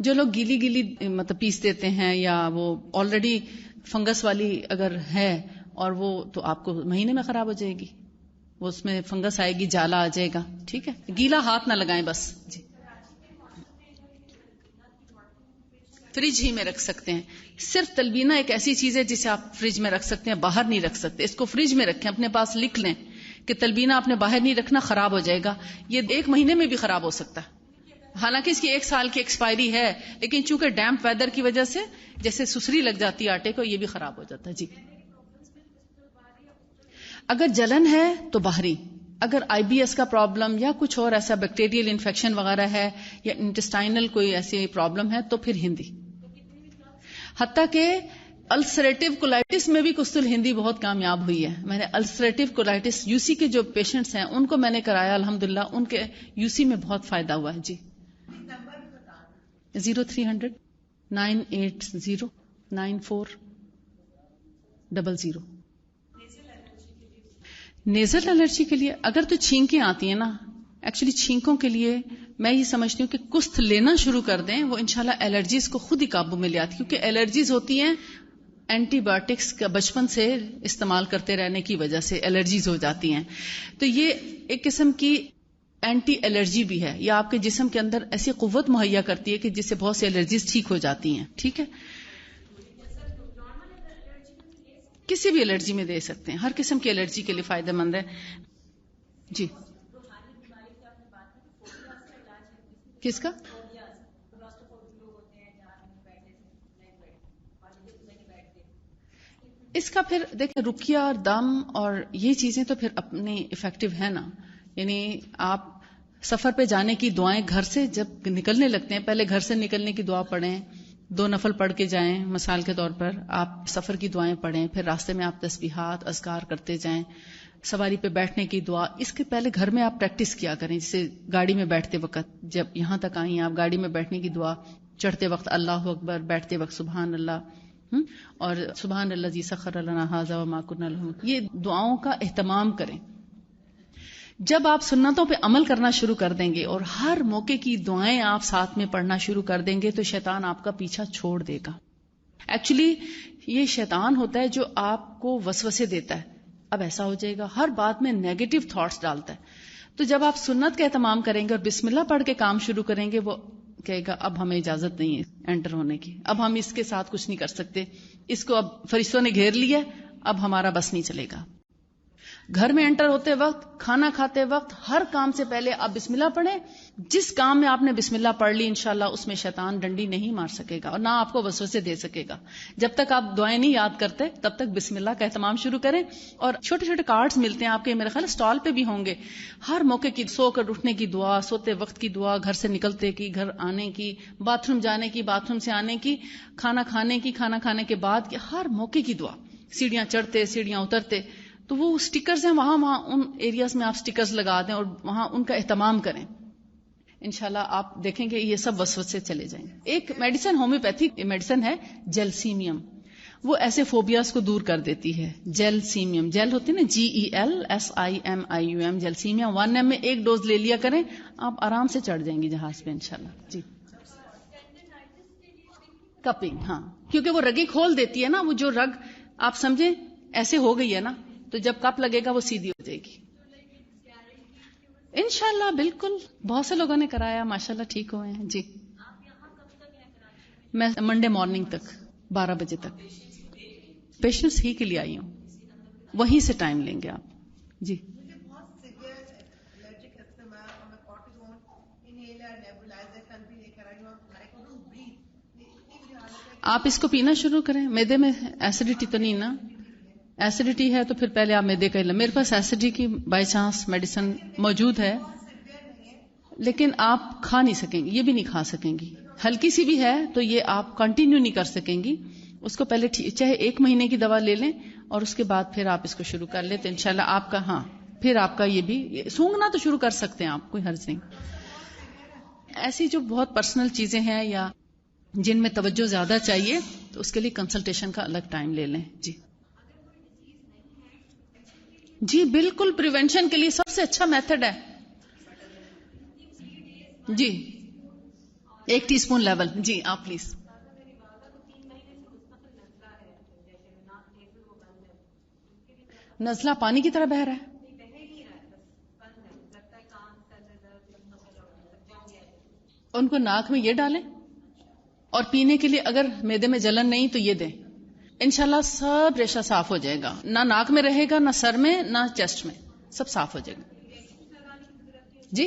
جو لوگ گیلی مطلب پیس دیتے ہیں یا وہ آلریڈی فنگس والی اگر ہے اور وہ تو آپ کو مہینے میں خراب ہو جائے گی. وہ اس میں فنگس آئے گی, جالا آ جائے گا. ٹھیک ہے, گیلا ہاتھ نہ لگائیں بس. جی فریج ہی میں رکھ سکتے ہیں. صرف تلبینہ ایک ایسی چیز ہے جسے آپ فریج میں رکھ سکتے ہیں, باہر نہیں رکھ سکتے. اس کو فریج میں رکھیں, اپنے پاس لکھ لیں کہ تلبینہ آپ نے باہر نہیں رکھنا, خراب ہو جائے گا. یہ 1 مہینے میں بھی خراب ہو سکتا ہے. حالانکہ اس کی 1 سال کی ایکسپائری ہے, لیکن چونکہ ڈیمپ ویدر کی وجہ سے جیسے سسری لگ جاتی ہے آٹے کو, یہ بھی خراب ہو جاتا ہے. جی اگر جلن ہے تو باہری, اگر IBS کا پرابلم یا کچھ اور ایسا بیکٹیریل انفیکشن وغیرہ ہے یا انٹسٹائنل کوئی ایسی پرابلم ہے تو پھر ہندی. حتیٰ کہ السریٹیو کولائٹس میں بھی کستل ہندی بہت کامیاب ہوئی ہے. میں نے السریٹیو کولائٹس UC کے جو پیشنٹس ہیں ان کو میں نے کرایا, الحمدللہ ان کے UC میں بہت فائدہ ہوا ہے. جی 0300 980 9400. نیزل الرجی کے لیے اگر تو چھینکیں آتی ہیں نا, ایکچولی چھینکوں کے لیے میں یہ سمجھتی ہوں کہ کست لینا شروع کر دیں, وہ انشاءاللہ الرجیز کو خود ہی قابو میں لے آتی. کیونکہ الرجیز ہوتی ہیں اینٹی بایوٹکس کا بچپن سے استعمال کرتے رہنے کی وجہ سے الرجیز ہو جاتی ہیں. تو یہ ایک قسم کی اینٹی الرجی بھی ہے, یا آپ کے جسم کے اندر ایسی قوت مہیا کرتی ہے کہ جس سے بہت سی الرجیز ٹھیک ہو جاتی ہیں. ٹھیک ہے, کسی بھی الرجی میں دے سکتے ہیں, ہر قسم کی الرجی کے لیے فائدہ مند ہے. جی کس کا؟ اس کا پھر دیکھیں رقیہ اور دم اور یہ چیزیں تو پھر اپنی افیکٹو ہے نا. یعنی آپ سفر پہ جانے کی دعائیں گھر سے جب نکلنے لگتے ہیں, پہلے گھر سے نکلنے کی دعا پڑھیں, 2 نفل پڑھ کے جائیں. مثال کے طور پر آپ سفر کی دعائیں پڑھیں, پھر راستے میں آپ تسبیحات اذکار کرتے جائیں. سواری پہ بیٹھنے کی دعا، اس کے پہلے گھر میں آپ پریکٹس کیا کریں. جیسے گاڑی میں بیٹھتے وقت، جب یہاں تک آئی ہیں آپ، گاڑی میں بیٹھنے کی دعا، چڑھتے وقت اللہ اکبر، بیٹھتے وقت سبحان اللہ، اور سبحان الذی سخر لنا ھذا وما كنا له، یہ دعاؤں کا اہتمام کریں. جب آپ سنتوں پہ عمل کرنا شروع کر دیں گے اور ہر موقع کی دعائیں آپ ساتھ میں پڑھنا شروع کر دیں گے تو شیطان آپ کا پیچھا چھوڑ دے گا. ایکچولی یہ شیطان ہوتا ہے جو آپ کو وسوسے دیتا ہے، اب ایسا ہو جائے گا، ہر بات میں نیگیٹو تھاٹس ڈالتا ہے. تو جب آپ سنت کا اہتمام کریں گے اور بسم اللہ پڑھ کے کام شروع کریں گے، وہ کہے گا اب ہمیں اجازت نہیں ہے انٹر ہونے کی، اب ہم اس کے ساتھ کچھ نہیں کر سکتے، اس کو اب فرشتوں نے گھیر لیا، اب ہمارا بس نہیں چلے گا. گھر میں انٹر ہوتے وقت، کھانا کھاتے وقت، ہر کام سے پہلے آپ بسم اللہ پڑھیں. جس کام میں آپ نے بسم اللہ پڑھ لی انشاءاللہ اس میں شیطان ڈنڈی نہیں مار سکے گا اور نہ آپ کو وسوسے دے سکے گا. جب تک آپ دعائیں نہیں یاد کرتے تب تک بسم اللہ کا اہتمام شروع کریں. اور چھوٹے چھوٹے کارڈز ملتے ہیں آپ کے، میرے خیال اسٹال پہ بھی ہوں گے، ہر موقع کی، سو کر اٹھنے کی دعا، سوتے وقت کی دعا، گھر سے نکلتے کی، گھر آنے کی، باتھ روم جانے کی، باتھ روم سے آنے کی، کھانا کھانے کی، کھانا کھانے کے بعد کی، ہر موقع کی دعا، سیڑھیاں چڑھتے سیڑھیاں اترتے. تو وہ سٹیکرز ہیں، وہاں ان ایریاز میں آپ سٹیکرز لگا دیں اور وہاں ان کا اہتمام کریں. انشاءاللہ آپ دیکھیں گے یہ سب وسوسے چلے جائیں گے. ایک میڈیسن، ہومیوپیتھک میڈیسن ہے جیلسیمیم، وہ ایسے فوبیاز کو دور کر دیتی ہے. جیلسیمیم، جیل ہوتی ہے نا، GELSIMIUM، جیلسیمیم 1 میں ایک ڈوز لے لیا کریں، آپ آرام سے چڑھ جائیں گے جہاز پہ انشاءاللہ. جی کپنگ، ہاں، کیونکہ وہ رگیں کھول دیتی ہے نا، وہ جو رگ آپ سمجھیں ایسے ہو گئی ہے نا، تو جب کپ لگے گا وہ سیدھی ہو جائے گی انشاءاللہ. بالکل، بہت سے لوگوں نے کرایا، ماشاءاللہ ٹھیک ہوئے ہیں. جی میں منڈے مارننگ تک 12 بجے تک پیشنٹس ہی کے لیے آئی ہوں، وہیں سے ٹائم لیں گے آپ. جی آپ اس کو پینا شروع کریں. میدے میں ایسیڈیٹی تو نہیں نا؟ ایسیڈیٹی ہے تو پھر پہلے آپ میدے کا، میرے پاس ایسیڈیٹی کی بائی چانس میڈیسن موجود ہے لیکن آپ کھا نہیں سکیں گی، یہ بھی نہیں کھا سکیں گی. ہلکی سی بھی ہے تو یہ آپ کنٹینیو نہیں کر سکیں گی. اس کو پہلے چاہے 1 مہینے کی دوا لے لیں اور اس کے بعد پھر آپ اس کو شروع کر لیں تو انشاءاللہ آپ کا، ہاں پھر آپ کا یہ بھی سونگنا تو شروع کر سکتے ہیں آپ، کوئی حرج نہیں. ایسی جو بہت پرسنل چیزیں ہیں یا جن میں توجہ زیادہ چاہیے تو اس کے لیے کنسلٹیشن کا الگ ٹائم لے لیں. جی جی بالکل، پریونشن کے لیے سب سے اچھا میتھڈ ہے. جی 1 ٹی اسپون لیول. جی آپ پلیز. نزلہ پانی کی طرح بہ رہا ہے؟ ان کو ناک میں یہ ڈالیں اور پینے کے لیے اگر معدے میں جلن نہیں تو یہ دیں، انشاءاللہ سب ریشہ صاف ہو جائے گا. نہ ناک میں رہے گا، نہ سر میں، نہ چیسٹ میں، سب صاف ہو جائے گا. جی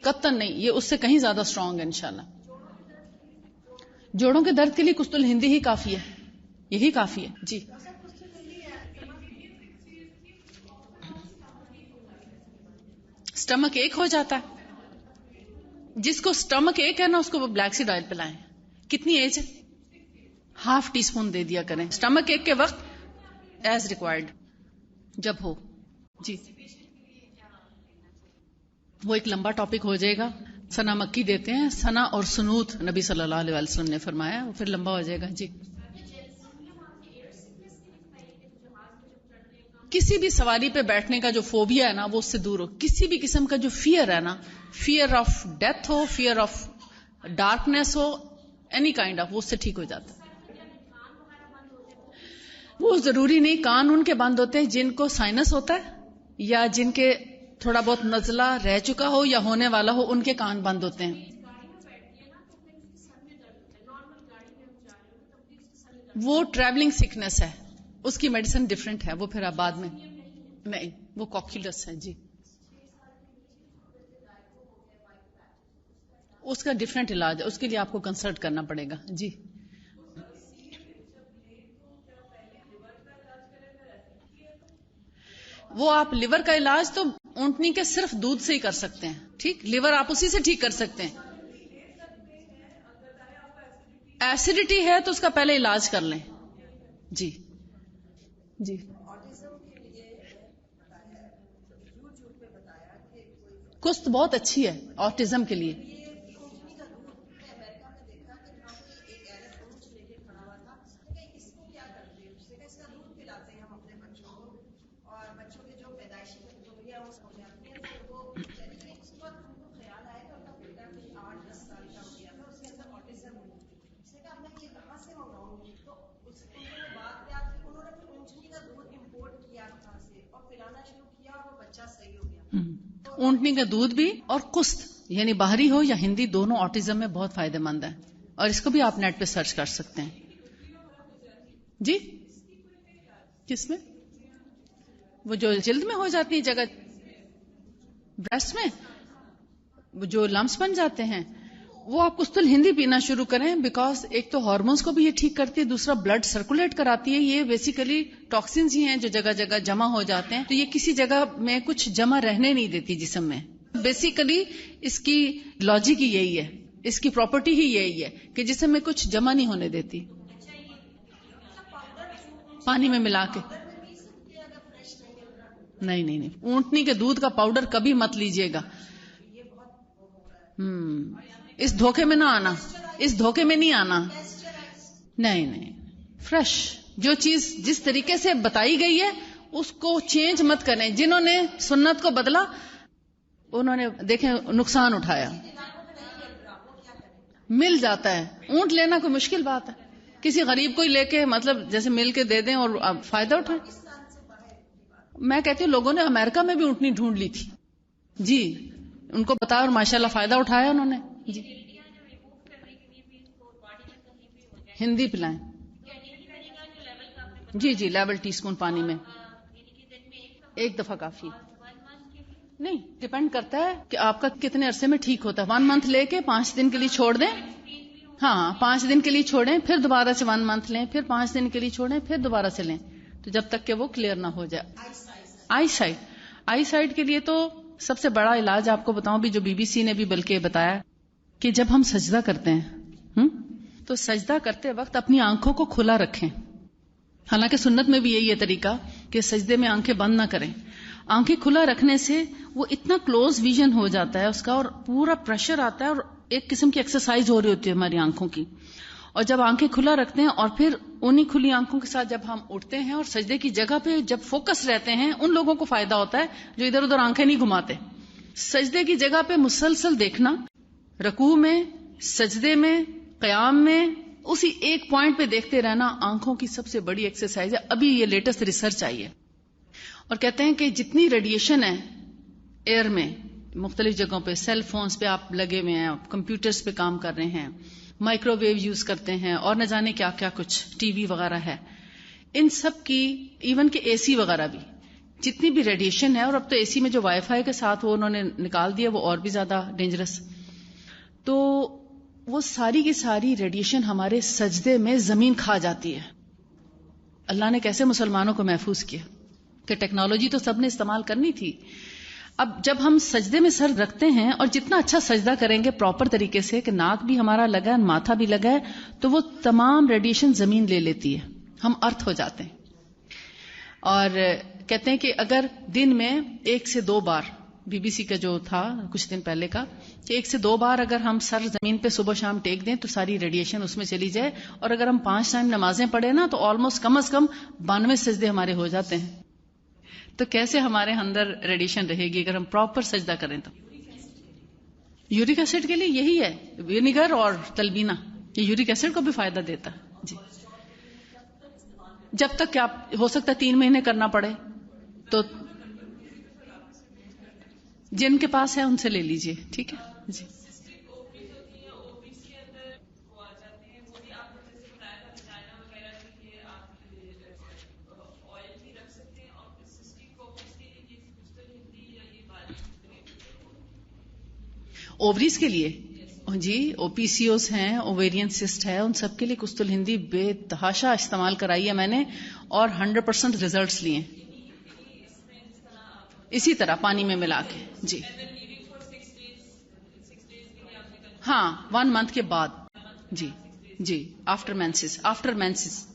قطن نہیں، یہ اس سے کہیں زیادہ اسٹرانگ ہے انشاءاللہ. جوڑوں کے درد کے لیے کستل ہندی ہی کافی ہے، یہی کافی ہے. جی سٹمک ایک ہو جاتا ہے، جس کو سٹمک ایک ہے نا اس کو وہ بلیک سیڈ آئل پلائیں. کتنی ایج ہے؟ 1/2 ٹی اسپون دے دیا کریں سٹمک ایک کے وقت، ایز ریکوائرڈ جب ہو. جی وہ ایک لمبا ٹاپک ہو جائے گا. سنا مکی دیتے ہیں، سنا اور سنوت نبی صلی اللہ علیہ وسلم نے فرمایا، وہ پھر لمبا ہو جائے گا. جی کسی بھی سواری پہ بیٹھنے کا جو فوبیا ہے نا وہ اس سے دور ہو. کسی بھی قسم کا جو فیئر ہے نا، fear of death who, fear of darkness who, any kind of, وہ اس سے ٹھیک ہو جاتا ہے. وہ ضروری نہیں، کان ان کے بند ہوتے ہیں جن کو سائنس ہوتا ہے یا جن کے تھوڑا بہت نزلہ رہ چکا ہو یا ہونے والا ہو، ان کے کان بند ہوتے ہیں. وہ ٹریولنگ سکنس ہے، اس کی میڈیسن ڈفرینٹ ہے، وہ پھر آپ بعد میں نہیں، وہ کوکیولس ہے. جی اس کا ڈفرینٹ علاج ہے، اس کے لیے آپ کو کنسلٹ کرنا پڑے گا. جی وہ آپ لیور کا علاج تو اونٹنی کے صرف دودھ سے ہی کر سکتے ہیں. ٹھیک، لیور آپ اسی سے ٹھیک کر سکتے ہیں. ایسیڈیٹی ہے تو اس کا پہلے علاج کر لیں. جی جی کست بہت اچھی ہے آٹزم کے لیے. اونٹنی کا دودھ بھی اور قسط یعنی باہری ہو یا ہندی دونوں آٹزم میں بہت فائدہ مند ہے، اور اس کو بھی آپ نیٹ پہ سرچ کر سکتے ہیں. جی کس میں؟ وہ جو جلد میں ہو جاتی ہے جگہ بریسٹ میں وہ جو لمپس بن جاتے ہیں، وہ آپ قسط ہندی پینا شروع کریں، بیکاز ایک تو ہارمونز کو بھی یہ ٹھیک کرتی ہے، دوسرا بلڈ سرکولیٹ کراتی ہے. یہ بیسیکلی ٹاکسنز ہی ہیں جو جگہ جگہ جمع ہو جاتے ہیں، تو یہ کسی جگہ میں کچھ جمع رہنے نہیں دیتی جسم میں. بیسیکلی اس کی لاجک ہی یہی ہے، اس کی پراپرٹی ہی یہی ہے کہ جسم میں کچھ جمع نہیں ہونے دیتی. پانی میں ملا کے نہیں اونٹنی کے دودھ کا پاؤڈر کبھی مت لیجیے گا. اس دھوکے میں نہ آنا، اس دھوکے میں نہیں آنا. نہیں فریش جو چیز جس طریقے سے بتائی گئی ہے اس کو چینج مت کریں. جنہوں نے سنت کو بدلا انہوں نے دیکھیں نقصان اٹھایا. مل جاتا ہے، اونٹ لینا کوئی مشکل بات ہے. کسی غریب کو ہی لے کے مطلب جیسے مل کے دے دیں اور فائدہ اٹھائیں. میں کہتی ہوں لوگوں نے امریکہ میں بھی اونٹنی ڈھونڈ لی تھی جی، ان کو بتایا اور ماشاءاللہ فائدہ اٹھایا انہوں نے. جی ہندی پلائیں جی لیول ٹی اسپون پانی میں ایک دفعہ کافی نہیں. ڈپینڈ کرتا ہے کہ آپ کا کتنے عرصے میں ٹھیک ہوتا ہے. 1 منتھ لے کے 5 دن کے لیے چھوڑ دیں. ہاں 5 دن کے لیے چھوڑیں، پھر دوبارہ سے 1 منتھ لیں، پھر 5 دن کے لیے چھوڑیں، پھر دوبارہ سے لیں، تو جب تک کہ وہ کلیئر نہ ہو جائے. آئی سائٹ کے لیے تو سب سے بڑا علاج آپ کو بتاؤں بھی جو BBC نے بھی بلکہ بتایا کہ جب ہم سجدہ کرتے ہیں تو سجدہ کرتے وقت اپنی آنکھوں کو کھلا رکھیں. حالانکہ سنت میں بھی یہی ہے طریقہ کہ سجدے میں آنکھیں بند نہ کریں. آنکھیں کھلا رکھنے سے وہ اتنا کلوز ویژن ہو جاتا ہے اس کا، اور پورا پریشر آتا ہے اور ایک قسم کی ایکسرسائز ہو رہی ہوتی ہے ہماری آنکھوں کی. اور جب آنکھیں کھلا رکھتے ہیں اور پھر انہی کھلی آنکھوں کے ساتھ جب ہم اٹھتے ہیں اور سجدے کی جگہ پہ جب فوکس رہتے ہیں، ان لوگوں کو فائدہ ہوتا ہے جو ادھر ادھر آنکھیں نہیں گھماتے. سجدے کی جگہ پہ مسلسل دیکھنا، رکوع میں، سجدے میں، قیام میں، اسی ایک پوائنٹ پہ دیکھتے رہنا آنکھوں کی سب سے بڑی ایکسرسائز ہے. ابھی یہ لیٹسٹ ریسرچ آئی ہے اور کہتے ہیں کہ جتنی ریڈیشن ہے ایئر میں مختلف جگہوں پہ، سیل فونز پہ آپ لگے ہوئے ہیں، کمپیوٹرز پہ کام کر رہے ہیں، مائکرو ویو یوز کرتے ہیں، اور نہ جانے کیا کیا کچھ ٹی وی وغیرہ ہے، ان سب کی ایون کہ اے سی وغیرہ بھی جتنی بھی ریڈیشن ہے، اور اب تو اے سی میں جو وائی فائی کے ساتھ وہ انہوں نے نکال دیا وہ اور بھی زیادہ ڈینجرس، تو وہ ساری کی ساری ریڈیشن ہمارے سجدے میں زمین کھا جاتی ہے. اللہ نے کیسے مسلمانوں کو محفوظ کیا کہ ٹیکنالوجی تو سب نے استعمال کرنی تھی. اب جب ہم سجدے میں سر رکھتے ہیں اور جتنا اچھا سجدہ کریں گے پراپر طریقے سے کہ ناک بھی ہمارا لگا ہے، ماتھا بھی لگا ہے، تو وہ تمام ریڈیشن زمین لے لیتی ہے، ہم ارتھ ہو جاتے ہیں. اور کہتے ہیں کہ اگر دن میں 1 سے 2 بار، BBC کا جو تھا کچھ دن پہلے کا، کہ 1 سے 2 بار اگر ہم سر زمین پہ صبح شام ٹیک دیں تو ساری ریڈیشن اس میں چلی جائے، اور اگر ہم 5 ٹائم نمازیں پڑھیں نا تو آلموسٹ کم از کم 92 سجدے ہمارے ہو جاتے ہیں. تو کیسے ہمارے اندر ریڈیشن رہے گی اگر ہم پراپر سجدہ کریں تو. یورک ایسڈ کے لیے یہی ہے، ونیگر اور تلبینہ، یہ یورک ایسڈ کو بھی فائدہ دیتا ہے جی. جب تک کہ آپ ہو سکتا ہے 3 مہینے کرنا پڑے تو جن کے پاس ہے ان سے لے لیجئے، ٹھیک ہے جی. اووریز کے لیے جی OPCOs ہیں، اوویرین سسٹ ہے، ان سب کے لیے قسط الہندی بے تحاشا استعمال کرائی ہے میں نے اور 100% ریزلٹس لیے ہیں. اسی طرح پانی میں ملا کے جی. ہاں 1 منتھ کے بعد جی آفٹر مینسس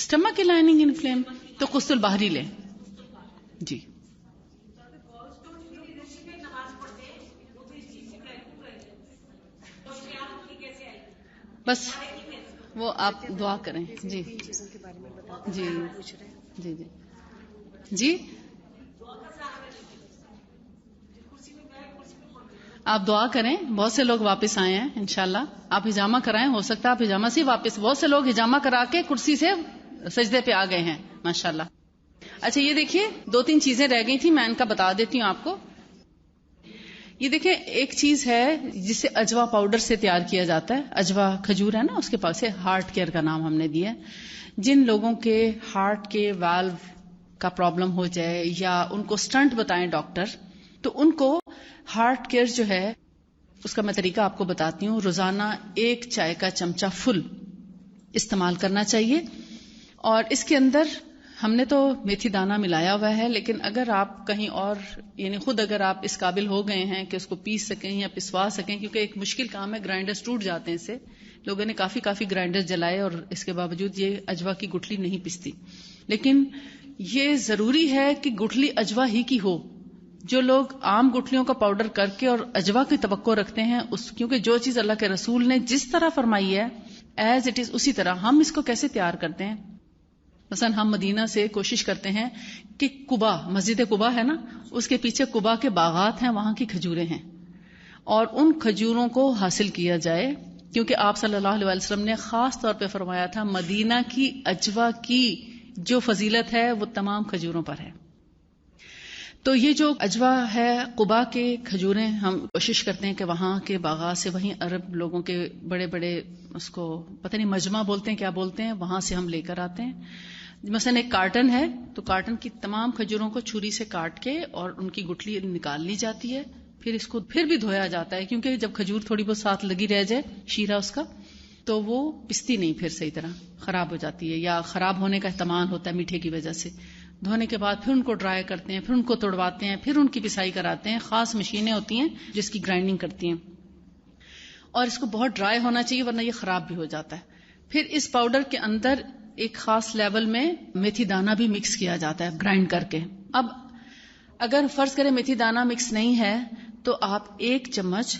اسٹمک کی لائننگ انفلیم تو قسط البحری لیں. جی بس وہ آپ دعا کریں. جی جی جی جی جی آپ دعا کریں. بہت سے لوگ واپس آئے ہیں انشاءاللہ. آپ ہجامہ کرائیں, ہو سکتا ہے آپ ہجامہ سے واپس. بہت سے لوگ ہجامہ کرا کے کرسی سے سجدے پہ آ گئے ہیں ماشاءاللہ. اچھا یہ دیکھیے 2-3 چیزیں رہ گئی تھیں, میں ان کا بتا دیتی ہوں آپ کو. یہ دیکھیں ایک چیز ہے جسے اجوا پاؤڈر سے تیار کیا جاتا ہے. اجوا کھجور ہے نا, اس کے پاس سے ہارٹ کیئر کا نام ہم نے دیا ہے. جن لوگوں کے ہارٹ کے والو کا پرابلم ہو جائے یا ان کو سٹنٹ بتائیں ڈاکٹر, تو ان کو ہارٹ کیئر جو ہے اس کا میں طریقہ آپ کو بتاتی ہوں. روزانہ 1 چائے کا چمچہ فل استعمال کرنا چاہیے. اور اس کے اندر ہم نے تو میتھی دانہ ملایا ہوا ہے, لیکن اگر آپ کہیں اور یعنی خود اگر آپ اس قابل ہو گئے ہیں کہ اس کو پیس سکیں یا پسوا سکیں, کیونکہ ایک مشکل کام ہے, گرائنڈرز ٹوٹ جاتے ہیں اس سے. لوگوں نے کافی گرائنڈر جلائے اور اس کے باوجود یہ اجوا کی گٹھلی نہیں پستی. لیکن یہ ضروری ہے کہ گٹھلی اجوا ہی کی ہو. جو لوگ عام گٹھلیوں کا پاؤڈر کر کے اور اجوا کی توقع رکھتے ہیں کیونکہ جو چیز اللہ کے رسول نے جس طرح فرمائی ہے ایز اٹ از اسی طرح ہم اس کو کیسے تیار کرتے ہیں. مثلا ہم مدینہ سے کوشش کرتے ہیں کہ قبا, مسجد قبا ہے نا, اس کے پیچھے قبا کے باغات ہیں, وہاں کی کھجوریں ہیں, اور ان کھجوروں کو حاصل کیا جائے, کیونکہ آپ صلی اللہ علیہ وسلم نے خاص طور پہ فرمایا تھا مدینہ کی اجوا کی جو فضیلت ہے وہ تمام کھجوروں پر ہے. تو یہ جو اجوا ہے قبا کے کھجوریں, ہم کوشش کرتے ہیں کہ وہاں کے باغات سے, وہیں عرب لوگوں کے بڑے بڑے اس کو پتہ نہیں مجمع بولتے ہیں کیا بولتے ہیں, وہاں سے ہم لے کر آتے ہیں. مثلا ایک کارٹن ہے تو کارٹن کی تمام کھجوروں کو چھری سے کاٹ کے اور ان کی گٹھلی نکال لی جاتی ہے. پھر اس کو پھر بھی دھویا جاتا ہے, کیونکہ جب کھجور تھوڑی بہت ساتھ لگی رہ جائے شیرہ اس کا, تو وہ پستی نہیں, پھر صحیح طرح خراب ہو جاتی ہے یا خراب ہونے کا احتمال ہوتا ہے میٹھے کی وجہ سے. دھونے کے بعد پھر ان کو ڈرائی کرتے ہیں, پھر ان کو توڑواتے ہیں, پھر ان کی پسائی کراتے ہیں. خاص مشینیں ہوتی ہیں جس کی گرائنڈنگ کرتی ہیں, اور اس کو بہت ڈرائی ہونا چاہیے ورنہ یہ خراب بھی ہو جاتا ہے. پھر اس پاؤڈر کے اندر ایک خاص لیول میں میتھی دانہ بھی مکس کیا جاتا ہے گرائنڈ کر کے. اب اگر فرض کریں میتھی دانہ مکس نہیں ہے تو آپ 1 چمچ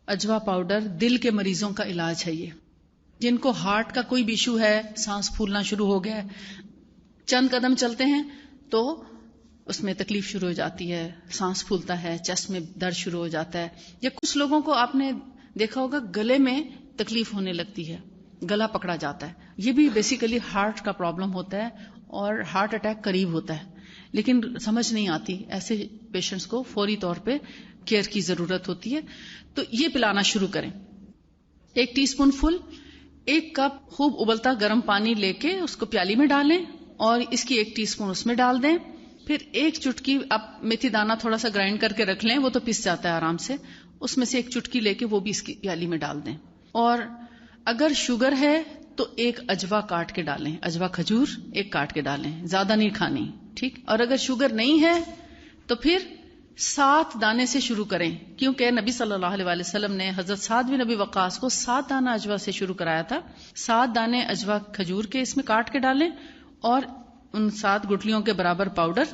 اجوا پاؤڈر, دل کے مریضوں کا علاج ہے یہ, جن کو ہارٹ کا کوئی بھی ایشو ہے, سانس پھولنا شروع ہو گیا ہے, چند قدم چلتے ہیں تو اس میں تکلیف شروع ہو جاتی ہے, سانس پھولتا ہے, چیسٹ میں درد شروع ہو جاتا ہے, یا کچھ لوگوں کو آپ نے دیکھا ہوگا گلے میں تکلیف ہونے لگتی ہے, گلا پکڑا جاتا ہے. یہ بھی بیسیکلی ہارٹ کا پرابلم ہوتا ہے اور ہارٹ اٹیک قریب ہوتا ہے, لیکن سمجھ نہیں آتی. ایسے پیشنٹس کو فوری طور پہ کیئر کی ضرورت ہوتی ہے. تو یہ پلانا شروع کریں. 1 ٹی اسپون فل, 1 کپ خوب ابلتا گرم پانی لے کے اس کو پیالی میں ڈالیں اور اس کی 1 ٹی اسپون اس میں ڈال دیں. پھر 1 چٹکی, آپ میتھی دانہ تھوڑا سا گرائنڈ کر کے رکھ لیں, وہ تو پس جاتا ہے آرام سے, اس میں سے 1 چٹکی لے کے وہ بھی اس کی پیالی میں ڈال دیں. اور اگر شوگر ہے تو 1 اجوا کاٹ کے ڈالیں, اجوا کھجور 1 کاٹ کے ڈالیں, زیادہ نہیں کھانی, ٹھیک. اور اگر شوگر نہیں ہے تو پھر 7 دانے سے شروع کریں, کیونکہ نبی صلی اللہ علیہ وسلم نے حضرت سعد بن ابی وقاص کو 7 دانہ اجوا سے شروع کرایا تھا. 7 دانے اجوا کھجور کے اس میں کاٹ کے ڈالیں اور ان 7 گٹلیوں کے برابر پاؤڈر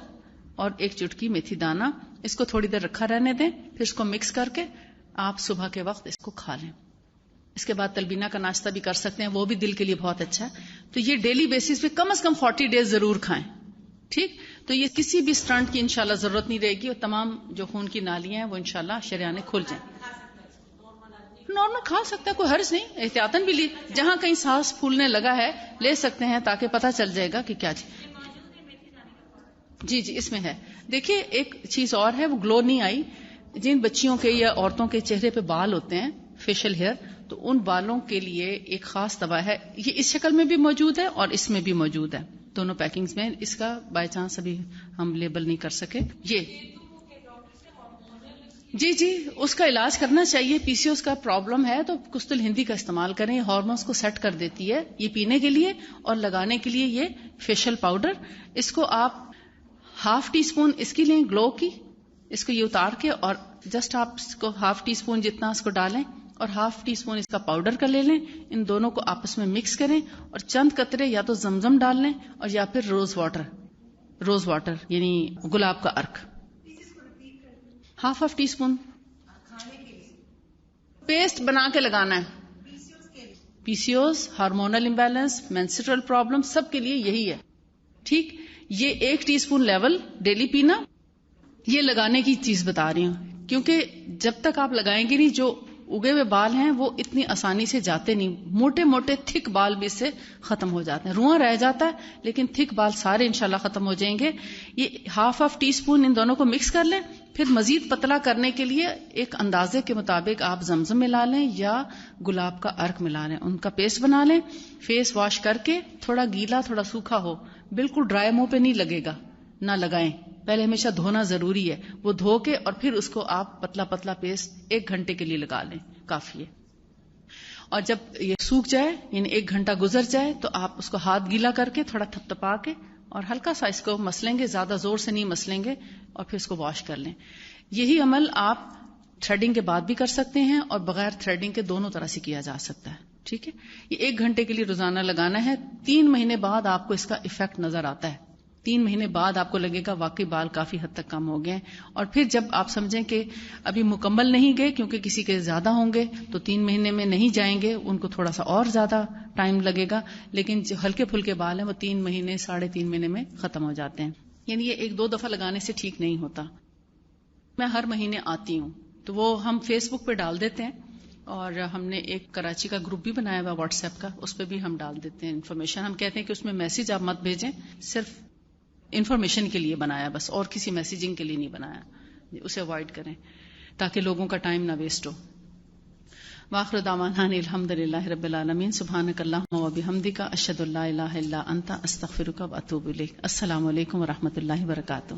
اور 1 چٹکی میتھی دانہ, اس کو تھوڑی دیر رکھا رہنے دیں. پھر اس کو مکس کر کے آپ صبح کے وقت اس کو کھا لیں. اس کے بعد تلبینہ کا ناشتہ بھی کر سکتے ہیں, وہ بھی دل کے لیے بہت اچھا ہے. تو یہ ڈیلی بیسس پہ کم از کم 40 ڈیز ضرور کھائیں, ٹھیک. تو یہ کسی بھی سٹنٹ کی انشاءاللہ ضرورت نہیں رہے گی, اور تمام جو خون کی نالیاں ہیں وہ انشاءاللہ شریانے کھل جائیں. نارمل کھا سکتا ہے, کوئی حرج نہیں, احتیاطاً بھی لی, جہاں کہیں سانس پھولنے لگا ہے لے سکتے ہیں تاکہ پتہ چل جائے گا کہ کیا جی اس میں ہے. دیکھیے ایک چیز اور ہے, وہ گلو نہیں آئی. جن بچیوں کے یا عورتوں کے چہرے پہ بال ہوتے ہیں, فیشل ہیئر, تو ان بالوں کے لیے ایک خاص دوا ہے, یہ اس شکل میں بھی موجود ہے اور اس میں بھی موجود ہے, دونوں پیکنگز میں. اس کا بائی چانس ابھی ہم لیبل نہیں کر سکے. یہ جی اس کا علاج کرنا چاہیے. پی سی اوز کا پرابلم ہے تو کستل ہندی کا استعمال کریں, یہ ہارمونز کو سیٹ کر دیتی ہے. یہ پینے کے لیے اور لگانے کے لیے یہ فیشل پاؤڈر, اس کو آپ 1/2 ٹی اسپون اس کی لیں, گلو کی, اس کو یہ اتار کے اور جسٹ آپ اس کو 1/2 ٹی اسپون جتنا اس کو ڈالیں اور ہاف ٹی اسپون اس کا پاؤڈر کا لے لیں. ان دونوں کو آپس میں مکس کریں اور چند قطرے یا تو زمزم ڈال لیں اور یا پھر روز واٹر یعنی گلاب کا ارک. ہاف ٹی اسپون پیسٹ بنا کے لگانا ہے. P C O S, hormonal imbalance, menstrual problem, سب کے لیے یہی ہے. ٹھیک, یہ 1 ٹی اسپون لیول ڈیلی پینا. یہ لگانے کی چیز بتا رہی ہوں کیونکہ جب تک آپ لگائیں گے نہیں, جو اگے ہوئے بال ہیں وہ اتنی آسانی سے جاتے نہیں. موٹے موٹے تھک بال بھی اس سے ختم ہو جاتے ہیں. رواں رہ جاتا ہے لیکن تھک بال سارے انشاءاللہ ختم ہو جائیں گے. یہ ہاف ٹی اسپون ان دونوں کو مکس کر لیں. پھر مزید پتلا کرنے کے لیے ایک اندازے کے مطابق آپ زمزم ملا لیں یا گلاب کا ارک ملا لیں. ان کا پیسٹ بنا لیں. فیس واش کر کے تھوڑا گیلا تھوڑا سوکھا ہو, بالکل ڈرائی منہ پہ نہیں لگے گا, نہ لگائیں. پہلے ہمیشہ دھونا ضروری ہے. وہ دھو کے اور پھر اس کو آپ پتلا پتلا پیسٹ 1 گھنٹے کے لیے لگا لیں, کافی ہے. اور جب یہ سوکھ جائے یعنی 1 گھنٹہ گزر جائے تو آپ اس کو ہاتھ گیلا کر کے تھوڑا تھپتپا کے اور ہلکا سا اس کو مسلیں گے, زیادہ زور سے نہیں مسلیں گے, اور پھر اس کو واش کر لیں. یہی عمل آپ تھریڈنگ کے بعد بھی کر سکتے ہیں اور بغیر تھریڈنگ کے دونوں طرح سے کیا جا سکتا ہے. ٹھیک ہے, یہ 1 گھنٹے کے لیے روزانہ لگانا ہے. 3 مہینے بعد آپ کو اس کا ایفیکٹ نظر آتا ہے. 3 مہینے بعد آپ کو لگے گا واقعی بال کافی حد تک کم ہو گئے. اور پھر جب آپ سمجھیں کہ ابھی مکمل نہیں گئے کیونکہ کسی کے زیادہ ہوں گے تو 3 مہینے میں نہیں جائیں گے, ان کو تھوڑا سا اور زیادہ ٹائم لگے گا. لیکن جو ہلکے پھلکے بال ہیں وہ 3 مہینے 3.5 مہینے میں ختم ہو جاتے ہیں. یعنی یہ 1-2 دفعہ لگانے سے ٹھیک نہیں ہوتا. میں ہر مہینے آتی ہوں تو وہ ہم فیس بک پہ ڈال دیتے ہیں, اور ہم نے ایک کراچی کا گروپ بھی بنایا ہوا واٹس ایپ کا, اس پہ بھی ہم ڈال دیتے ہیں انفارمیشن. ہم کہتے ہیں کہ اس میں میسج آپ مت بھیجیں, صرف انفارمیشن کے لیے بنایا بس, اور کسی میسیجنگ کے لیے نہیں بنایا. اسے اوائڈ کریں تاکہ لوگوں کا ٹائم نہ ویسٹ ہو. وآخر دعوانا الحمدللہ رب العالمین. سبحانک اللہم و بحمدک, اشہد ان لا الہ الا انت, استغفرک و اتوب الیک. السلام علیکم و رحمۃ اللہ وبرکاتہ.